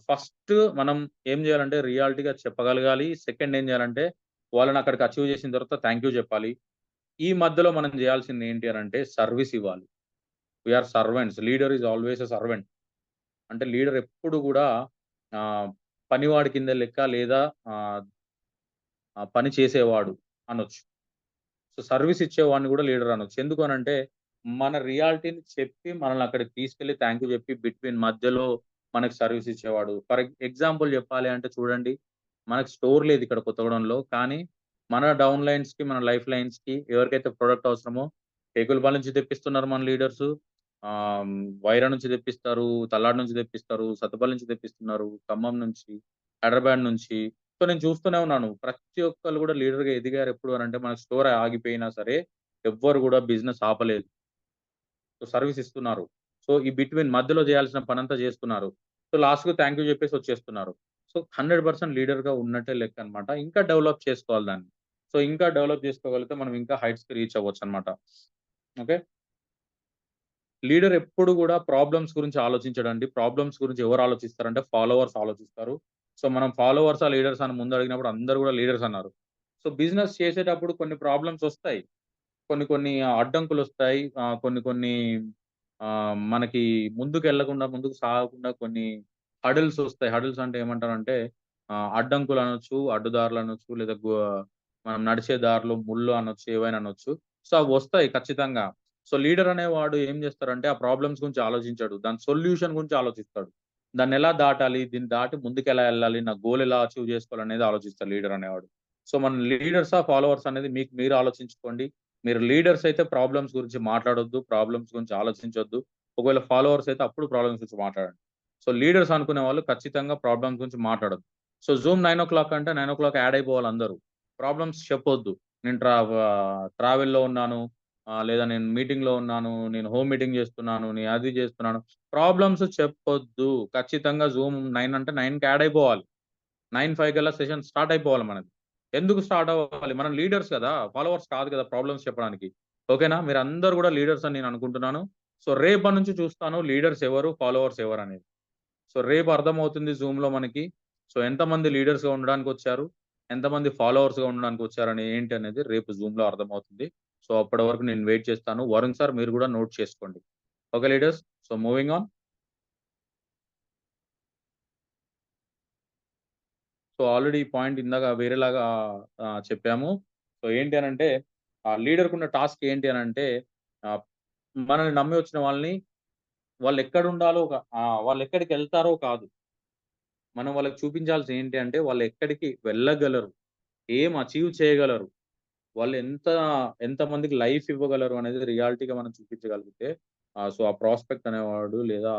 ఫస్ట్ మనం ఏం జేయాలంటే రియాలిటీగా చెప్పగలగాలి. సెకండ్ ఏం జేయాలంటే వాళ్ళని అక్కడికి అచీవ్ చేసిన తర్వాత థాంక్ యూ జెప్పాలి. ఈ మధ్యలో మనం జేయాల్సింది ఏంటి అనంటే సర్విస్ ఇవ్వాలి. We are servants. Leader is always a servant. అంటే లీడర్ ఎప్పుడు గూడా ఆహ్, పనివాడి కింద లెక్క లేదా ఆహ్, పని చేసేవాడు అనొచ్చు. సో, సర్విస్ ఇచ్చేవాడిని గూడా లీడర్ అనొచ్చు. ఎందుకు అనంటే, మన రియాలిటీని చెప్పి మనల్ని అక్కడికి తీసుకెళ్ళి థాంక్ యూ జెప్పి బిట్వీన్ మధ్యలో మనకు సర్విస్ ఇచ్చేవాడు. ఫర్ ఎగ్జాంపుల్ జెప్పాలి అంటే చూడండి, మనకు స్టోర్ లేదు ఇక్కడ కొత్తగూడెంలో. కానీ మన డౌన్ లైన్స్‌కి, మన లైఫ్ లైన్స్‌కి ఎవరికైతే ప్రొడక్ట్ అవసరమో టేకులపల్లి నుంచి తెప్పిస్తున్నారు మన లీడర్సు. వైరా నుంచి తెప్పిస్తారు, తల్లాడు నుంచి తెప్పిస్తారు, సత్తుపల్లి నుంచి తెప్పిస్తున్నారు, ఖమ్మం నుంచి, హైదరాబాద్ నుంచి. సో, నేను చూస్తూనే ఉన్నాను. ప్రతి ఒక్కళ్ళు గూడా లీడర్‌గా ఎదిగారు ఎప్పుడు అనంటే, మన స్టోర్ ఆగిపోయినా సరే, ఎవ్వరు గూడా బిజినెస్ ఆపలేదు. సో, సర్విస్ ఇస్తున్నారు. సో, ఈ బిట్వీన్ మధ్యలో జేయాల్సిన పనంతా జేస్తున్నారు. సో, లాస్ట్‌కి థాంక్ యూ జెప్పేసి వచ్చేస్తున్నారు. సో, 100% లీడర్‌గా ఉన్నట్టే లెక్కనమాట. ఇంకా డెవలప్ చేసుకోవాలి దాన్ని. సో, ఇంకా డెవలప్ జేసుకోగలిగితే మనం ఇంకా హైట్స్‌కి రీచ్ అవ్వొచ్చనమాట. ఓకే. లీడర్ ఎప్పుడు గూడా ప్రాబ్లమ్స్ గురించి ఆలోచించడండి. ప్రాబ్లమ్స్ గురించి ఎవరు ఆలోచిస్తారంటే ఫాలోవర్స్ ఆలోచిస్తారు. సో, మనం ఫాలోవర్సా? లీడర్సా? అని ముందు అడిగినప్పుడు అందరూ గూడా లీడర్స్ అన్నారు. సో, బిజినెస్ చేసేటప్పుడు కొన్ని ప్రాబ్లమ్స్ ఒస్తాయి. కొన్ని కొన్ని అడ్డంకులొస్తాయి. కొన్ని కొన్ని మనకి ముందుకెళ్ళకుండా, ముందుకు సాగకుండా కొన్ని హడిల్స్ ఒస్తాయి. హడిల్స్ అంటే ఏమంటారంటే అడ్డంకులనొచ్చు, అడ్డుదారులనొచ్చు లేదా మనం నడిచే దారిలో ముళ్ళు అనొచ్చు, ఏవైనా అనొచ్చు. సో, అవొస్తాయి ఖచ్చితంగా. సో, లీడర్ అనేవాడు ఏం జేస్తారంటే ఆ ప్రాబ్లమ్స్ గురించి ఆలోచించడు. దాని సొల్యూషన్ గురించి ఆలోచిస్తాడు. దాన్నెలా దాటాలి? దీన్ని దాటి ముందుకెలా ఎళ్ళాలి? నా గోల్ ఎలా అచీవ్ జేసుకోవాలనేది ఆలోచిస్తాడు లీడర్ అనేవాడు. సో, మనం లీడర్సా? ఫాలోవర్సా? అనేది మీకు మీరు ఆలోచించుకోండి. మీరు లీడర్స్ అయితే ప్రాబ్లమ్స్ గురించి మాట్లాడొద్దు. ప్రాబ్లమ్స్ గురించి ఆలోచించొద్దు. ఒకవేళ ఫాలోవర్స్ అయితే అప్పుడు ప్రాబ్లమ్స్ గురించి మాట్లాడండి. సో, లీడర్స్ అనుకునే వాళ్ళు ఖచ్చితంగా ప్రాబ్లమ్స్ గురించి మాట్లాడొద్దు. సో, జూమ్ 9:00 అంటే 9:00 యాడ్ అయిపోవాలి అందరూ. ప్రాబ్లమ్స్ చెప్పొద్దు. నేను ట్రావెల్‌లో ఉన్నాను. లేదా నేను మీటింగ్‌లో ఉన్నాను. నేను హోమ్ మీటింగ్ చేస్తున్నాను. నేను అది చేస్తున్నాను. ప్రాబ్లమ్స్ చెప్పొద్దు. ఖచ్చితంగా జూమ్ 9 అంటే 9కి యాడ్ అయిపోవాలి. 9:05 కల్లా సెషన్ స్టార్ట్ అయిపోవాలి మనది. ఎందుకు స్టార్ట్ అవ్వాలి? మనం లీడర్స్ కదా! ఫాలోవర్స్ కాదు కదా! ప్రాబ్లమ్స్ చెప్పడానికి. ఓకేనా? మీరందరూ గూడా లీడర్స్ అని నేను అనుకుంటున్నాను. సో, రేపటి నుంచి చూస్తాను లీడర్స్ ఎవరు? ఫాలోవర్స్ ఎవరనేది. సో, రేపు అర్థమవుతుంది జూమ్‌లో మనకి. సో, ఎంతమంది లీడర్స్‌గా ఉండడానికొచ్చారు? ఎంతమంది ఫాలోవర్స్‌గా ఉండడానికొచ్చారని ఏంటి అనేది రేపు జూమ్‌లో అర్థమవుతుంది. సో, అప్పటి వరకు నేను వెయిట్ చేస్తాను. వరుణ్ సార్ మీరు గూడా నోట్ చేసుకోండి. Okay leaders. So, moving on. So, already ఈ పాయింట్ ఇందాక వేరేలాగా చెప్పాము. సో, ఏంటి అనంటే లీడర్‌కున్న టాస్క్ ఏంటి అనంటే ఆహ్, మనల్ని నమ్మి వచ్చిన వాళ్ళని వాళ్ళెక్కడుండాలో వాళ్ళెక్కడికెళ్తారో కాదు. మనం వాళ్ళకి చూపించాల్సింది ఏంటి అంటే వాళ్ళెక్కడికి వెళ్ళగలరు? ఏం అచీవ్ చేయగలరు? వాళ్ళు ఎంతమందికి లైఫ్ ఇవ్వగలరు అనేది రియాలిటీగా మనం చూపించగలిగితే సో, ఆ ప్రాస్పెక్ట్ అనేవాడు లేదా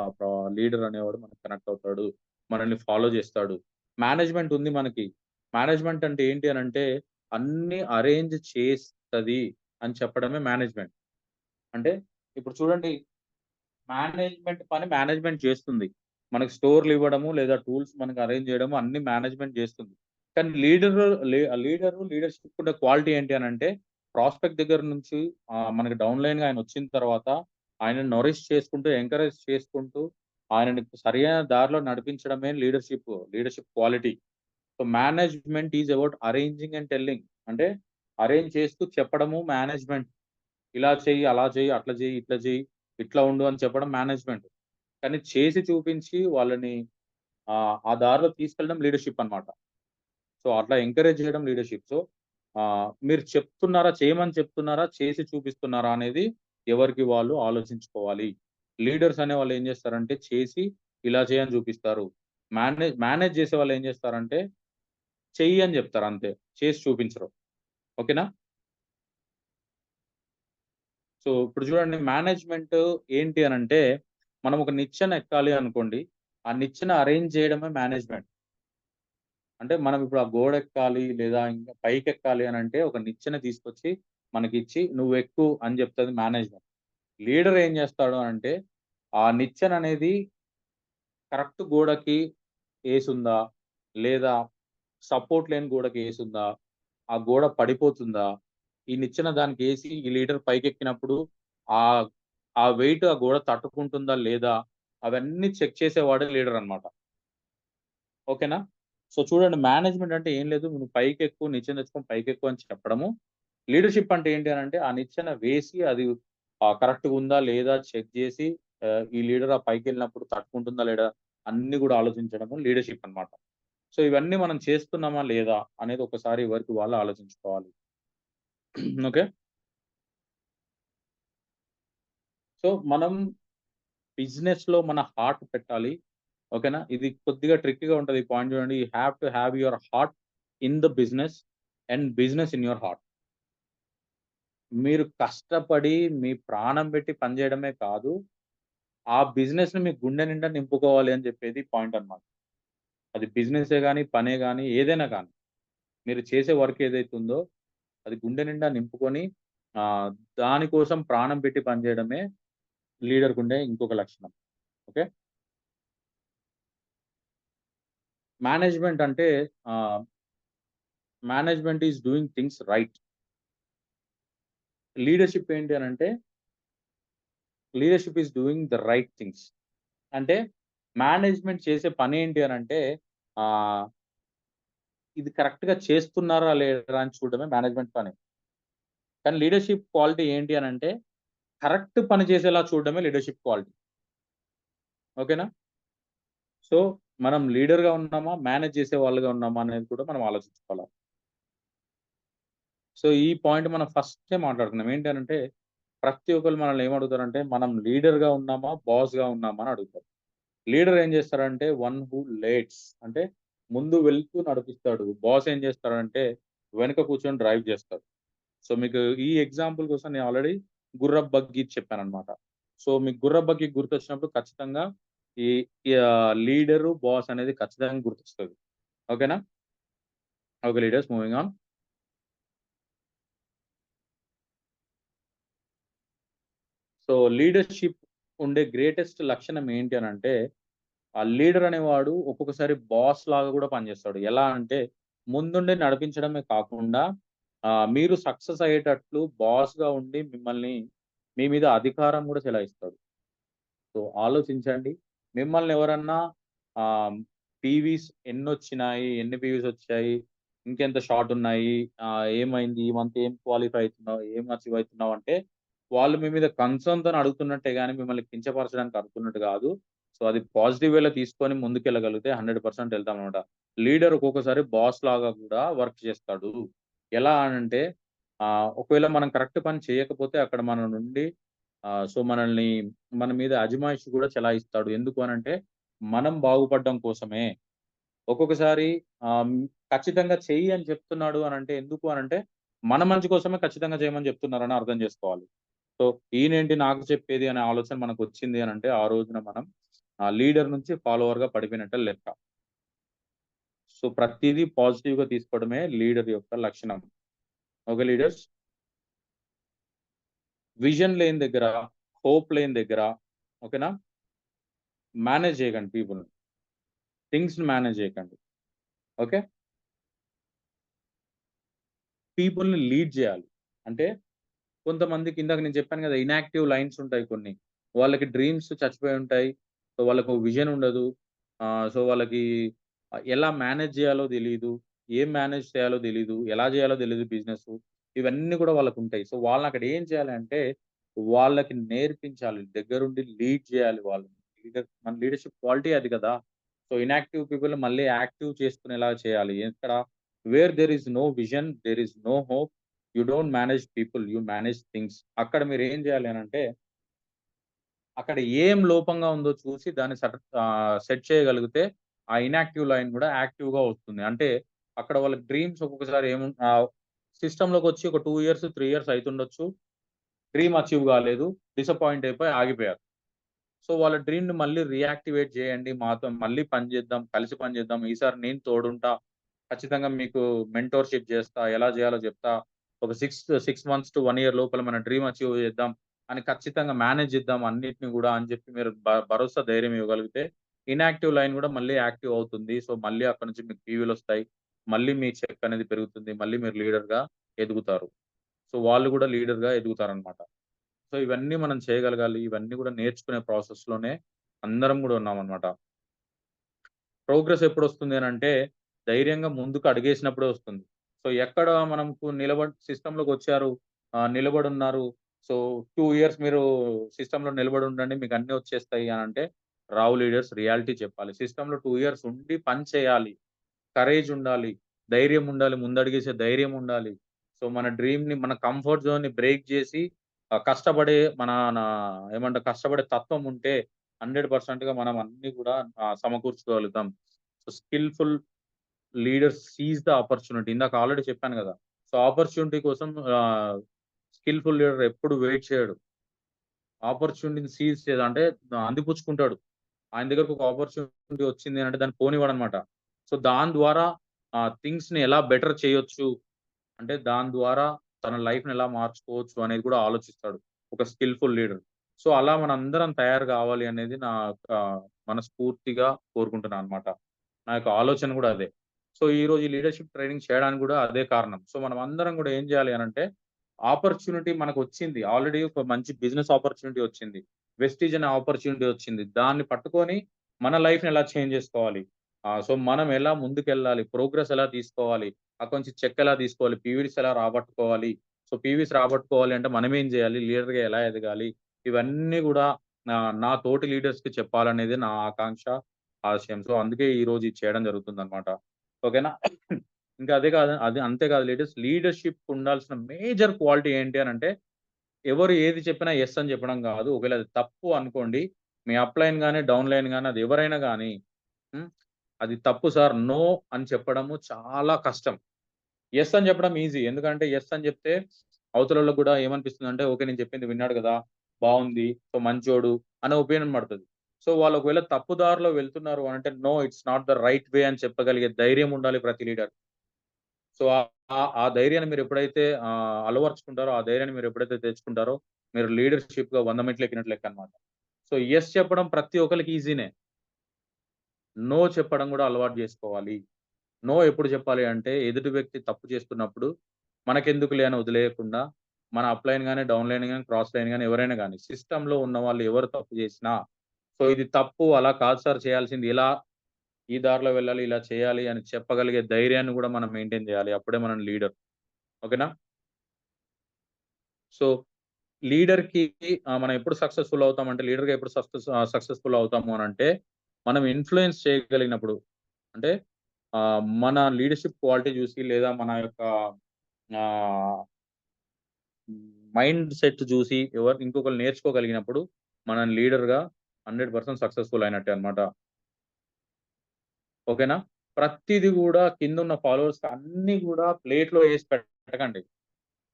లీడర్ అనేవాడు మనకు కనెక్ట్ అవుతాడు. మనల్ని ఫాలో చేస్తాడు. మేనేజ్‌మెంట్ ఉంది మనకి. మేనేజ్‌మెంట్ అంటే ఏంటి అనంటే అన్నీ అరేంజ్ చేస్తది అని చెప్పడమే మేనేజ్‌మెంట్. అంటే ఇప్పుడు చూడండి మేనేజ్‌మెంట్ పని మేనేజ్‌మెంట్ చేస్తుంది. మనకు స్టోర్‌లు ఇవ్వడము లేదా టూల్స్ మనకు అరేంజ్ చేయడము అన్నీ మేనేజ్‌మెంట్ చేస్తుంది. కానీ లీడర్‌షిప్ ఉండే క్వాలిటీ ఏంటి అనంటే ప్రాస్పెక్ట్ దగ్గర నుంచి మనకి డౌన్ లైన్‌గా ఆయనొచ్చిన తర్వాత ఆయనని నరిష్ చేసుకుంటూ, ఎంకరేజ్ చేసుకుంటూ ఆయనని సరియైన దారిలో నడిపించడమే leadership quality. So, management is about arranging and telling. అంటే అరేంజ్ చేస్తూ చెప్పడము మేనేజ్‌మెంట్. ఇలా చెయ్యి, అలా చెయ్యి, అట్లా చెయ్యి, ఇట్లా చెయ్యి, ఇట్లా ఉండు అని చెప్పడం మేనేజ్‌మెంట్. కానీ చేసి చూపించి వాళ్ళని ఆ దారిలో తీసుకెళ్ళడం లీడర్‌షిప్ అన్నమాట. సో, అట్లా ఎంకరేజ్ చేయడం లీడర్‌షిప్. సో, మీరు చెప్తున్నారా, చేయమని చెప్తున్నారా, చేసి చూపిస్తున్నారా అనేది ఎవరికి వాళ్ళు ఆలోచించుకోవాలి. లీడర్స్ అనేవాళ్ళు ఏం చేస్తారంటే చేసి ఇలా చేయని చూపిస్తారు. మేనేజ్ చేసేవాళ్ళు ఏం చేస్తారంటే చెయ్యి అని చెప్తారు అంతే. చేసి చూపించరు. ఓకేనా? సో, ఇప్పుడు చూడండి మేనేజ్‌మెంట్ ఏంటి అనంటే, మనం ఒక నిచ్చెన ఎక్కాలి అనుకోండి. ఆ నిచ్చెన అరేంజ్ చేయడమే మేనేజ్‌మెంట్. అంటే మనం ఇప్పుడు ఆ గోడెక్కాలి లేదా ఇంకా పైకెక్కాలి అనంటే ఒక నిచ్చెన తీసుకొచ్చి మనకిచ్చి నువ్వెక్కు అని చెప్తది మేనేజ్‌మెంట్. లీడర్ ఏం చేస్తాడు అనంటే, ఆ నిచ్చెన అనేది కరెక్ట్ గోడకి ఏసుందా? లేదా సపోర్ట్ లేని గోడకి ఏసుందా? ఆ గోడ పడిపోతుందా? ఈ నిచ్చెన దానికేసి ఈ లీడర్ పైకెక్కినప్పుడు ఆహ్, ఆ వెయిట్ ఆ గోడ తట్టుకుంటుందా లేదా? అవన్నీ చెక్ చేసేవాడే లీడర్ అన్నమాట. ఓకేనా? సో, చూడండి మేనేజ్‌మెంట్ అంటే ఏం లేదు. నువ్వు పైకెక్కు, నిచ్చెన తెచ్చుకొని పైకెక్కు అని చెప్పడము. లీడర్‌షిప్ అంటే ఏంటి అనంటే, ఆ నిచ్చెన వేసి అది కరెక్ట్‌గుందా లేదా చెక్ జేసి, ఈ లీడర్ ఆ పైకెళ్ళినప్పుడు తట్టుకుంటుందా లేదా అన్నీ గూడా ఆలోచించడము లీడర్‌షిప్ అన్నమాట. సో, ఇవన్నీ మనం చేస్తున్నామా లేదా అనేది ఒకసారి ఎవరికి వాళ్ళు ఆలోచించుకోవాలి. ఓకే. సో, మనం బిజినెస్‌లో మన హార్ట్ పెట్టాలి. ఓకేనా? ఇది కొద్దిగా ట్రిక్కీగా ఉంటది. ఈ పాయింట్ చూడండి. You have to have your heart in the business and business in your heart. మీరు కష్టపడి మీ ప్రాణం పెట్టి పని చేయడమే కాదు, ఆ బిజినెస్‌ని మీ గుండె నిండా నింపుకోవాలి అని చెప్పేది పాయింట్ అన్నమాట. అది బిజినెసే గాని, పనే గాని, ఏదైనా గాని. మీరు చేసే వర్క్ ఏదైతే ఉందో అది గుండె నిండా నింపుకొని ఆహ్, దాని కోసం ప్రాణం పెట్టి పనిచేయడమే లీడర్‌కుండే ఇంకొక లక్షణం. ఓకే. మేనేజ్‌మెంట్ అంటే ఆహ్, management is doing things right. Leadership ఏంటి అనంటే, leadership is doing the right things. అంటే మేనేజ్‌మెంట్ చేసే పనేంటి అనంటే ఆహ్, ఇది కరెక్ట్‌గా చేస్తున్నారా లేదా అని చూడడమే మేనేజ్‌మెంట్ పని. కానీ లీడర్‌షిప్ క్వాలిటీ ఏంటి అనంటే, కరెక్ట్ పని చేసేలా చూడడమే లీడర్‌షిప్ క్వాలిటీ. ఓకేనా? సో, మనం లీడర్‌గా ఉన్నామా? మేనేజ్ చేసే వాళ్ళుగా ఉన్నామా? అనేది కూడా మనం ఆలోచించుకోవాలి. సో, ఈ పాయింట్ మనం ఫస్టే మాట్లాడుకున్నాం. ఏంటనంటే, ప్రతి ఒక్కళ్ళు మనల్ని ఏమడుగుతారంటే, మనం లీడర్‌గా ఉన్నామా? బాస్‌గా ఉన్నామా? అని అడుగుతారు. లీడర్ ఏం చేస్తారంటే, వన్ హూ లీడ్స్ అంటే ముందు వెళ్తూ నడిపిస్తాడు. బాస్ ఏం చేస్తారంటే, వెనక కూర్చొని డ్రైవ్ చేస్తారు. సో, మీకు ఈ ఎగ్జాంపుల్ కోసం నేను ఆల్రెడీ గుర్రపు బగ్గీ చెప్పానన్నమాట. సో, మీకు గుర్రపు బగ్గీ గుర్తొచ్చినప్పుడు ఖచ్చితంగా ఈ లీడరు, బాస్ అనేది ఖచ్చితంగా గుర్తొస్తది. ఓకేనా? Okay leaders moving on. So, leadership ఉండే గ్రేటెస్ట్ లక్షణం ఏంటి అనంటే, ఆ లీడర్ అనేవాడు ఒక్కొక్కసారి బాస్ లాగా గూడా పనిచేస్తాడు. ఎలా అంటే, ముందుండి నడిపించడమే కాకుండా మీరు సక్సెస్ అయ్యేటట్లు బాస్‌గా ఉండి మిమ్మల్ని మీ మీద అధికారం గూడా చెలాయిస్తాడు. సో, ఆలోచించండి. మిమ్మల్ని ఎవరన్నా ఆహ్, పీవీస్ ఎన్నొచ్చినాయి? ఎన్ని పీవీస్ వచ్చాయి? ఇంకెంత షార్ట్ ఉన్నాయి? ఏమైంది? ఈ మంత్ ఏం క్వాలిఫై అయితున్నావు? ఏం అచీవ్ అయితున్నావు? అంటే వాళ్ళు మీ మీద కన్సర్న్‌తోని అడుగుతున్నట్టే గాని మిమ్మల్ని కించపరచడానికి అడుగుతున్నట్టు గాదు. సో, అది పాజిటివ్ వేలో తీసుకొని ముందుకెళ్ళగలిగితే 100% ఎళ్తామనమాట. లీడర్ ఒక్కొక్కసారి బాస్ లాగా గూడా వర్క్ చేస్తాడు. ఎలా అనంటే ఒకవేళ మనం కరెక్ట్ పని చేయకపోతే అక్కడ మన నుండి సో, మనల్ని మన మీద అజమాయిషి కూడా చెలాయిస్తాడు. ఎందుకు అనంటే, మనం బాగుపడడం కోసమే. ఒక్కొక్కసారి హ్మ్, ఖచ్చితంగా చెయ్యి అని చెప్తున్నాడు అనంటే ఎందుకు అనంటే, మన మంచి కోసమే ఖచ్చితంగా చేయమని చెప్తున్నారని అర్థం జేసుకోవాలి. సో, ఈయనేంటి నాకు చెప్పేది అనే ఆలోచన మనకొచ్చింది అనంటే, ఆ రోజున మనం లీడర్ నుంచి ఫాలోవర్‌గా పడిపోయినట్టే లెక్క. సో, ప్రతీదీ పాజిటివ్‌గా తీసుకోవడమే లీడర్ యొక్క లక్షణం. Okay leaders. విజన్ లేని దగ్గర, హోప్ లేని దగ్గర ఓకేనా? మేనేజ్ చేయకండి పీపుల్‌ని. థింగ్స్‌ని మేనేజ్ చేయకండి. ఓకే. పీపుల్‌ని లీడ్ జేయాలి. అంటే కొంతమందికి ఇందాక నేను చెప్పాను గదా! ఇనాక్టివ్ లైన్స్ ఉంటాయి కొన్ని. వాళ్ళకి డ్రీమ్స్ చచ్చిపోయి ఉంటాయి. సో, వాళ్ళకు విజన్ ఉండదు. సో, వాళ్ళకి ఎలా మేనేజ్ జేయాలో తెలీదు. ఏం మేనేజ్ చేయాలో తెలీదు. ఎలా జేయాలో తెలీదు బిజినెసు. ఇవన్నీ గూడా వాళ్ళకుంటాయి. సో, వాళ్ళనక్కడ ఏం చేయాలి అంటే, వాళ్ళకి నేర్పించాలి. దగ్గరుండి లీడ్ జేయాలి వాళ్ళని. మన లీడర్‌షిప్ క్వాలిటీ అది గదా! సో, ఇనాక్టివ్ పీపుల్‌ని మళ్ళీ యాక్టివ్ చేసుకునేలా చేయాలి. ఎక్కడ where there is no vision, there is no hope. You don't manage people. You manage things. అక్కడ మీరేం జేయాలి అనంటే, అక్కడ ఏం లోపంగా ఉందో చూసి దాన్ని సెట్ చేయగలిగితే, ఆ ఇనాక్టివ్ లైన్ గూడా యాక్టివ్‌గా వస్తుంది. అంటే అక్కడ వాళ్ళకి డ్రీమ్స్ ఒక్కొక్కసారి సిస్టమ్‌లోకొచ్చి ఒక 2 ఇయర్స్, 3 ఇయర్స్ అయితుండొచ్చు. డ్రీమ్ అచీవ్ గాలేదు. డిసప్పాయింట్ అయిపోయి ఆగిపోయారు. సో, వాళ్ళ డ్రీమ్‌ని మళ్ళీ రీయాక్టివేట్ జేయండి. మాతో మళ్ళీ పని జేద్దాం. కలిసి పని జేద్దాం. ఈసారి నేను తోడుంటా. ఖచ్చితంగా మీకు మెంటోర్‌షిప్ జేస్తా. ఎలా జేయాలో జెప్తా. ఒక 6 మంత్స్ టు 1 ఇయర్ లోపల మన డ్రీమ్ అచీవ్ చేద్దాం అని ఖచ్చితంగా మేనేజ్ చేద్దాం అన్నిటిని గూడా అని చెప్పి మీరు భరోసా, ధైర్యం ఇవ్వగలిగితే ఇనాక్టివ్ లైన్ గూడా మళ్ళీ యాక్టివ్ అవుతుంది. సో, మళ్ళీ అక్కడి నుంచి మీకు టీవీలొస్తాయి. మళ్ళీ మీ చెక్ అనేది పెరుగుతుంది. మళ్ళీ మీరు లీడర్‌గా ఎదుగుతారు. సో, వాళ్ళు గూడా లీడర్‌గా ఎదుగుతారనమాట. సో, ఇవన్నీ మనం చేయగలగాలి. ఇవన్నీ గూడా నేర్చుకునే ప్రాసెస్‌లోనే అందరం గూడా ఉన్నామనమాట. ప్రోగ్రెస్ ఎప్పుడొస్తుంది అనంటే, ధైర్యంగా ముందుకు అడుగేసినప్పుడే వస్తుంది. సో, ఎక్కడ మనకు సిస్టమ్‌లోకొచ్చారు, నిలబడున్నారు. సో 2 ఇయర్స్ మీరు సిస్టమ్‌లో నిలబడి ఉండండి. మీకు అన్నీ వచ్చేస్తాయి అనంటే రావు లీడర్స్. రియాలిటీ చెప్పాలి. సిస్టమ్‌లో 2 ఇయర్స్ ఉండి పని చేయాలి. కరేజ్ ఉండాలి. ధైర్యం ఉండాలి. ముందడుగేసే ధైర్యం ఉండాలి. సో, మన డ్రీమ్‌ని మన కంఫర్ట్ జోన్‌ని బ్రేక్ జేసి కష్టపడే నా ఏమంటారు కష్టపడే తత్వం ఉంటే 100%గా మనం అన్నీ గూడా సమకూర్చుకోగలుగుతాం. So, skilful leaders seize the opportunity. ఇందాక ఆల్రెడీ చెప్పాను గదా! సో, ఆపర్చునిటీ కోసం స్కిల్‌ఫుల్ లీడర్ ఎప్పుడు వెయిట్ చేయడు. ఆపర్చునిటీని సీజ్ చేయదు. అంటే అందిపుచ్చుకుంటాడు. ఆయన దగ్గరకు ఒక ఆపర్చునిటీ వచ్చింది అనంటే దాన్ని పోనివ్వడనమాట. సో, దాని ద్వారా థింగ్స్‌ని ఎలా బెటర్ చేయొచ్చు అంటే దాని ద్వారా తన లైఫ్‌ని ఎలా మార్చుకోవచ్చు అనేది కూడా ఆలోచిస్తాడు. ఒక స్కిల్‌ఫుల్ లీడర్. సో, అలా మనందరం తయారు కావాలి అనేది నా యొక్క మనస్ఫూర్తిగా కోరుకుంటున్నాననమాట. నా యొక్క ఆలోచన కూడా అదే. సో, ఈరోజు ఈ లీడర్‌షిప్ ట్రైనింగ్ చేయడానికి కూడా అదే కారణం. సో, మనమందరం కూడా ఏం చేయాలి అనంటే ఆపర్చునిటీ మనకొచ్చింది. ఆల్రెడీ ఒక మంచి బిజినెస్ ఆపర్చునిటీ వచ్చింది. వెస్టీజ్ అనే ఆపర్చునిటీ వచ్చింది. దాన్ని పట్టుకొని మన లైఫ్‌ని ఎలా చేంజ్ చేసుకోవాలి? సో, మనం ఎలా ముందుకెళ్ళాలి? ప్రోగ్రెస్ ఎలా తీసుకోవాలి? అక్కడి నుంచి చెక్ ఎలా తీసుకోవాలి? పీవీస్ ఎలా రాబట్టుకోవాలి? సో, పీవీస్ రాబట్టుకోవాలి అంటే మనమేం జేయాలి? లీడర్‌గా ఎలా ఎదగాలి? ఇవన్నీ గూడా నా తోటి లీడర్స్‌కి చెప్పాలనేదే నా ఆకాంక్ష, ఆశయం. సో, అందుకే ఈరోజు ఇది చేయడం జరుగుతుందనమాట. ఓకేనా? ఇంకా అదే కాదు అది అంతే కాదు లీడర్‌షిప్ ఉండాల్సిన మేజర్ క్వాలిటీ ఏంటి అనంటే, ఎవరు ఏది చెప్పినా యెస్ అని చెప్పడం గాదు. ఒకవేళ అది తప్పు అనుకోండి, మీ అప్‌లైన్ గాని, డౌన్‌లైన్ గాని అది ఎవరైనా గాని హ్మ్. అది తప్పు సార్. నో అని చెప్పడము చాలా కష్టం. యెస్ అని చెప్పడం ఈజీ. ఎందుకంటే యెస్ అని చెప్తే అవతలోళ్ళకి గూడా ఏమనిపిస్తుందంటే, ఓకే. నేను చెప్పింది విన్నాడు గదా! బావుంది. సో, మంచోడు అనే ఒపీనియన్ పడతది. సో, వాళ్ళు ఒకవేళ తప్పు దారిలో వెళ్తున్నారు అనంటే, no it's not the right way అని చెప్పగలిగే ధైర్యం ఉండాలి ప్రతి లీడర్. సో, ఆ ధైర్యాన్ని మీరెప్పుడైతే అలవరుచుకుంటారో, ఆ ధైర్యాన్ని మీరెప్పుడైతే తెచ్చుకుంటారో, మీరు లీడర్‌షిప్‌గా 100 మెట్లు ఎక్కినట్లు లెక్కనమాట. సో, యెస్ చెప్పడం ప్రతి ఒక్కళ్ళకి ఈజీనే. నో చెప్పడం గూడా అలవాటు జేసుకోవాలి. నో ఎప్పుడు చెప్పాలి అంటే, ఎదుటి వ్యక్తి తప్పు చేస్తున్నప్పుడు, మనకెందుకులే అని వదిలేయకుండా, మన అప్‌లైన్ గాని, డౌన్‌లైన్ గాని, క్రాస్ లైన్ గాని ఎవరైనా గాని, సిస్టమ్‌లో ఉన్నవాళ్ళు ఎవరు తప్పు చేసినా, సో ఇది తప్పు, అలా కాదు సార్ చేయాల్సింది ఇలా, ఈ దారిలో వెళ్ళాలి, ఇలా చేయాలి అని చెప్పగలిగే ధైర్యాన్ని గూడా మనం మెయింటైన్ జేయాలి. అప్పుడే మనం లీడర్. ఓకేనా? సో, లీడర్‌కి మనం ఎప్పుడు సక్సెస్‌ఫుల్ అవుతామంటే, లీడర్‌గా ఎప్పుడు సక్సెస్‌ఫుల్ అవుతాము అనంటే, మనం ఇన్‌ఫ్లూయెన్స్ చేయగలిగినప్పుడు. అంటే మన లీడర్‌షిప్ క్వాలిటీ జూసి లేదా మన యొక్క ఆహ్, మైండ్ సెట్ జూసి ఇంకొకళ్ళు నేర్చుకోగలిగినప్పుడు మనం లీడర్‌గా 100% సక్సెస్‌ఫుల్ అయినట్టే అన్నమాట. ఓకేనా? ప్రతీది గూడా కిందున్న ఫాలోవర్స్‌కి అన్నీ గూడా ప్లేట్‌లో ఏసి పెట్టకండి.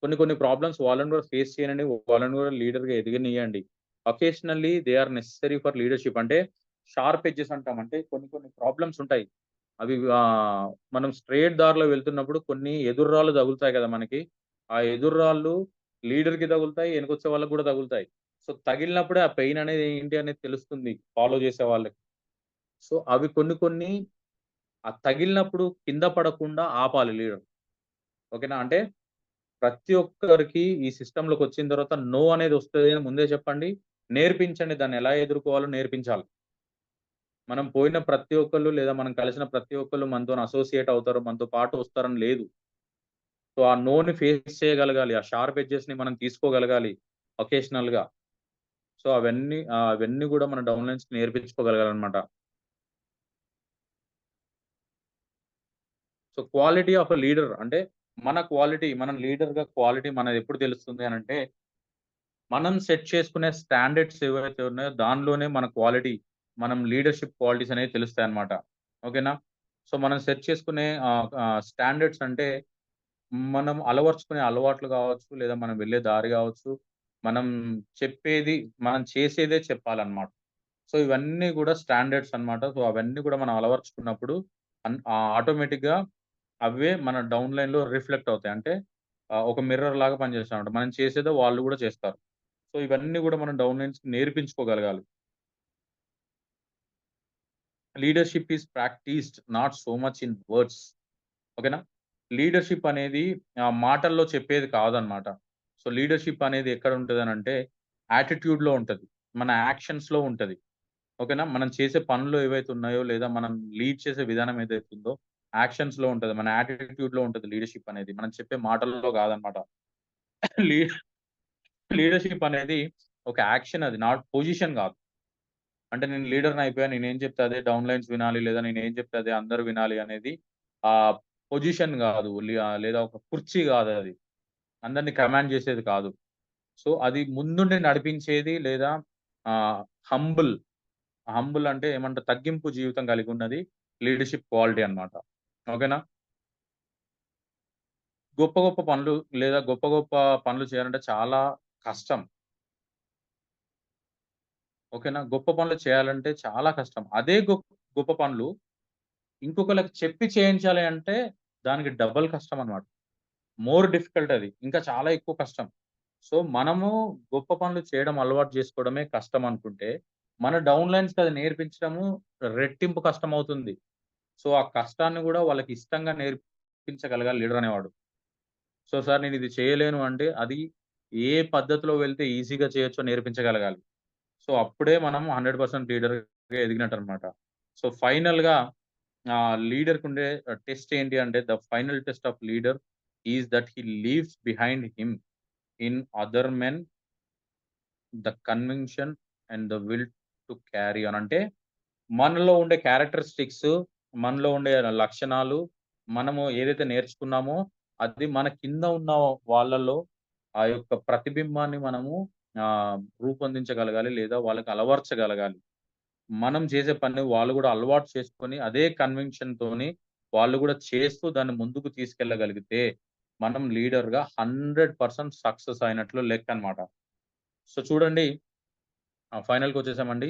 కొన్ని కొన్ని ప్రాబ్లమ్స్ వాళ్ళని గూడా ఫేస్ చేయనండి. వాళ్ళని గూడా లీడర్‌గా ఎదగనియ్యండి. Occasionally they are necessary for leadership. అంటే షార్ప్ ఎడ్జెస్ అంటాం. అంటే కొన్ని కొన్ని ప్రాబ్లమ్స్ ఉంటాయి. అవి మనం స్ట్రెయిట్ దారిలో వెళ్తున్నప్పుడు కొన్ని ఎదురురాళ్ళు తగులుతాయి గదా మనకి. ఆ ఎదురురాళ్ళు లీడర్‌కి తగులుతాయి. ఎనకొచ్చే వాళ్ళకి గూడా తగులుతాయి. సో, తగిలినప్పుడే ఆ పెయిన్ అనేది ఏంటి అనేది తెలుస్తుంది ఫాలో చేసే వాళ్ళకి. సో, అవి కొన్ని కొన్ని తగిలినప్పుడు కింద పడకుండా ఆపాలి లీడర్. ఓకేనా? అంటే ప్రతి ఒక్కరికి ఈ సిస్టమ్‌లోకొచ్చిన తర్వాత నో అనేది వస్తది అని ముందే చెప్పండి. నేర్పించండి. దాన్ని ఎలా ఎదుర్కోవాలో నేర్పించాలి. మనం పోయిన ప్రతి ఒక్కళ్ళు లేదా మనం కలిసిన ప్రతి ఒక్కళ్ళు మనతోని అసోసియేట్ అవుతారు. మనతో పాటు వస్తారని లేదు. సో, ఆ నోని ఫేస్ చేయగలగాలి. ఆ షార్ప్ ఎడ్జెస్‌ని మనం తీసుకోగలగాలి ఒకేషనల్‌గా. సో, అవన్నీ గూడా మన డౌన్‌లైన్స్‌కి నేర్పించుకోగలగాలనమాట. So, quality of a leader అంటే మనం లీడర్‌గా క్వాలిటీ మనదెప్పుడు తెలుస్తుంది అనంటే, మనం సెట్ చేసుకునే స్టాండర్డ్స్ ఏవైతే ఉన్నాయో దానిలోనే మన క్వాలిటీ, మనం లీడర్‌షిప్ క్వాలిటీస్ అనేవి తెలుస్తాయన్నమాట. ఓకేనా? సో, మనం సెట్ చేసుకునే స్టాండర్డ్స్ అంటే మనం అలవరుచుకునే అలవాట్లు గావచ్చు, లేదా మనం వెళ్ళే దారి గావచ్చు, మనం చెప్పేది మనం చేసేదే చెప్పాలన్నమాట. సో, ఇవన్నీ గూడా స్టాండర్డ్స్ అన్నమాట. సో, అవన్నీ గూడా మనం అలవరుచుకున్నప్పుడు ఆటోమేటిక్‌గా అవే మన డౌన్ లైన్‌లో రిఫ్లెక్ట్ అవుతాయి. అంటే ఒక మిర్రర్ లాగా పనిచేస్తాయన్నమాట. మనం చేసేదే వాళ్ళు గూడా చేస్తారు. సో, ఇవన్నీ గూడా మనం డౌన్ లైన్స్‌కి నేర్పించుకోగలగాలి. Leadership is practised not so much in words. ఓకేనా? లీడర్‌షిప్ అనేది మాటల్లో చెప్పేది కాదనమాట. సో, లీడర్‌షిప్ అనేది ఎక్కడ ఉంటదనంటే, యాటిట్యూడ్‌లో ఉంటది. మన యాక్షన్స్‌లో ఉంటది. ఓకేనా? మనం చేసే పనులు ఏవైతే ఉన్నాయో, లేదా మనం లీడ్ చేసే విధానం ఏదైతే ఉందో, యాక్షన్స్‌లో ఉంటది. మన యాటిట్యూడ్‌లో ఉంటది లీడర్‌షిప్ అనేది. మనం చెప్పే మాటల్లో కాదనమాట. లీ లీడర్‌షిప్ అనేది ఒక యాక్షన్, అది నాట్ పొజిషన్ కాదు. అంటే నేను లీడర్‌ని అయిపోయాను. నేనేం చెప్తే అదే డౌన్‌లైన్స్ వినాలి, లేదా నేనేం చెప్తే అదే అందరూ వినాలి అనేది పొజిషన్ కాదు. లేదా ఒక కుర్చీ కాదది. అందరిని కమాండ్ చేసేది కాదు. సో, అది ముందుండి నడిపించేది, లేదా ఆహ్, హంబుల్. హంబుల్ అంటే ఏమంటారు, తగ్గింపు జీవితం కలిగున్నది లీడర్‌షిప్ క్వాలిటీ అన్నమాట. ఓకేనా? గొప్ప గొప్ప పనులు, లేదా గొప్ప గొప్ప పనులు చేయాలంటే చాలా కష్టం. ఓకేనా? గొప్ప పనులు చేయాలంటే చాలా కష్టం. అదే గొప్ప పనులు ఇంకొకళ్ళకి చెప్పి చేయించాలి అంటే దానికి డబుల్ కష్టమనమాట. మోర్ డిఫికల్ట్ అది. ఇంకా చాలా ఎక్కువ కష్టం. సో, మనము గొప్ప పనులు చేయడం అలవాటు చేసుకోవడమే కష్టం అనుకుంటే, మన డౌన్‌లైన్స్‌కి అది నేర్పించడము రెట్టింపు కష్టమవుతుంది. సో, ఆ కష్టాన్ని గూడా వాళ్ళకి ఇష్టంగా నేర్పించగలగాలి లీడర్ అనేవాడు. సో, సార్ నేనిది చేయలేను అంటే, అది ఏ పద్ధతిలో వెళ్తే ఈజీగా చేయొచ్చో నేర్పించగలగాలి. సో, అప్పుడే మనం 100% లీడర్‌గా ఎదిగినట్టనమాట. సో, ఫైనల్‌గా లీడర్‌కుండే టెస్ట్ ఏంటి అంటే, the final test of leader is that he leaves behind him in other men the conviction and the will to carry on. అంటే మనలో ఉండే క్యారెక్టరిస్టిక్స్, మనలో ఉండే లక్షణాలు, మనము ఏదైతే నేర్చుకున్నామో అది మన కింద ఉన్న వాళ్ళలో ఆ యొక్క ప్రతిబింబాన్ని మనము రూపొందించగలగాలి, లేదా వాళ్ళకి అలవర్చగలగాలి. మనం చేసే పని వాళ్ళు గూడా అలవాటు చేసుకొని, అదే కన్విక్షన్‌తోని వాళ్ళు గూడా చేస్తూ దాన్ని ముందుకు తీసుకెళ్ళగలిగితే, మనం లీడర్‌గా 100% సక్సెస్ అయినట్లు లెక్కనమాట. సో, చూడండి, ఫైనల్‌కొచ్చేసామండి.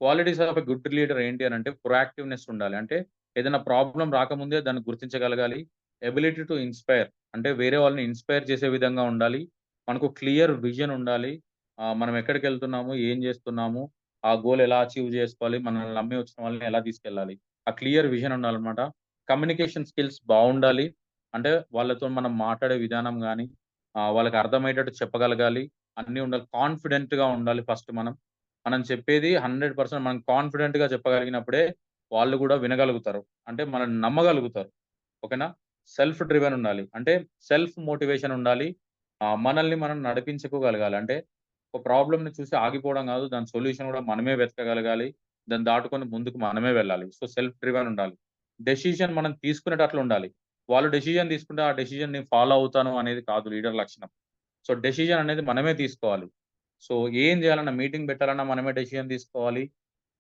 Qualities of a good leader ఏంటి అనంటే, ప్రొయాక్టివ్‌నెస్ ఉండాలి. అంటే ఏదైనా ప్రాబ్లమ్ రాకముందే దాన్ని గుర్తించగలగాలి. ఎబిలిటీ టు ఇన్‌స్పైర్, అంటే వేరే వాళ్ళని ఇన్‌స్పైర్ చేసే విధంగా ఉండాలి. మనకు క్లియర్ విజన్ ఉండాలి. మనం ఎక్కడికెళ్తున్నాము, ఏం జేస్తున్నాము, ఆ గోల్ ఎలా అచీవ్ జేసుకోవాలి, మనల్ని నమ్మి వచ్చిన వాళ్ళని ఎలా తీసుకెళ్ళాలి. ఆ క్లియర్ విజన్ ఉండాలనమాట. కమ్యూనికేషన్ స్కిల్స్ బావుండాలి. అంటే వాళ్ళతో మనం మాట్లాడే విధానం గాని, వాళ్ళకి అర్థమయ్యేటట్టు చెప్పగలగాలి. అన్నీ ఉండాలి. కాన్ఫిడెంట్‌గా ఉండాలి ఫస్ట్ మనం. మనం చెప్పేది 100% మనం కాన్ఫిడెంట్‌గా చెప్పగలిగినప్పుడే వాళ్ళు గూడా వినగలుగుతారు. అంటే మనల్ని నమ్మగలుగుతారు. ఓకేనా? సెల్ఫ్ డ్రివెన్ ఉండాలి. అంటే సెల్ఫ్ మోటివేషన్ ఉండాలి. మనల్ని మనం నడిపించుకోగలగాలి. అంటే ఒక ప్రాబ్లమ్‌ని చూసి ఆగిపోవడం గాదు. దాని సొల్యూషన్ గూడా మనమే వెతకగలగాలి. దాన్ని దాటుకొని ముందుకు మనమే వెళ్ళాలి. సో, సెల్ఫ్ డ్రివెన్ ఉండాలి. డెసిషన్ మనం తీసుకునేటట్లు ఉండాలి. వాళ్ళు డెసిషన్ తీసుకుంటే ఆ డెసిషన్‌ని ఫాలో అవుతాను అనేది కాదు లీడర్ లక్షణం. సో, డెసిషన్ అనేది మనమే తీసుకోవాలి. సో, ఏం జేయాలన్నా, మీటింగ్ పెట్టాలన్నా మనమే డెసిషన్ తీసుకోవాలి.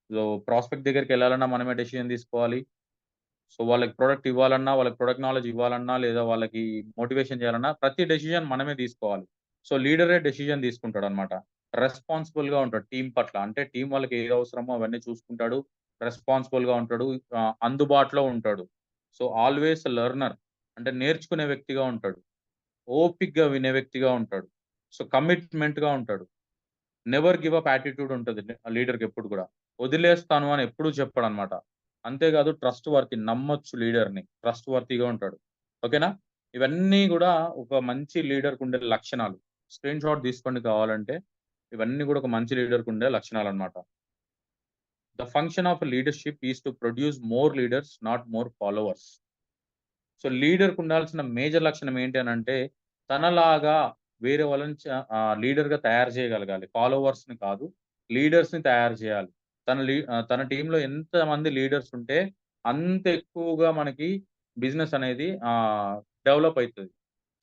సో, ప్రాస్పెక్ట్ దగ్గరికెళ్ళాలన్నా మనమే డెసిషన్ తీసుకోవాలి. సో, వాళ్ళకి ప్రొడక్ట్ ఇవ్వాలన్నా, వాళ్ళకి ప్రొడక్ట్ నాలెడ్జ్ ఇవ్వాలన్నా, లేదా వాళ్ళకి మోటివేషన్ చేయాలన్నా ప్రతి డెసిషన్ మనమే తీసుకోవాలి. So, లీడరే decision తీసుకుంటాడనమాట. రెస్పాన్సిబుల్‌గా ఉంటాడు టీమ్ పట్ల. అంటే టీమ్ వాళ్ళకి ఏది అవసరమో అవన్నీ చూసుకుంటాడు. రెస్పాన్సిబుల్‌గా ఉంటాడు. అందుబాటులో ఉంటాడు. సో, ఆల్‌వేస్ లెర్నర్, అంటే నేర్చుకునే వ్యక్తిగా ఉంటాడు. ఓపికగా వినే వ్యక్తిగా ఉంటాడు. సో, కమిట్మెంట్‌గా ఉంటాడు. నెవర్ గివ్ అప్ యాటిట్యూడ్ ఉంటది లీడర్‌కి ఎప్పుడు గూడా. వదిలేస్తాను అని ఎప్పుడు చెప్పడనమాట. అంతేకాదు ట్రస్ట్ వర్తీ, నమ్మొచ్చు లీడర్‌ని. ట్రస్ట్ వర్తీగా ఉంటాడు. ఓకేనా? ఇవన్నీ గూడా ఒక మంచి లీడర్‌కుండే లక్షణాలు. స్క్రీన్ షాట్ తీసుకోండి కావాలంటే. ఇవన్నీ గూడా ఒక మంచి లీడర్‌కుండే లక్షణాలనమాట. The function of leadership is to produce more leaders, not more followers. So, లీడర్‌కుండాల్సిన మేజర్ లక్షణం ఏంటి అనంటే, తనలాగా వేరే వాళ్ళని లీడర్‌గా తయారు చేయగలగాలి. ఫాలోవర్స్‌ని కాదు, లీడర్స్‌ని తయారు చేయాలి. తన టీమ్‌లో ఎంతమంది లీడర్స్ ఉంటే, అంత ఎక్కువగా మనకి బిజినెస్ అనేది డెవలప్ అయితది.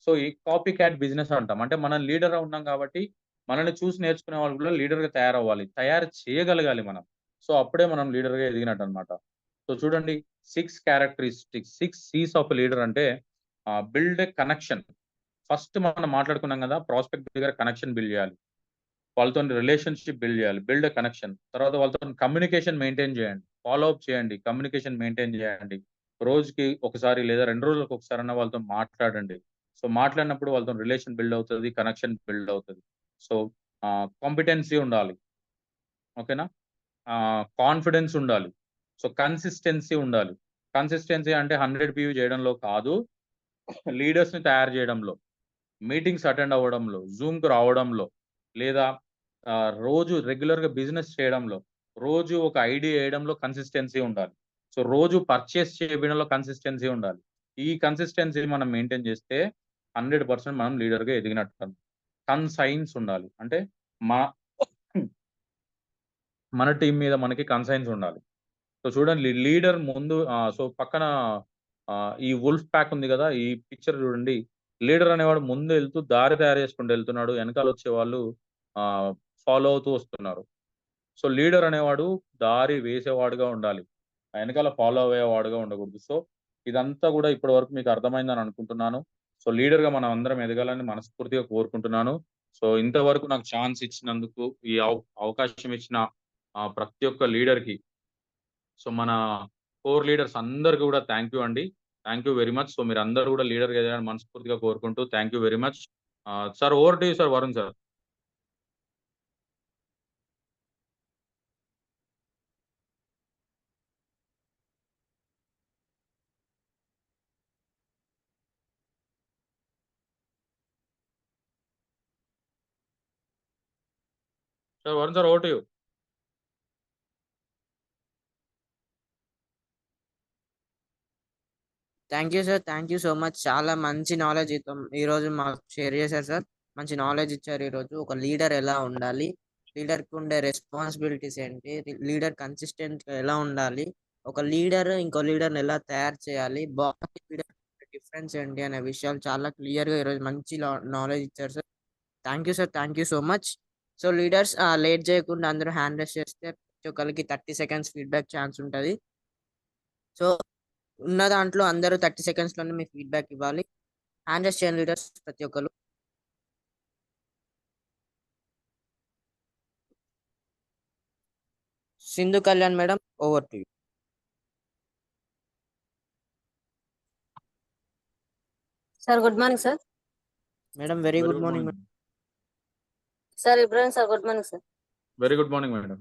సో, ఈ కాపీ క్యాట్ బిజినెస్ అంటాం. అంటే మనం లీడర్‌గా ఉన్నాం కాబట్టి, మనల్ని చూసి నేర్చుకునే వాళ్ళు కూడా లీడర్‌గా తయారవ్వాలి. తయారు చేయగలగాలి మనం. సో, అప్పుడే మనం లీడర్‌గా ఎదిగినట్టన్నమాట. సో, చూడండి, 6 క్యారెక్టరిస్టిక్స్, 6 సీస్ ఆఫ్ లీడర్ అంటే బిల్డ్ ఎ కనెక్షన్. ఫస్ట్ మనం మాట్లాడుకున్నాం గదా! ప్రాస్పెక్ట్ దగ్గర కనెక్షన్ బిల్డ్ జేయాలి. వాళ్ళతోని రిలేషన్‌షిప్ బిల్డ్ జేయాలి. Build a connection. తర్వాత వాళ్ళతోని కమ్యూనికేషన్ మెయింటైన్ జేయండి. ఫాలో అప్ చేయండి. కమ్యూనికేషన్ మెయింటైన్ జేయండి. రోజుకి ఒకసారి లేదా 2 రోజులకు ఒకసారన్నా వాళ్ళతో మాట్లాడండి. సో, మాట్లాడినప్పుడు వాళ్ళతోని రిలేషన్ బిల్డ్ అవుతది. కనెక్షన్ బిల్డ్ అవుతది. సో, కాంపిటెన్సీ ఉండాలి. ఓకేనా? కాన్ఫిడెన్స్ ఉండాలి. సో, కన్సిస్టెన్సీ ఉండాలి. కన్సిస్టెన్సీ అంటే 100 పీవీ జేయడంలో కాదు, లీడర్స్‌ని తయారు జేయడంలో. మీటింగ్స్ అటెండ్ అవ్వడంలో, జూమ్‌కి రావడంలో, లేదా రోజు రెగ్యులర్‌గా బిజినెస్ చేయడంలో, రోజు ఒక ఐడీ ఎయడంలో కన్సిస్టెన్సీ ఉండాలి. సో, రోజు పర్చేస్ చేపియడంలో కన్సిస్టెన్సీ ఉండాలి. ఈ కన్సిస్టెన్సీ మనం మెయింటైన్ చేస్తే 100% మనం లీడర్‌గా ఎదిగినట్టు. కన్సైన్స్ ఉండాలి. అంటే మా మన టీమ్ మీద మనకి కన్సైన్స్ ఉండాలి. సో చూడండి లీడర్ ముందు సో పక్కన ఈ వుల్ఫ్ ప్యాక్ ఉంది గదా! ఈ పిక్చర్ చూడండి. లీడర్ అనేవాడు ముందు ఎళ్తూ దారి తయారు చేసుకుంటూ ఎళ్తున్నాడు. ఎనకాలొచ్చే వాళ్ళు ఆహ్, ఫాలో అవుతూ వస్తున్నారు. సో లీడర్ అనేవాడు దారి వేసేవాడుగా ఉండాలి. ఎనకాల ఫాలో అయ్యేవాడుగా ఉండకూడదు. సో ఇదంతా గూడా ఇప్పటి వరకు మీకు అర్థమైందని అనుకుంటున్నాను. సో లీడర్‌గా మనం అందరం ఎదగాలని మనస్ఫూర్తిగా కోరుకుంటున్నాను. సో ఇంతవరకు నాకు ఛాన్స్ ఇచ్చినందుకు, ఈ అవకాశం ఇచ్చిన ప్రతి ఒక్క లీడర్‌కి, సో మన కోర్ లీడర్స్ అందరికి గూడా థాంక్ యూ అండి. Thank you very much. So మీరందరూ గూడా లీడర్‌గా ఎదగాలని మనస్ఫూర్తిగా కోరుకుంటూ thank you very much. Sir over to you sir Varun sir. Sir Varun sir over to you. Thank you sir. Thank you so much. చాలా మంచి నాలెడ్జ్ ఈరోజు మాకు షేర్ చేశారు సార్. మంచి నాలెడ్జ్ ఇచ్చారు ఈరోజు. ఒక లీడర్ ఎలా ఉండాలి, లీడర్కి ఉండే రెస్పాన్సిబిలిటీస్ ఏంటి, లీడర్ కన్సిస్టెంట్ ఎలా ఉండాలి, ఒక లీడర్ ఇంకో లీడర్ని ఎలా తయారు చేయాలి, బాడీ లీడర్ డిఫరెన్స్ ఏంటి అనే విషయాలు చాలా క్లియర్గా ఈరోజు మంచి నాలెడ్జ్ ఇచ్చారు sir. Thank you sir. Thank you so much. So leaders late చేయకుండా అందరూ హ్యాండ్ రైస్ చేస్తే ప్రతి ఒక్కరికి 30 సెకండ్స్ ఫీడ్బ్యాక్ ఛాన్స్ ఉంటుంది. సో ఉన్న దాంట్లో అందరూ 30 సెకండ్స్ లోనే మీ ఫీడ్బ్యాక్ ఇవ్వాలి. హ్యాండ్ రైస్ చేయండి లీడర్స్ ప్రతి ఒక్కరు. Sindhu Kalyan madam, over to you. Sir good morning sir. Madam very very good good morning. Morning. Sir Ibrahim sir good morning sir. Very good morning madam.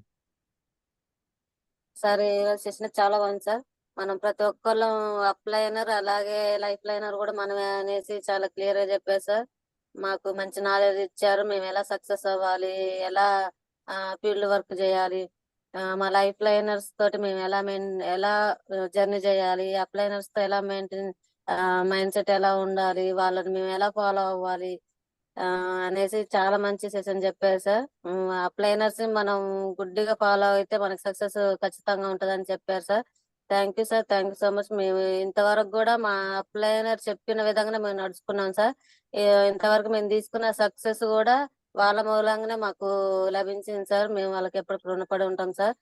Sir ఈరోజు session చాలా బాగుంది sir. మనం ప్రతి ఒక్కళ్ళం అప్ లైనర్ అలాగే లైఫ్ లైనర్ కూడా మనమే అనేసి చాలా క్లియర్ గా చెప్పారు సార్. మాకు మంచి నాలెడ్జ్ ఇచ్చారు. మేము ఎలా సక్సెస్ అవ్వాలి, ఎలా ఫీల్డ్ వర్క్ చేయాలి, మా లైఫ్ లైనర్స్ తోటి మేము ఎలా జర్నీ చేయాలి, అప్ లైనర్స్ తో ఎలా మెయింటైన్ మైండ్ సెట్ ఎలా ఉండాలి, వాళ్ళని మేము ఎలా ఫాలో అవ్వాలి అనేసి చాలా మంచి సెషన్ చెప్పారు సార్. అప్లైనర్స్ మనం గుడ్డిగా ఫాలో అయితే మనకి సక్సెస్ ఖచ్చితంగా ఉంటదని చెప్పారు sir. Thank you sir. Thank you so much. మేము ఇంతవరకు కూడా మా అప్లైనర్ చెప్పిన విధంగానే మేము నడుచుకున్నాం సార్. ఇంతవరకు మేము తీసుకున్న సక్సెస్ కూడా వాళ్ళ మూలంగానే మాకు లభించింది సార్. మేము వాళ్ళకి ఎప్పుడు రుణపడి ఉంటాం సార్.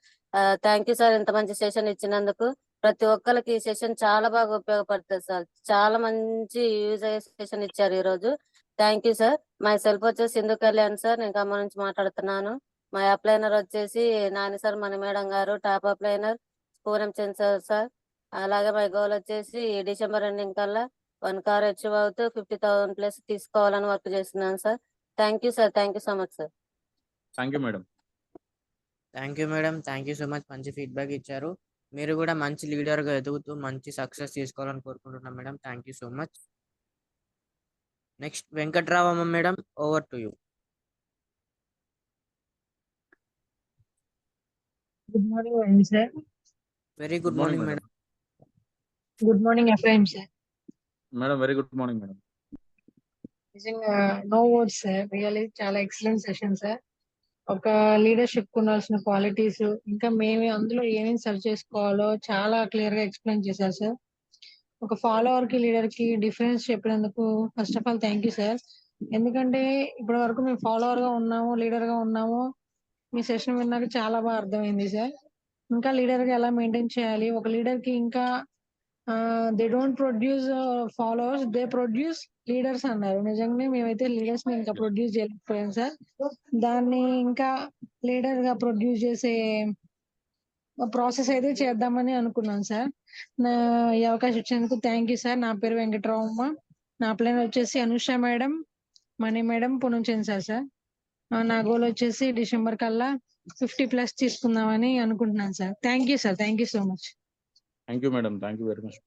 థ్యాంక్ యూ సార్ ఇంత మంచి సెషన్ ఇచ్చినందుకు. ప్రతి ఒక్కరికి ఈ సెషన్ చాలా బాగా ఉపయోగపడుతుంది సార్. చాలా మంచి యూజ్ అయ్యే సెషన్ ఇచ్చారు ఈ రోజు. Thank you sir. My self వచ్చేసి సింధు కళ్యాణ్ సార్. నేను ఖమ్మం నుంచి మాట్లాడుతున్నాను. మా అప్లైనర్ వచ్చేసి నాని సార్, మణి మేడం గారు, టాప్ అప్లైనర్ పూనం చంద్ సార్. అలాగే మై గోల్ వచ్చేసి డిసెంబర్ ఎండింగ్ కల్లా 1 కార్ అచీవ్ అవుతూ 50,000 ప్లస్ తీసుకోవాలని వర్క్ చేస్తున్నాను sir. Thank you sir. Thank you so much sir. Thank you madam. Thank you madam. Thank you so much. మంచి feedback ఇచ్చారు. మీరు కూడా మంచి లీడర్గా ఎదుగుతూ మంచి సక్సెస్ తీసుకోవాలని కోరుకుంటున్నాం madam. Thank you so much. Next Venkatravamma madam, over to you. Good morning, Varun sir. Very good good morning morning madam. Madam. Good morning, Ephraim sir. Madam very good morning madam. నిజంగా no words sir. Really చాలా excellent session sir. ఒక leadership ఉండాల్సిన qualities ఇంకా మేము అందులో ఏమేమి search చేసుకోవాలో చాలా క్లియర్ గా ఎక్స్ప్లెయిన్ చేశారు సార్. ఒక ఫాలోవర్ కి లీడర్ కి డిఫరెన్స్ చెప్పినందుకు first of all thank you sir. ఎందుకంటే ఇప్పటి వరకు మేము ఫాలోవర్ గా ఉన్నాము, లీడర్ గా ఉన్నాము. మీ సెషన్ విన్నాక చాలా బాగా అర్థమైంది సార్. ఇంకా లీడర్ గా ఎలా మెయింటైన్ చేయాలి, ఒక లీడర్ కి ఇంకా they don't produce followers, they produce leaders అన్నారు. నిజంగానే మేమైతే లీడర్స్ ని ఇంకా ప్రొడ్యూస్ చేయలేకపోయాం సార్. దాన్ని ఇంకా లీడర్ గా ప్రొడ్యూస్ చేసే ప్రాసెస్ అయితే చేద్దామని అనుకున్నాను సార్. ఈ అవకాశం ఇచ్చినందుకు థ్యాంక్ యూ సార్. నా పేరు వెంకటరామమ్మ. నా ప్లాన్ వచ్చేసి అనుష మేడం, మణి మేడం, పునుంచంద్ సార్. నా గోల్ వచ్చేసి డిసెంబర్ కల్లా 50+ తీసుకుందామని అనుకుంటున్నాను sir. Thank you sir. Thank you so much. Thank you madam. Thank you very much.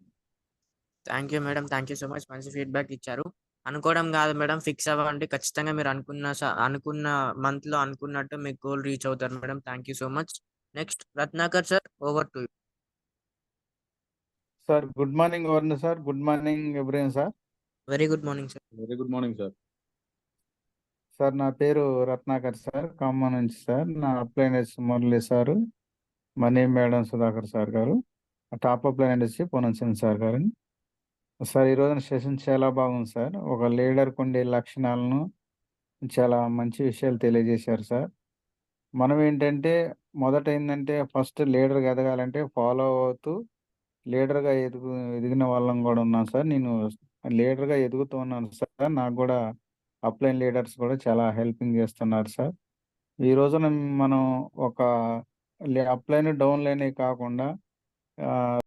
Thank you madam. Thank you so much. మంచి ఫీడ్బ్యాక్ ఇచ్చారు. అనుకోవడం కాదు మేడం, ఫిక్స్ అవ్వండి. ఖచ్చితంగా మీరు అనుకున్న మంత్ లో అనుకున్నట్టు మీకు గోల్ రీచ్ అవుతారు madam. Thank you so much. Next Ratnakar sir, over to you. Sir good morning Varun sir. Good morning everyone sir. Very good morning sir. Very good morning sir. Sir నా పేరు రత్నాకర్ సార్, ఖమ్మం నుంచి sir. నా upliners Murali sir, money madam Sudhakar sir గారు, top అప్లైనర్ వచ్చి Ponnam sir గారు. Sir ఈ రోజున session చాలా బాగుంది సార్. ఒక లీడర్కి ఉండే లక్షణాలను చాలా మంచి విషయాలు తెలియజేశారు సార్. మనం ఏంటంటే మొదట ఏంటంటే ఫస్ట్ లీడర్గా ఎదగాలంటే ఫాలో అవుతూ లీడర్గా ఎదిగిన వాళ్ళం కూడా ఉన్నాం సార్. నేను లీడర్గా ఎదుగుతూ ఉన్నాను సార్. నాకు కూడా అప్లైన్ లీడర్స్ కూడా చాలా హెల్పింగ్ చేస్తున్నారు సార్. ఈ రోజున మనం ఒక అప్లైన్ డౌన్ లైనే కాకుండా